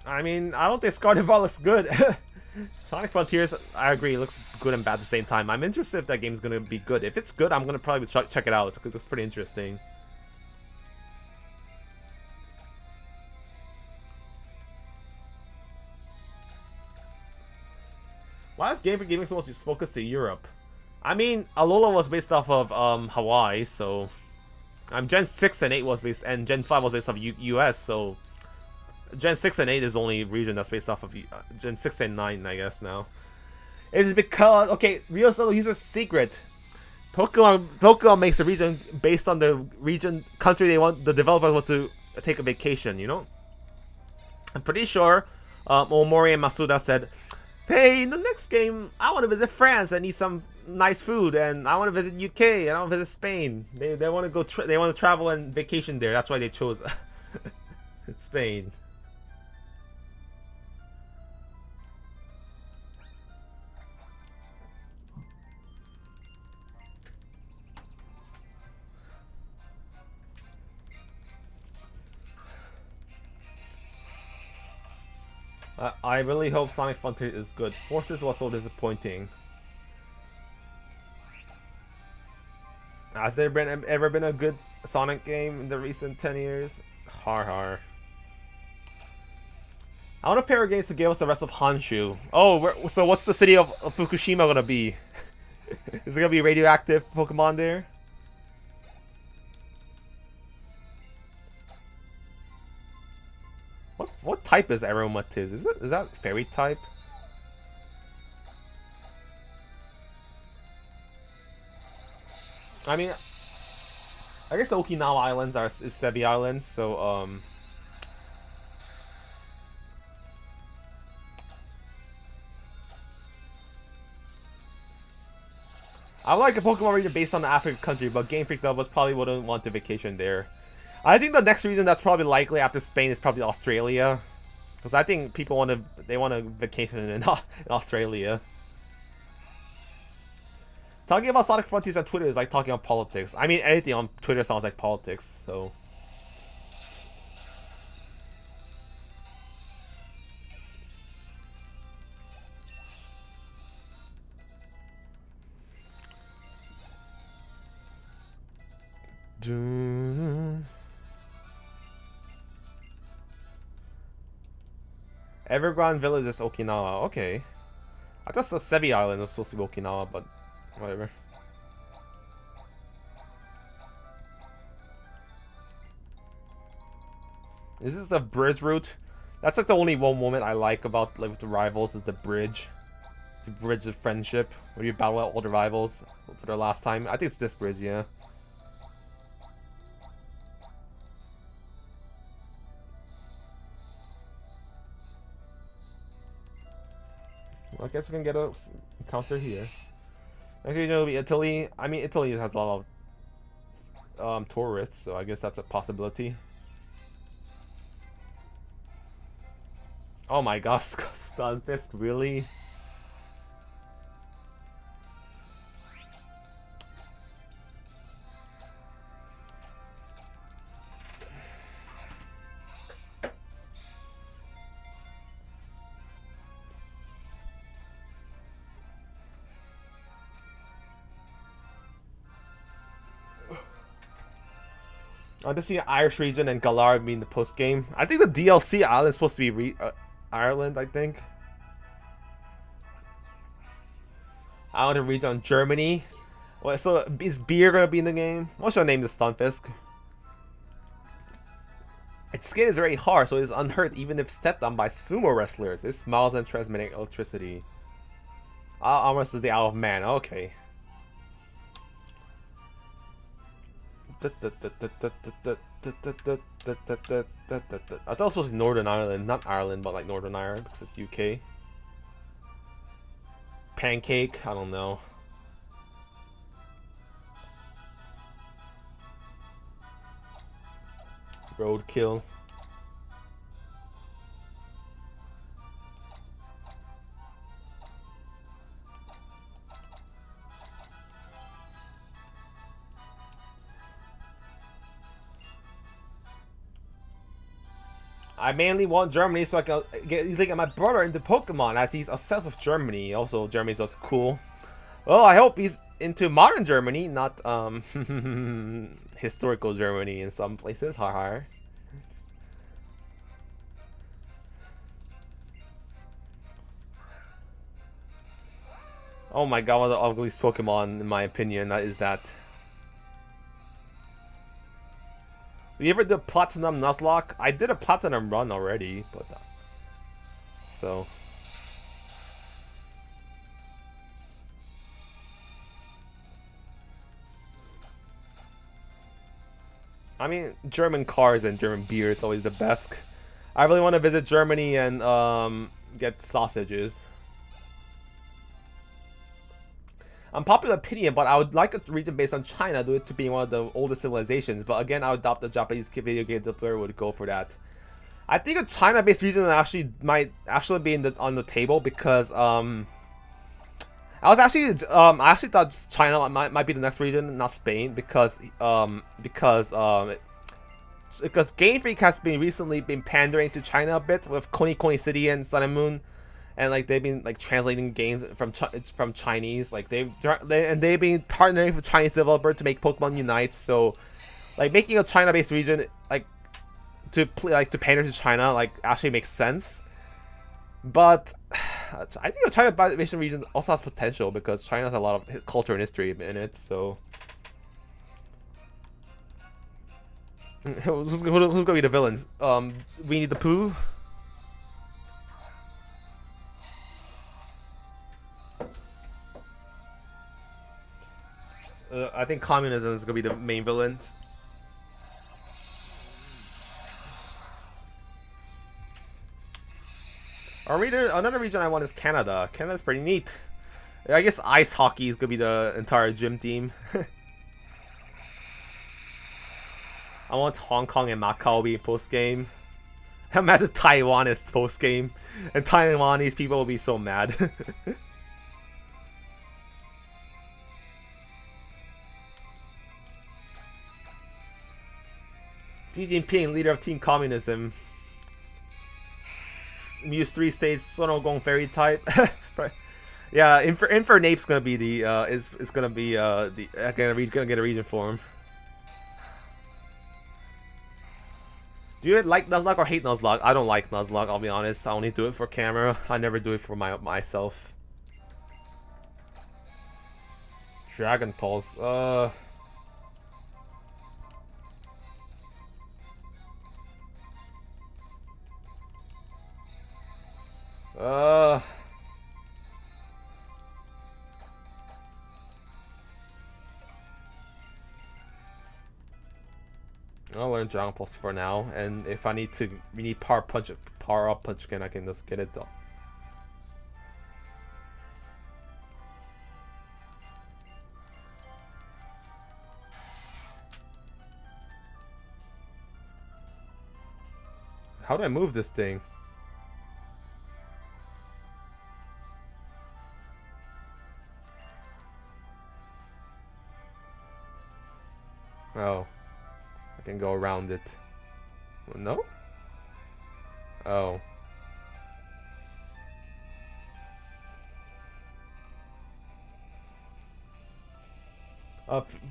I mean, I don't think Scarlet Violet looks good. Sonic Frontiers, I agree, looks good and bad at the same time. I'm interested if that game's gonna be good. If it's good, I'm gonna probably check it out because it looks pretty interesting. Why is Game for Gaming so much focused to Europe? I mean, Alola was based off of Hawaii, so Gen 6 and 8 was based, and Gen 5 was based off US, so Gen 6 and 8 is the only region that's based off of Gen 6 and 9, I guess now. It's because, okay, Rio Solo, here's a secret. Pokemon makes the region based on the region, country they want, the developers want to take a vacation, you know? I'm pretty sure Omori and Masuda said, hey, in the next game, I want to visit France and eat some nice food, and I want to visit UK, and I want to visit Spain. They want to go, they want to travel and vacation there. That's why they chose Spain. I really hope Sonic Frontier is good. Forces was so disappointing. Has there ever been a good Sonic game in the recent 10 years? Har. I want to pair games to give us the rest of Honshu. Oh, so what's the city of Fukushima gonna be? Is there gonna be radioactive Pokemon there? What type is Aromatiz? Is that fairy type? I mean, I guess the Okinawa Islands is Sebi Islands, so I would like a Pokemon region based on the African country, but Game Freak lovers probably wouldn't want to vacation there. I think the next region that's probably likely after Spain is probably Australia, because I think people want to vacation in Australia. Talking about Sonic Frontiers on Twitter is like talking about politics. I mean, anything on Twitter sounds like politics, so. Evergrande Village is Okinawa. Okay. I thought the Sebi Island was supposed to be Okinawa, but whatever. Is this the bridge route? That's like the only one moment I like about with the rivals is the bridge. The bridge of friendship, where you battle out all the rivals for the last time. I think it's this bridge, yeah. Well, I guess we can get a encounter here. Next region will be Italy. I mean, Italy has a lot of tourists, so I guess that's a possibility. Oh my gosh, Stunfisk, really? I want to see an Irish region and Galar being the post game. I think the DLC island is supposed to be Ireland, I think. I want to read on Germany. Wait, so is beer gonna be in the game? What should I name the Stunfisk? Its skin is very hard, so it is unhurt even if stepped on by sumo wrestlers. It smiles and transmitting electricity. Almost is the Owl of Man. Okay. I thought it was supposed to be Northern Ireland, not Ireland, but like Northern Ireland because it's UK. Pancake, I don't know. Roadkill. I mainly want Germany so I can easily get my brother into Pokemon as he's obsessed with Germany. Also, Germany's just cool. Well, I hope he's into modern Germany, not historical Germany in some places. Haha. Oh my god, one of the ugliest Pokemon in my opinion, that is that. You ever did Platinum Nuzlocke? I did a Platinum run already, but so I mean, German cars and German beer is always the best. I really want to visit Germany and get sausages. Unpopular opinion, but I would like a region based on China due to being one of the oldest civilizations. But again, I would adopt the Japanese video game developer would go for that. I think a China-based region actually might actually be on the table because I actually thought China might be the next region, not Spain, because Game Freak has been recently been pandering to China a bit with Coney Coney City and Sun and Moon, and like they've been like translating games from Chinese, like they've been partnering with Chinese developers to make Pokemon Unite. So, like making a China-based region like to pander to China like actually makes sense. But I think the China-based region also has potential because China has a lot of culture and history in it. So. Who's gonna be the villains? Winnie the Pooh. I think communism is gonna be the main villains. Another region I want is Canada. Canada's pretty neat. I guess ice hockey is gonna be the entire gym team. I want Hong Kong and Macau be post game. Imagine Taiwan is post game, and Taiwanese people will be so mad. Xi Jinping, leader of Team Communism. Muse 3-stage Sonogong fairy type. Yeah, Infernape's gonna be the gonna get a region form. Do you like Nuzlocke or hate Nuzlocke? I don't like Nuzlocke, I'll be honest. I only do it for camera. I never do it for myself. Dragon Pulse. I'll learn Dragon Pulse for now, and if we need Power Up Punch again, I can just get it done. How do I move this thing? Oh. I can go around it. No? Oh.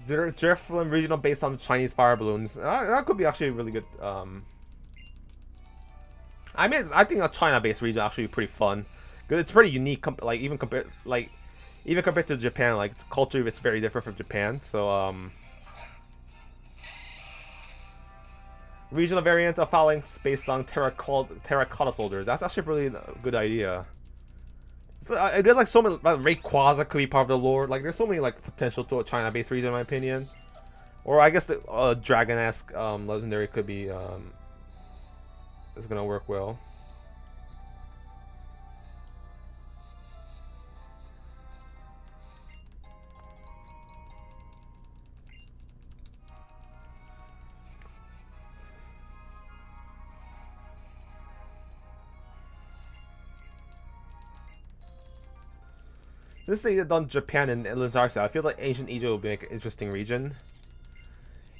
Driftland regional based on Chinese fire balloons. That could be actually really good. I mean, I think a China-based region actually be pretty fun. Cause it's pretty unique. Even compared to Japan, like the culture, it's very different from Japan. So regional variant of phalanx based on terracotta soldiers. That's actually really a good idea. There's like so many, like Rayquaza could be part of the lore. Like there's so many like potential to a China-based region in my opinion. Or I guess the dragon-esque legendary could be is gonna work well. This thing is done Japan and Lazarcia. I feel like Ancient Egypt will be like an interesting region.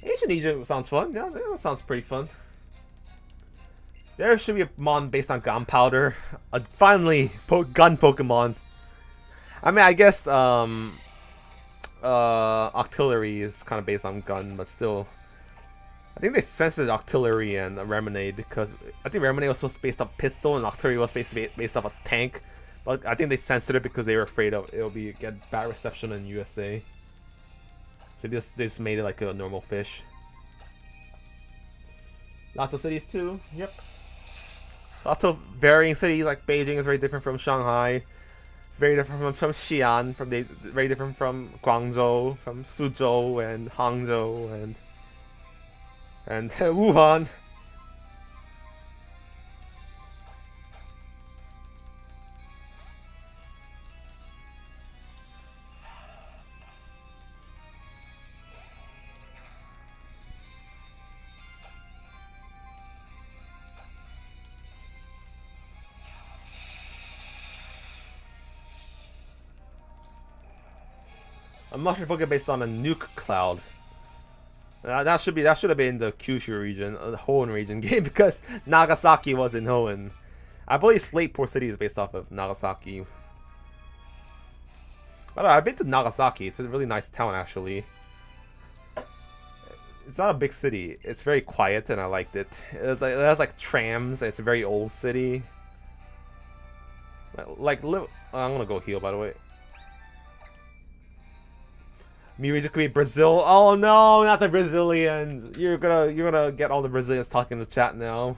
Ancient Egypt sounds fun. Yeah, that sounds pretty fun. There should be a mon based on gunpowder. Finally, gun Pokemon. I mean, I guess Octillery is kind of based on gun, but still. I think they censored Octillery and Remonade because I think Remonade was supposed to be based off pistol and Octillery was based off a tank. But I think they censored it because they were afraid of it'll get bad reception in USA. So they just made it like a normal fish. Lots of cities too. Yep. Lots of varying cities, like Beijing is very different from Shanghai, very different from Xi'an, very different from Guangzhou, from Suzhou and Hangzhou, and And Wuhan. A mushroom Pokemon based on a nuke cloud. That should have been the Kyushu region, the Hoenn region game, because Nagasaki was in Hoenn. I believe Slateport City is based off of Nagasaki. By the way, I've been to Nagasaki. It's a really nice town, actually. It's not a big city. It's very quiet, and I liked it. It has like trams. And it's a very old city. I'm gonna go heal, by the way. Music could be Brazil. Oh no, not the Brazilians. You're gonna get all the Brazilians talking in the chat now.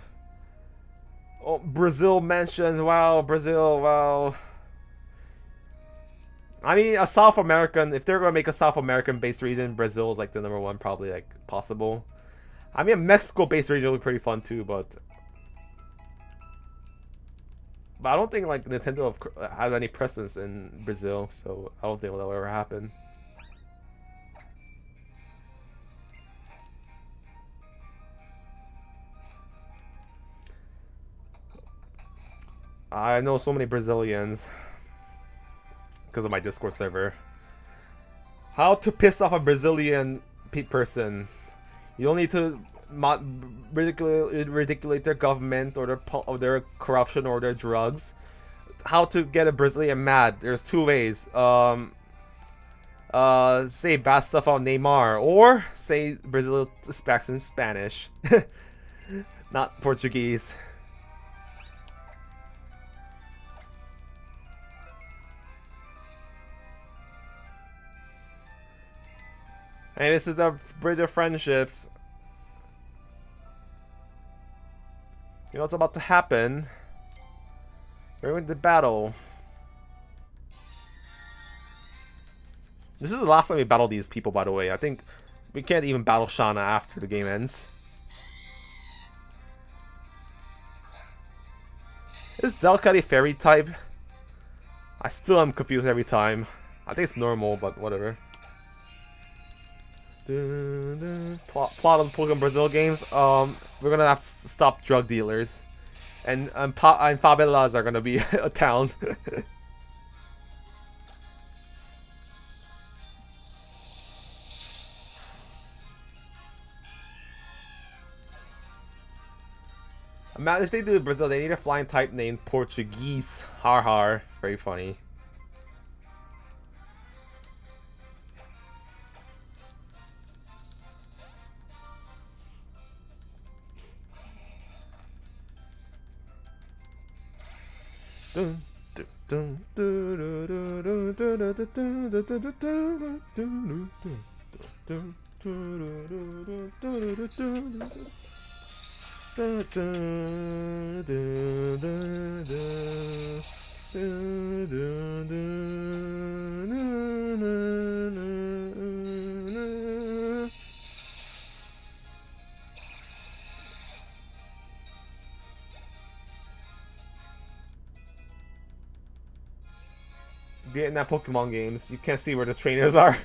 Oh, Brazil mentioned. Wow, Brazil. Wow. I mean, a South American. If they're gonna make a South American-based region, Brazil is like the #1, probably like possible. I mean, a Mexico-based region would be pretty fun too, but I don't think like Nintendo has any presence in Brazil, so I don't think that'll ever happen. I know so many Brazilians because of my Discord server. How to piss off a Brazilian person? You don't need to ridiculate their government or their corruption or their drugs. How to get a Brazilian mad? There's two ways. Say bad stuff on Neymar, or say Brazil speaks in Spanish, not Portuguese. And this is the bridge of friendships. You know what's about to happen? We're going to battle. This is the last time we battle these people, by the way. I think we can't even battle Shauna after the game ends. Is Delcat a fairy type? I still am confused every time. I think it's normal, but whatever. Plot of the Pokemon Brazil games. We're gonna have to stop drug dealers, and favelas are gonna be a town. Imagine if they do Brazil, they need a flying type named Portuguese. Har har, very funny. Vietnam Pokemon games, you can't see where the trainers are.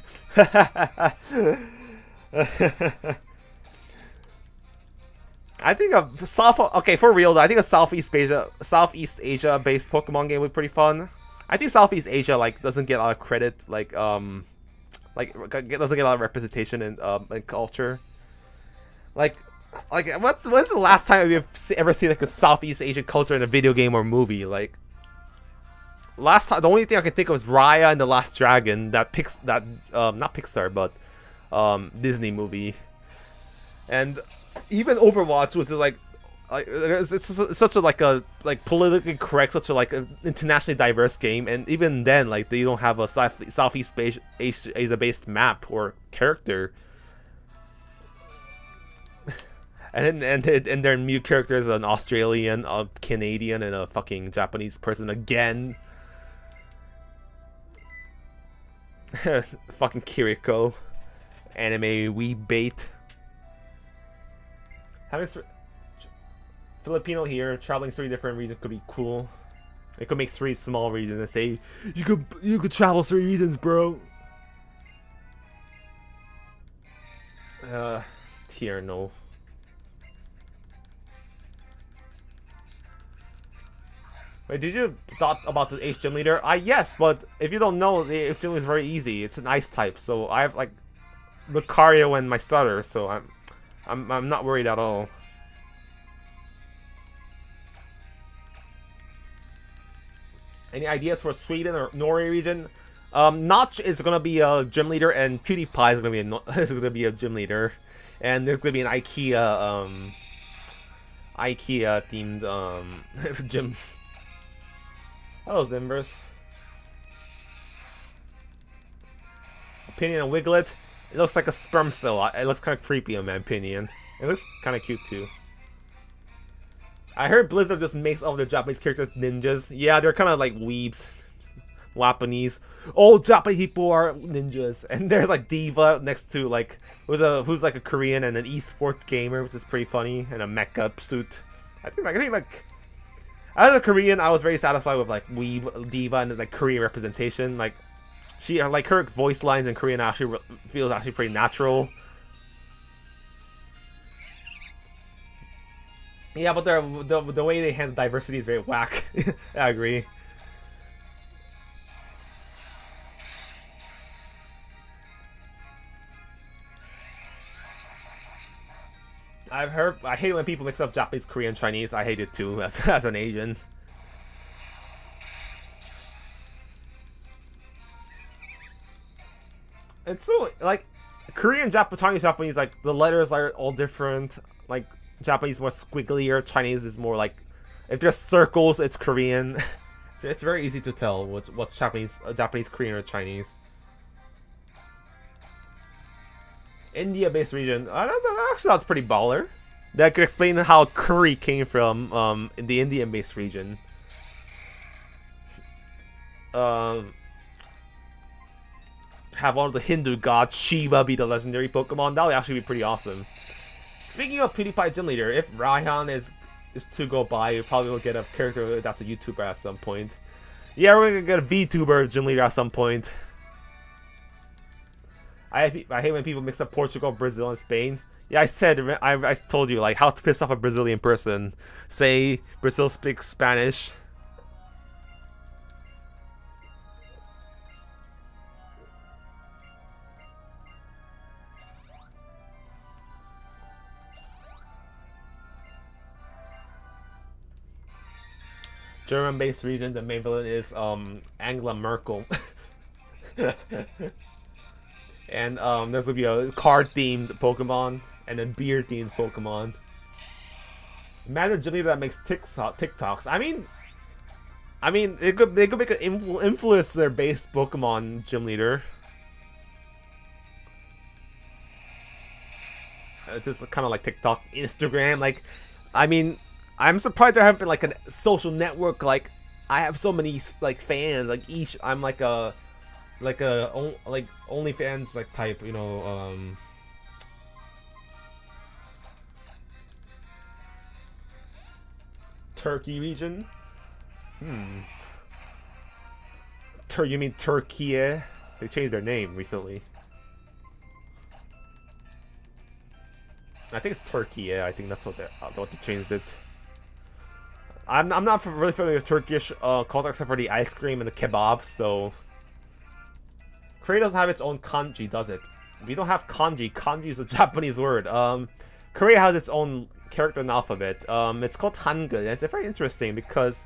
I think for real though, I think a Southeast Asia based Pokemon game would be pretty fun. I think Southeast Asia like doesn't get a lot of credit, like doesn't get a lot of representation in culture. Like when's the last time we've ever seen like a Southeast Asian culture in a video game or movie? Like last time, the only thing I can think of is Raya and the Last Dragon, not Pixar, but Disney movie. And even Overwatch was like it's such a like politically correct, such a like an internationally diverse game, and even then like they don't have a Southeast Asia based map or character. And their new characters, an Australian, a Canadian, and a fucking Japanese person again. Fucking Kiriko, anime wee bait. Having Filipino here, traveling 3 different regions could be cool. It could make 3 small regions and say, you could travel 3 regions, bro. Here, no. Wait, did you thought about the H gym leader? Yes, but if you don't know, the H gym leader is very easy. It's an ice type, so I have like Lucario and my starter, so I'm not worried at all. Any ideas for Sweden or Norway region? Notch is gonna be a gym leader, and PewDiePie is gonna be a gym leader, and there's gonna be an IKEA themed gym. Hello, Zimbers. Opinion on Wiglet? It looks like a sperm cell. It looks kind of creepy in my opinion. It looks kind of cute too. I heard Blizzard just makes all their Japanese characters ninjas. Yeah, they're kind of like weebs. Japanese. All Japanese people are ninjas. And there's like Diva next to like who's like a Korean and an esports gamer, which is pretty funny, and a mecha suit. I think like as a Korean, I was very satisfied with like Weeb Diva and like Korean representation. Like like her voice lines in Korean actually feels pretty natural. Yeah, but the way they handle diversity is very whack. I agree. I hate it when people mix up Japanese, Korean, Chinese. I hate it too as an Asian. It's so like Korean, Chinese, Japanese. Like the letters are all different. Like Japanese is more squigglier. Chinese is more like if there's circles, it's Korean. It's very easy to tell what's Japanese, Korean, or Chinese. India-based region. Actually, that's pretty baller. That could explain how curry came from in the Indian-based region. Have one of the Hindu gods, Shiva, be the legendary Pokemon. That would actually be pretty awesome. Speaking of PewDiePie Gym Leader, if Raihan is to go by, you probably will get a character that's a YouTuber at some point. Yeah, we're gonna get a VTuber Gym Leader at some point. I hate when people mix up Portugal, Brazil, and Spain. Yeah, I told you like how to piss off a Brazilian person. Say Brazil speaks Spanish. German-based region, the main villain is Angela Merkel. And there's gonna be a card-themed Pokemon and a beer-themed Pokemon. Imagine a gym leader that makes TikToks. I mean, they could make an influencer-based Pokemon gym leader. It's just kind of like TikTok, Instagram. Like, I mean, I'm surprised there haven't been like a social network. Like, I have so many like fans. Like I'm like a OnlyFans like type, you know. Turkey region. You mean Turkey? They changed their name recently. I think it's Turkey. I think that's what they changed it. I'm not really familiar with Turkish culture except for the ice cream and the kebab. So Korea doesn't have its own kanji, does it? We don't have kanji. Kanji is a Japanese word. Korea has its own character and alphabet. It's called Hangul. And it's very interesting because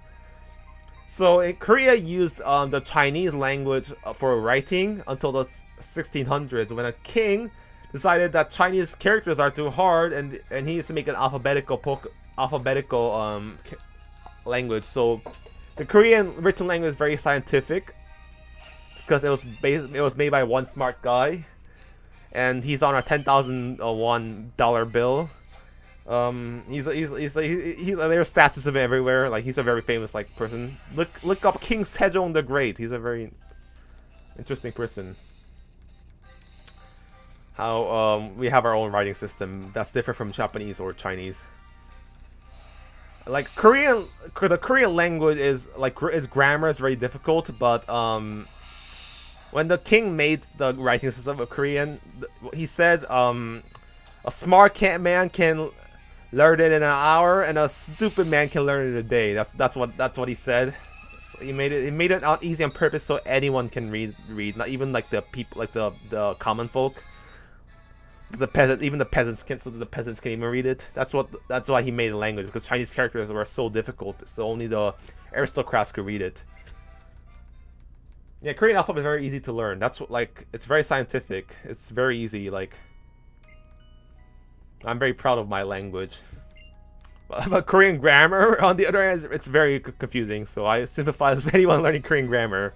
Korea used the Chinese language for writing until the 1600s when a king decided that Chinese characters are too hard and he needs to make an alphabetical language. So the Korean written language is very scientific because it was made by one smart guy, and he's on a 10,000 won dollar bill. There's statues of him everywhere. Like, he's a very famous like person. Look up King Sejong the Great. He's a very interesting person. how we have our own writing system that's different from Japanese or Chinese. Like the Korean language is like its grammar is very difficult, but when the king made the writing system of Korean, he said a smart man can learn it in an hour, and a stupid man can learn it in a day. That's what he said. So he made it out easy on purpose so anyone can read. Not even like the people, like the common folk. Even the peasants can, so the peasants can even read it. That's why he made the language, because Chinese characters were so difficult, so only the aristocrats could read it. Yeah, Korean alphabet is very easy to learn. That's what, like, it's very scientific. It's very easy. Like, I'm very proud of my language. But Korean grammar, on the other hand, it's very confusing. So I sympathize with anyone learning Korean grammar.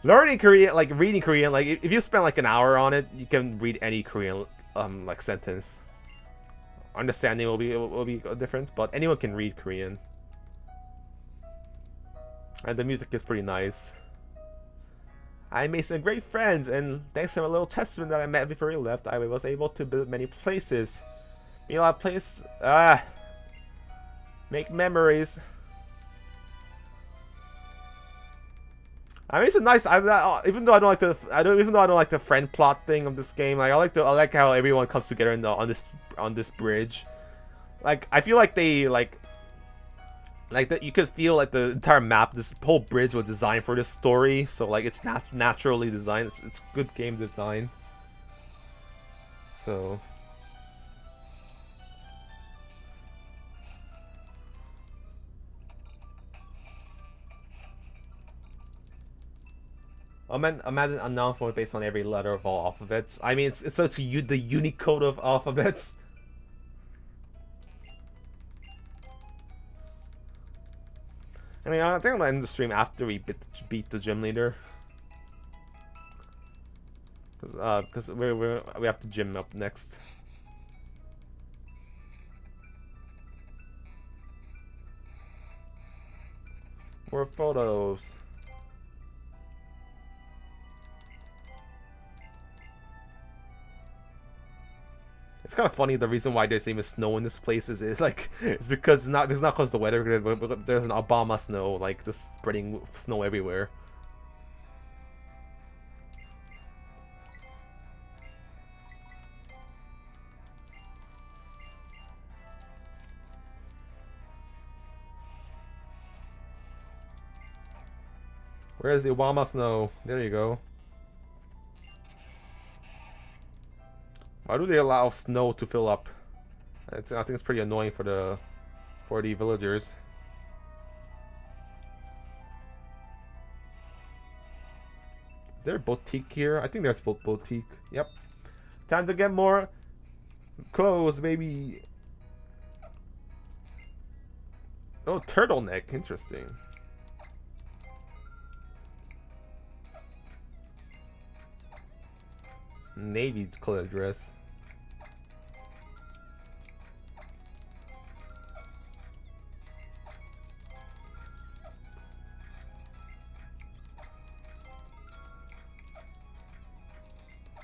Learning Korean, like reading Korean, like if you spend like an hour on it, you can read any Korean like sentence. Understanding will be different, but anyone can read Korean. And the music is pretty nice. I made some great friends, and thanks to a little testament that I met before he left, I was able to build many places. Meanwhile, make memories. I mean, it's a nice. Even though I don't like the friend plot thing of this game. Like I like how everyone comes together on this bridge. Like I feel like they like that you could feel like the entire map, this whole bridge was designed for this story. So like it's naturally designed. It's good game design. So. Imagine unknown for based on every letter of all alphabets. I mean, it's the Unicode of alphabets. I mean, I think I'm gonna end the stream after we beat the gym leader. Because we have to gym up next. More photos. It's kind of funny. The reason why there's even snow in this place is like it's because it's not because of the weather. There's an Obama snow, like just spreading snow everywhere. Where's the Obama snow? There you go. Why do they allow snow to fill up? I think it's pretty annoying for the villagers. Is there a boutique here? I think there's a boutique. Yep. Time to get more clothes, baby. Oh, turtleneck. Interesting. Navy color dress.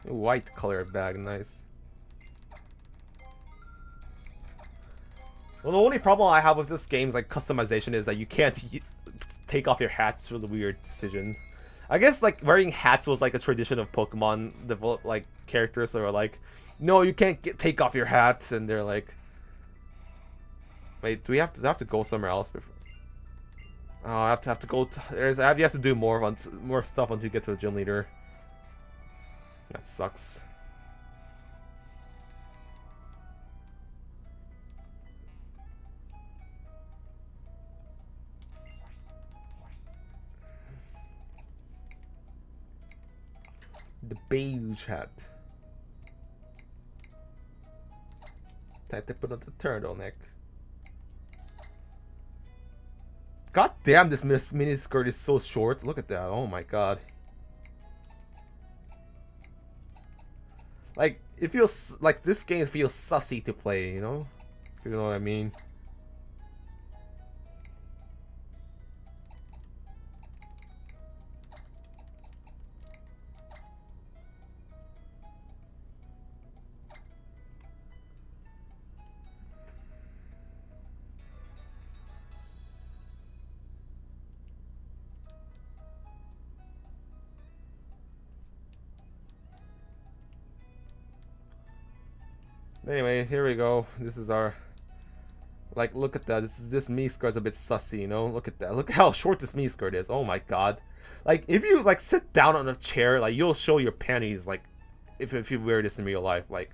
White color bag, nice. Well, the only problem I have with this game's like customization is that you can't take off your hat. It's a really weird decision. I guess like wearing hats was like a tradition of Pokemon like characters that were like, no, you can't take off your hats, and they're like, wait, do we have to go somewhere else before? Oh, I have to go. You have to do more stuff until you get to the gym leader. That sucks. The beige hat. Time to put on the turtleneck. God damn, this mini skirt is so short. Look at that. Oh my god. Like, it feels like this game feels sussy to play, you know? If you know what I mean. Anyway, here we go. This is our... Like, look at that. This mini skirt is a bit sussy, you know? Look at that. Look how short this mini skirt is. Oh my god. Like, if you, like, sit down on a chair, like, you'll show your panties, like, if you wear this in real life. Like,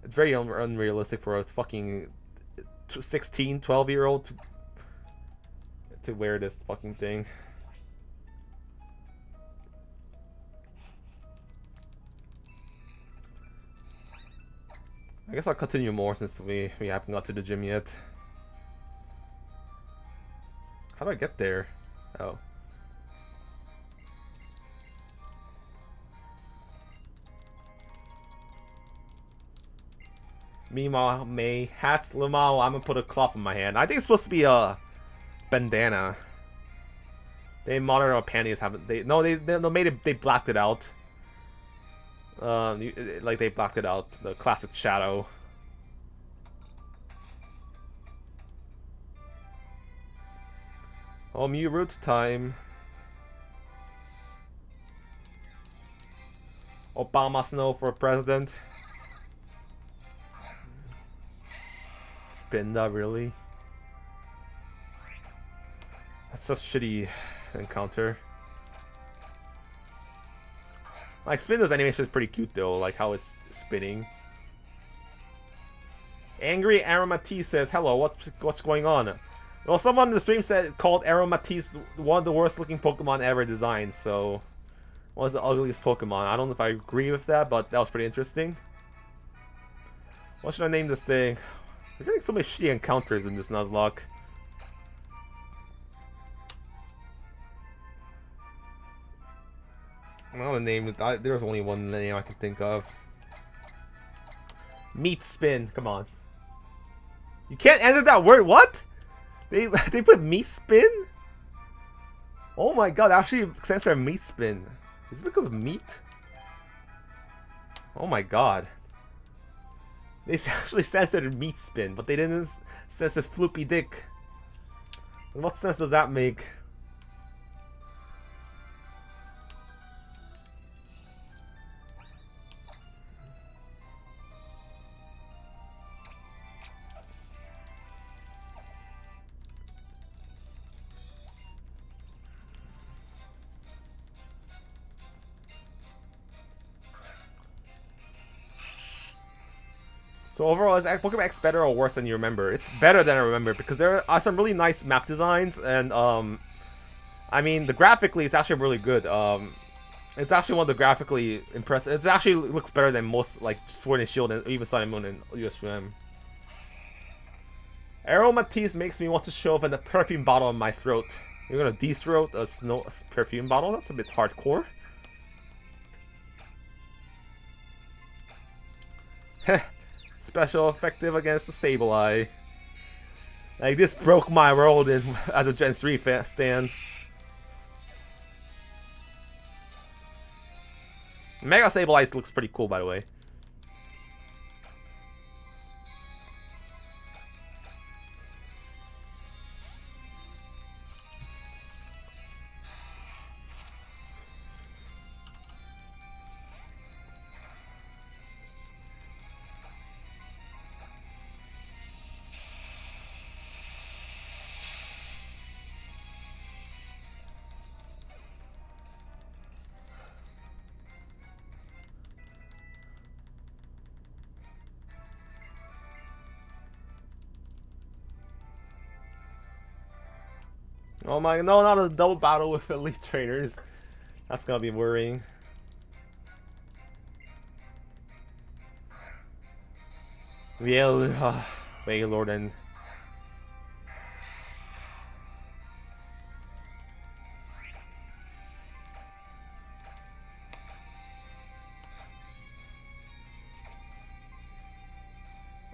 it's very unrealistic for a fucking 16, 12-year-old to wear this fucking thing. I guess I'll continue more since we haven't got to the gym yet. How do I get there? Oh. Meanwhile, May hats, Lamau. I'm gonna put a cloth in my hand. I think it's supposed to be a bandana. They modded our panties. Haven't they? No, they made it. They blacked it out. Like they blocked it out, the classic shadow. Oh, Mew Roots time. Obama Snow for president. Spinda, really? That's a shitty encounter. Like, Spinda's animation is pretty cute though, like how it's spinning. Angry Aromatisse says, hello, what's going on? Well, someone in the stream called Aromatisse one of the worst looking Pokemon ever designed, so... One of the ugliest Pokemon. I don't know if I agree with that, but that was pretty interesting. What should I name this thing? We're getting so many shitty encounters in this Nuzlocke. I'm gonna name it. There's only one name I can think of. Meat spin. Come on. You can't enter that word. What? They put meat spin? Oh my god! Actually, censored meat spin. Is it because of meat? Oh my god. They actually censored meat spin, but they didn't censor floopy dick. What sense does that make? So overall, is Pokemon X better or worse than you remember? It's better than I remember because there are some really nice map designs and I mean, graphically it's actually really good. It's actually one of the graphically impressive. It actually looks better than most like Sword and Shield and even Sun and Moon and USM. Aromatisse makes me want to shove in a perfume bottle in my throat. You're gonna de-throat a perfume bottle? That's a bit hardcore. Heh. Special effective against the Sableye. Like, this broke my world as a Gen 3 stan. Mega Sableye looks pretty cool, by the way. Oh my, no, not a double battle with elite trainers. That's gonna be worrying. Wailord and...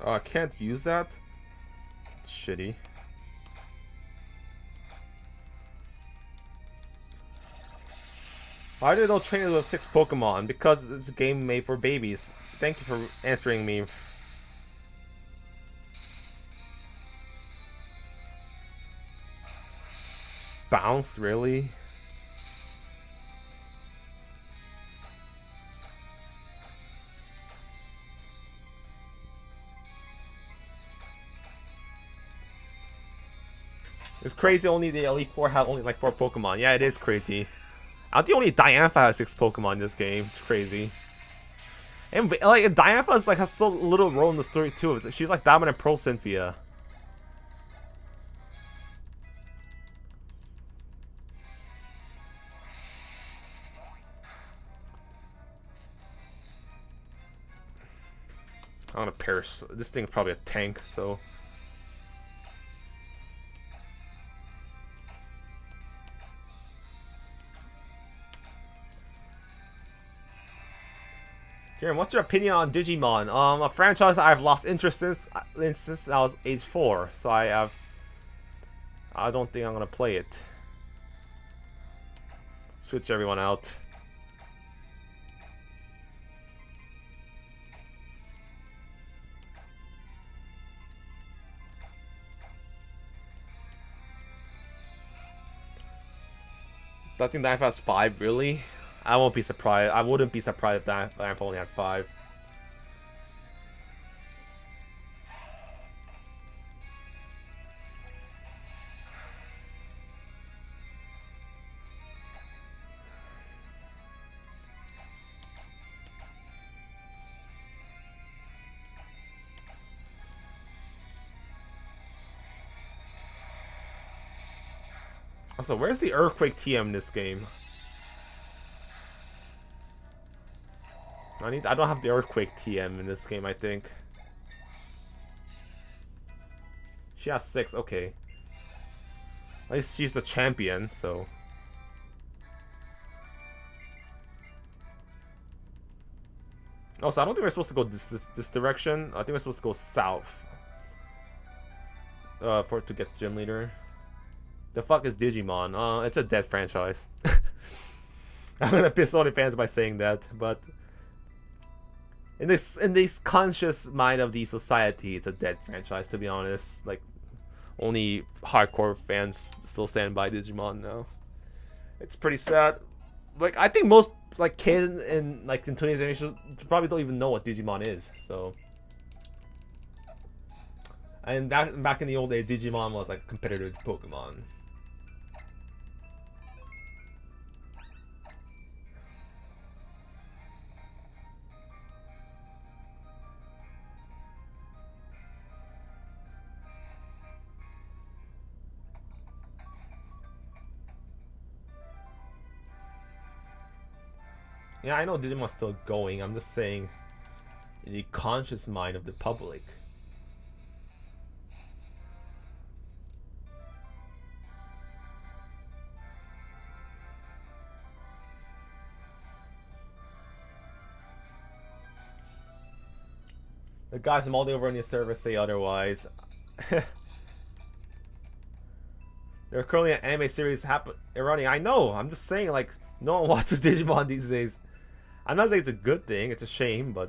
Oh, I can't use that? It's shitty. Why do they don't train with 6 Pokemon? Because it's a game made for babies. Thank you for answering me. Bounce, really? It's crazy. Only the Elite Four have only like 4 Pokemon. Yeah, it is crazy. I think only Diantha has 6 Pokemon in this game. It's crazy. And like Diantha is like has so little role in the story too. She's like dominant Pro Cynthia. I want to perish. This thing's probably a tank, so. Kieran, what's your opinion on Digimon? A franchise I've lost interest since I was age 4, so I don't think I'm gonna play it. Switch everyone out. I think Diantha has 5, really? I won't be surprised. I wouldn't be surprised if Diantha only had 5. Also, where's the Earthquake TM in this game? I don't have the Earthquake TM in this game, I think. She has 6, okay. At least she's the champion, so. Also, I don't think we're supposed to go this direction. I think we're supposed to go south. For it to get Gym Leader. The fuck is Digimon? It's a dead franchise. I'm gonna piss all the fans by saying that, but in this conscious mind of the society, it's a dead franchise, to be honest. Like, only hardcore fans still stand by Digimon now. It's pretty sad. Like, I think most like kids in today's generation probably don't even know what Digimon is. So, and back in the old days, Digimon was like competitive to Pokemon. Yeah, I know Digimon's still going. I'm just saying, in the conscious mind of the public. The guys from all over on your server say otherwise. There's currently an anime series running. I know. I'm just saying, like, no one watches Digimon these days. I'm not saying it's a good thing. It's a shame, but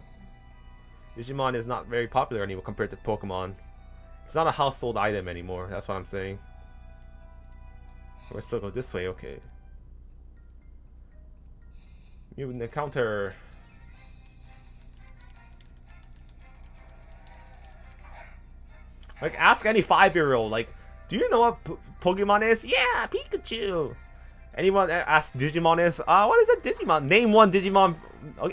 Digimon is not very popular anymore compared to Pokemon. It's not a household item anymore. That's what I'm saying. We're still go this way. Okay. You encounter. Like, ask any 5-year-old. Like, do you know what Pokemon is? Yeah, Pikachu. Anyone ask Digimon is? What is a Digimon? Name one Digimon.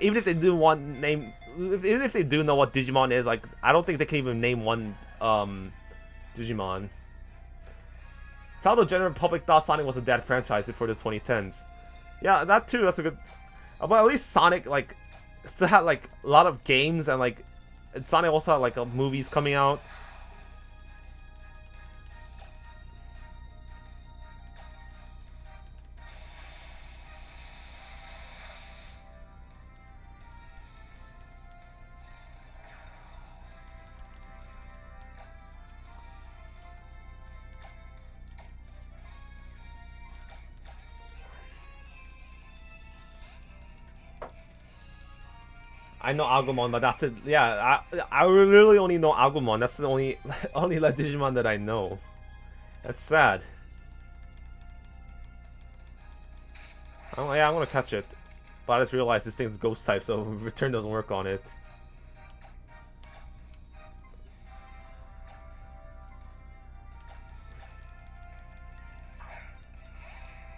Even if they do one name, even if they do know what Digimon is, like I don't think they can even name one Digimon. Tell the general public thought Sonic was a dead franchise before the 2010s. Yeah, that too. That's a good. But at least Sonic like still had like a lot of games and like Sonic also had like movies coming out. I know Agumon, but that's it. Yeah, I literally only know Agumon. That's the only like Digimon that I know. That's sad. Oh yeah, I'm gonna catch it, but I just realized this thing's ghost type, so return doesn't work on it.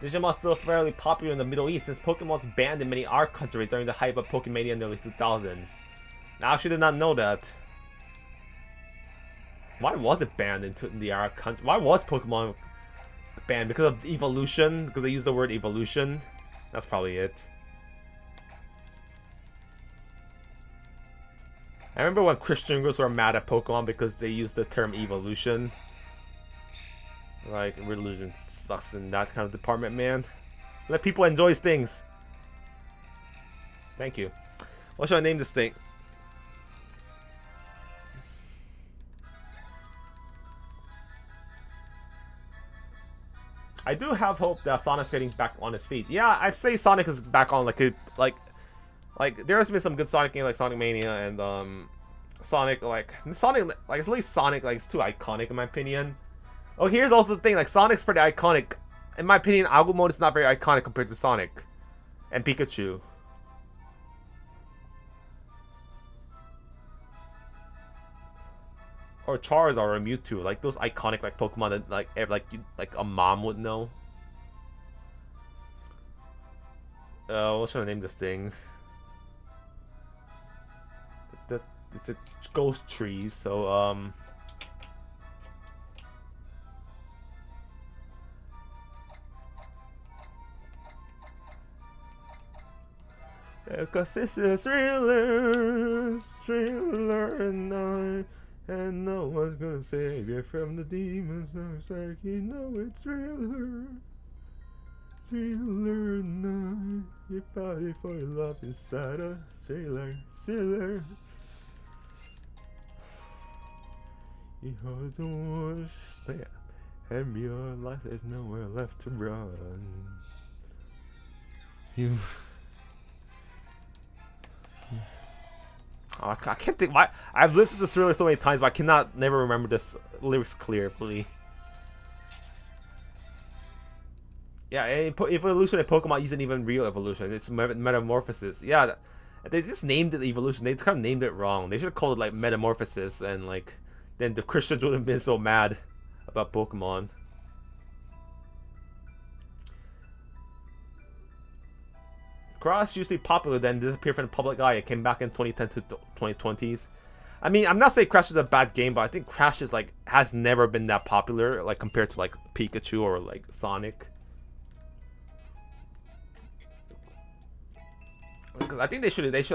Digimon is still fairly popular in the Middle East since Pokemon was banned in many Arc countries during the hype of Pokemania in the early 2000s. I actually did not know that. Why was it banned in the Arc country? Why was Pokemon banned? Because of evolution? Because they used the word evolution? That's probably it. I remember when Christian girls were mad at Pokemon because they used the term evolution. Like, religion sucks in that kind of department, man. Let people enjoy things. Thank you. What should I name this thing? I do have hope that Sonic's getting back on his feet. Yeah, I'd say Sonic is back on like there has been some good Sonic games like Sonic Mania and Sonic at least Sonic like it's too iconic in my opinion. Oh, here's also the thing, like Sonic's pretty iconic. In my opinion, Agumon is not very iconic compared to Sonic and Pikachu. Or Charizard or Mewtwo, like those iconic like Pokemon that like a mom would know. What should I name this thing? It's a ghost tree, so because this is thriller, and no one's gonna save you from the demons. It's like you know it's thriller night. You're fighting for your love inside a thriller. You hold the worst step, and your life there's nowhere left to run. You. Oh, I can't think. Why I've listened to this really so many times, but I cannot never remember this lyrics clearly. Yeah, evolution in Pokemon isn't even real evolution. It's metamorphosis. Yeah, they just named it evolution. They kind of named it wrong. They should have called it like metamorphosis, and like then the Christians wouldn't have been so mad about Pokemon. Crash used to be popular, then disappeared from the public eye. It came back in 2010 to 2020s. I mean, I'm not saying Crash is a bad game, but I think Crash is like has never been that popular, like compared to like Pikachu or like Sonic. Because I think they should. This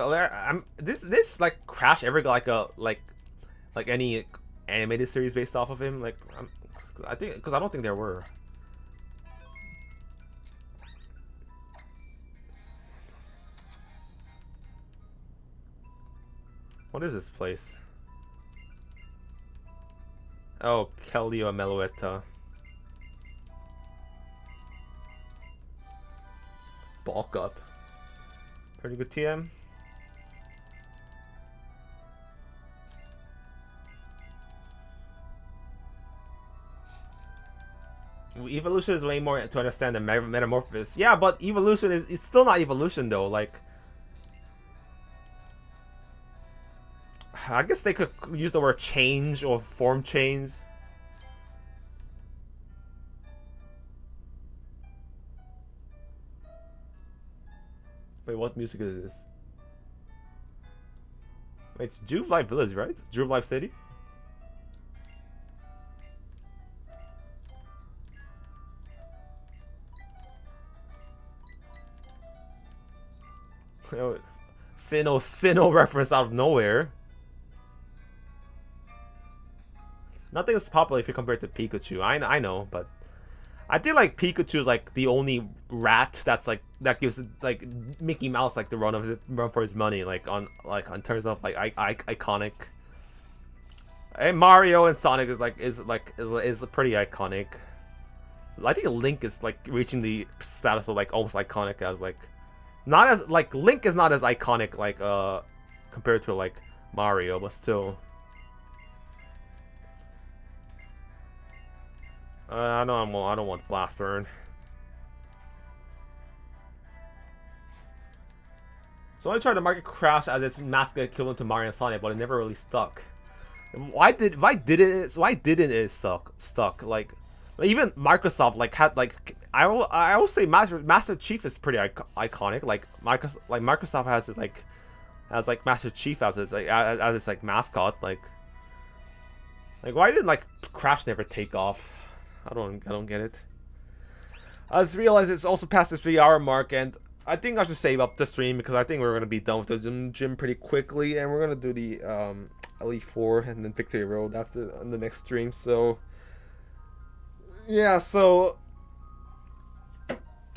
like Crash ever got like any animated series based off of him? Like, I think because I don't think there were. What is this place? Oh, Keldeo Meloetta. Bulk up. Pretty good TM. Evolution is way more to understand than metamorphosis. Yeah, but evolution it's still not evolution though. Like, I guess they could use the word change or form change. Wait, what music is this? Wait, it's Juve Life Village, right? Juve Life City? Sinnoh reference out of nowhere. Nothing is popular if you compare it to Pikachu. I know, but I feel like Pikachu is like the only rat that's like that gives like Mickey Mouse like the run for his money, like on terms of like iconic. And Mario and Sonic is pretty iconic. I think Link is like reaching the status of like almost iconic as like not as like Link is not as iconic like compared to like Mario, but still. I don't want Blast Burn. So I tried to market Crash as its mascot equivalent to Mario and Sonic, but it never really stuck. Why didn't it stuck? Like even Microsoft like had like I will say Master Chief is pretty iconic. Like Microsoft has it like Master Chief as its like mascot. Like why didn't like Crash never take off? I don't get it. I just realized it's also past the 3-hour mark, and I think I should save up the stream because I think we're gonna be done with the gym pretty quickly, and we're gonna do the Elite 4 and then Victory Road after on the next stream. So yeah, so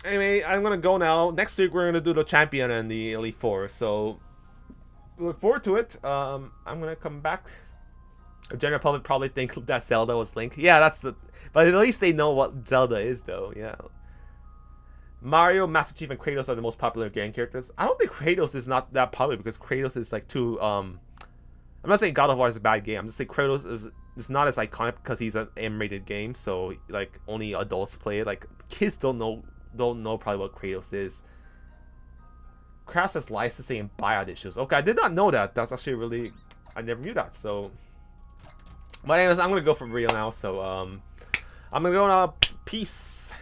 anyway, I'm gonna go now. Next week we're gonna do the Champion and the Elite 4. So look forward to it. I'm gonna come back. The general public probably think that Zelda was Link. Yeah, that's the. But at least they know what Zelda is, though. Yeah. Mario, Master Chief, and Kratos are the most popular game characters. I don't think Kratos is not that popular because Kratos is like too. I'm not saying God of War is a bad game. I'm just saying Kratos is not as iconic because he's an M-rated game, so like only adults play it. Like kids don't know probably what Kratos is. Crash has licensing and buyout issues. Okay, I did not know that. That's actually really. I never knew that. So. But anyways, I'm gonna go for real now. So I'm gonna go now. Peace.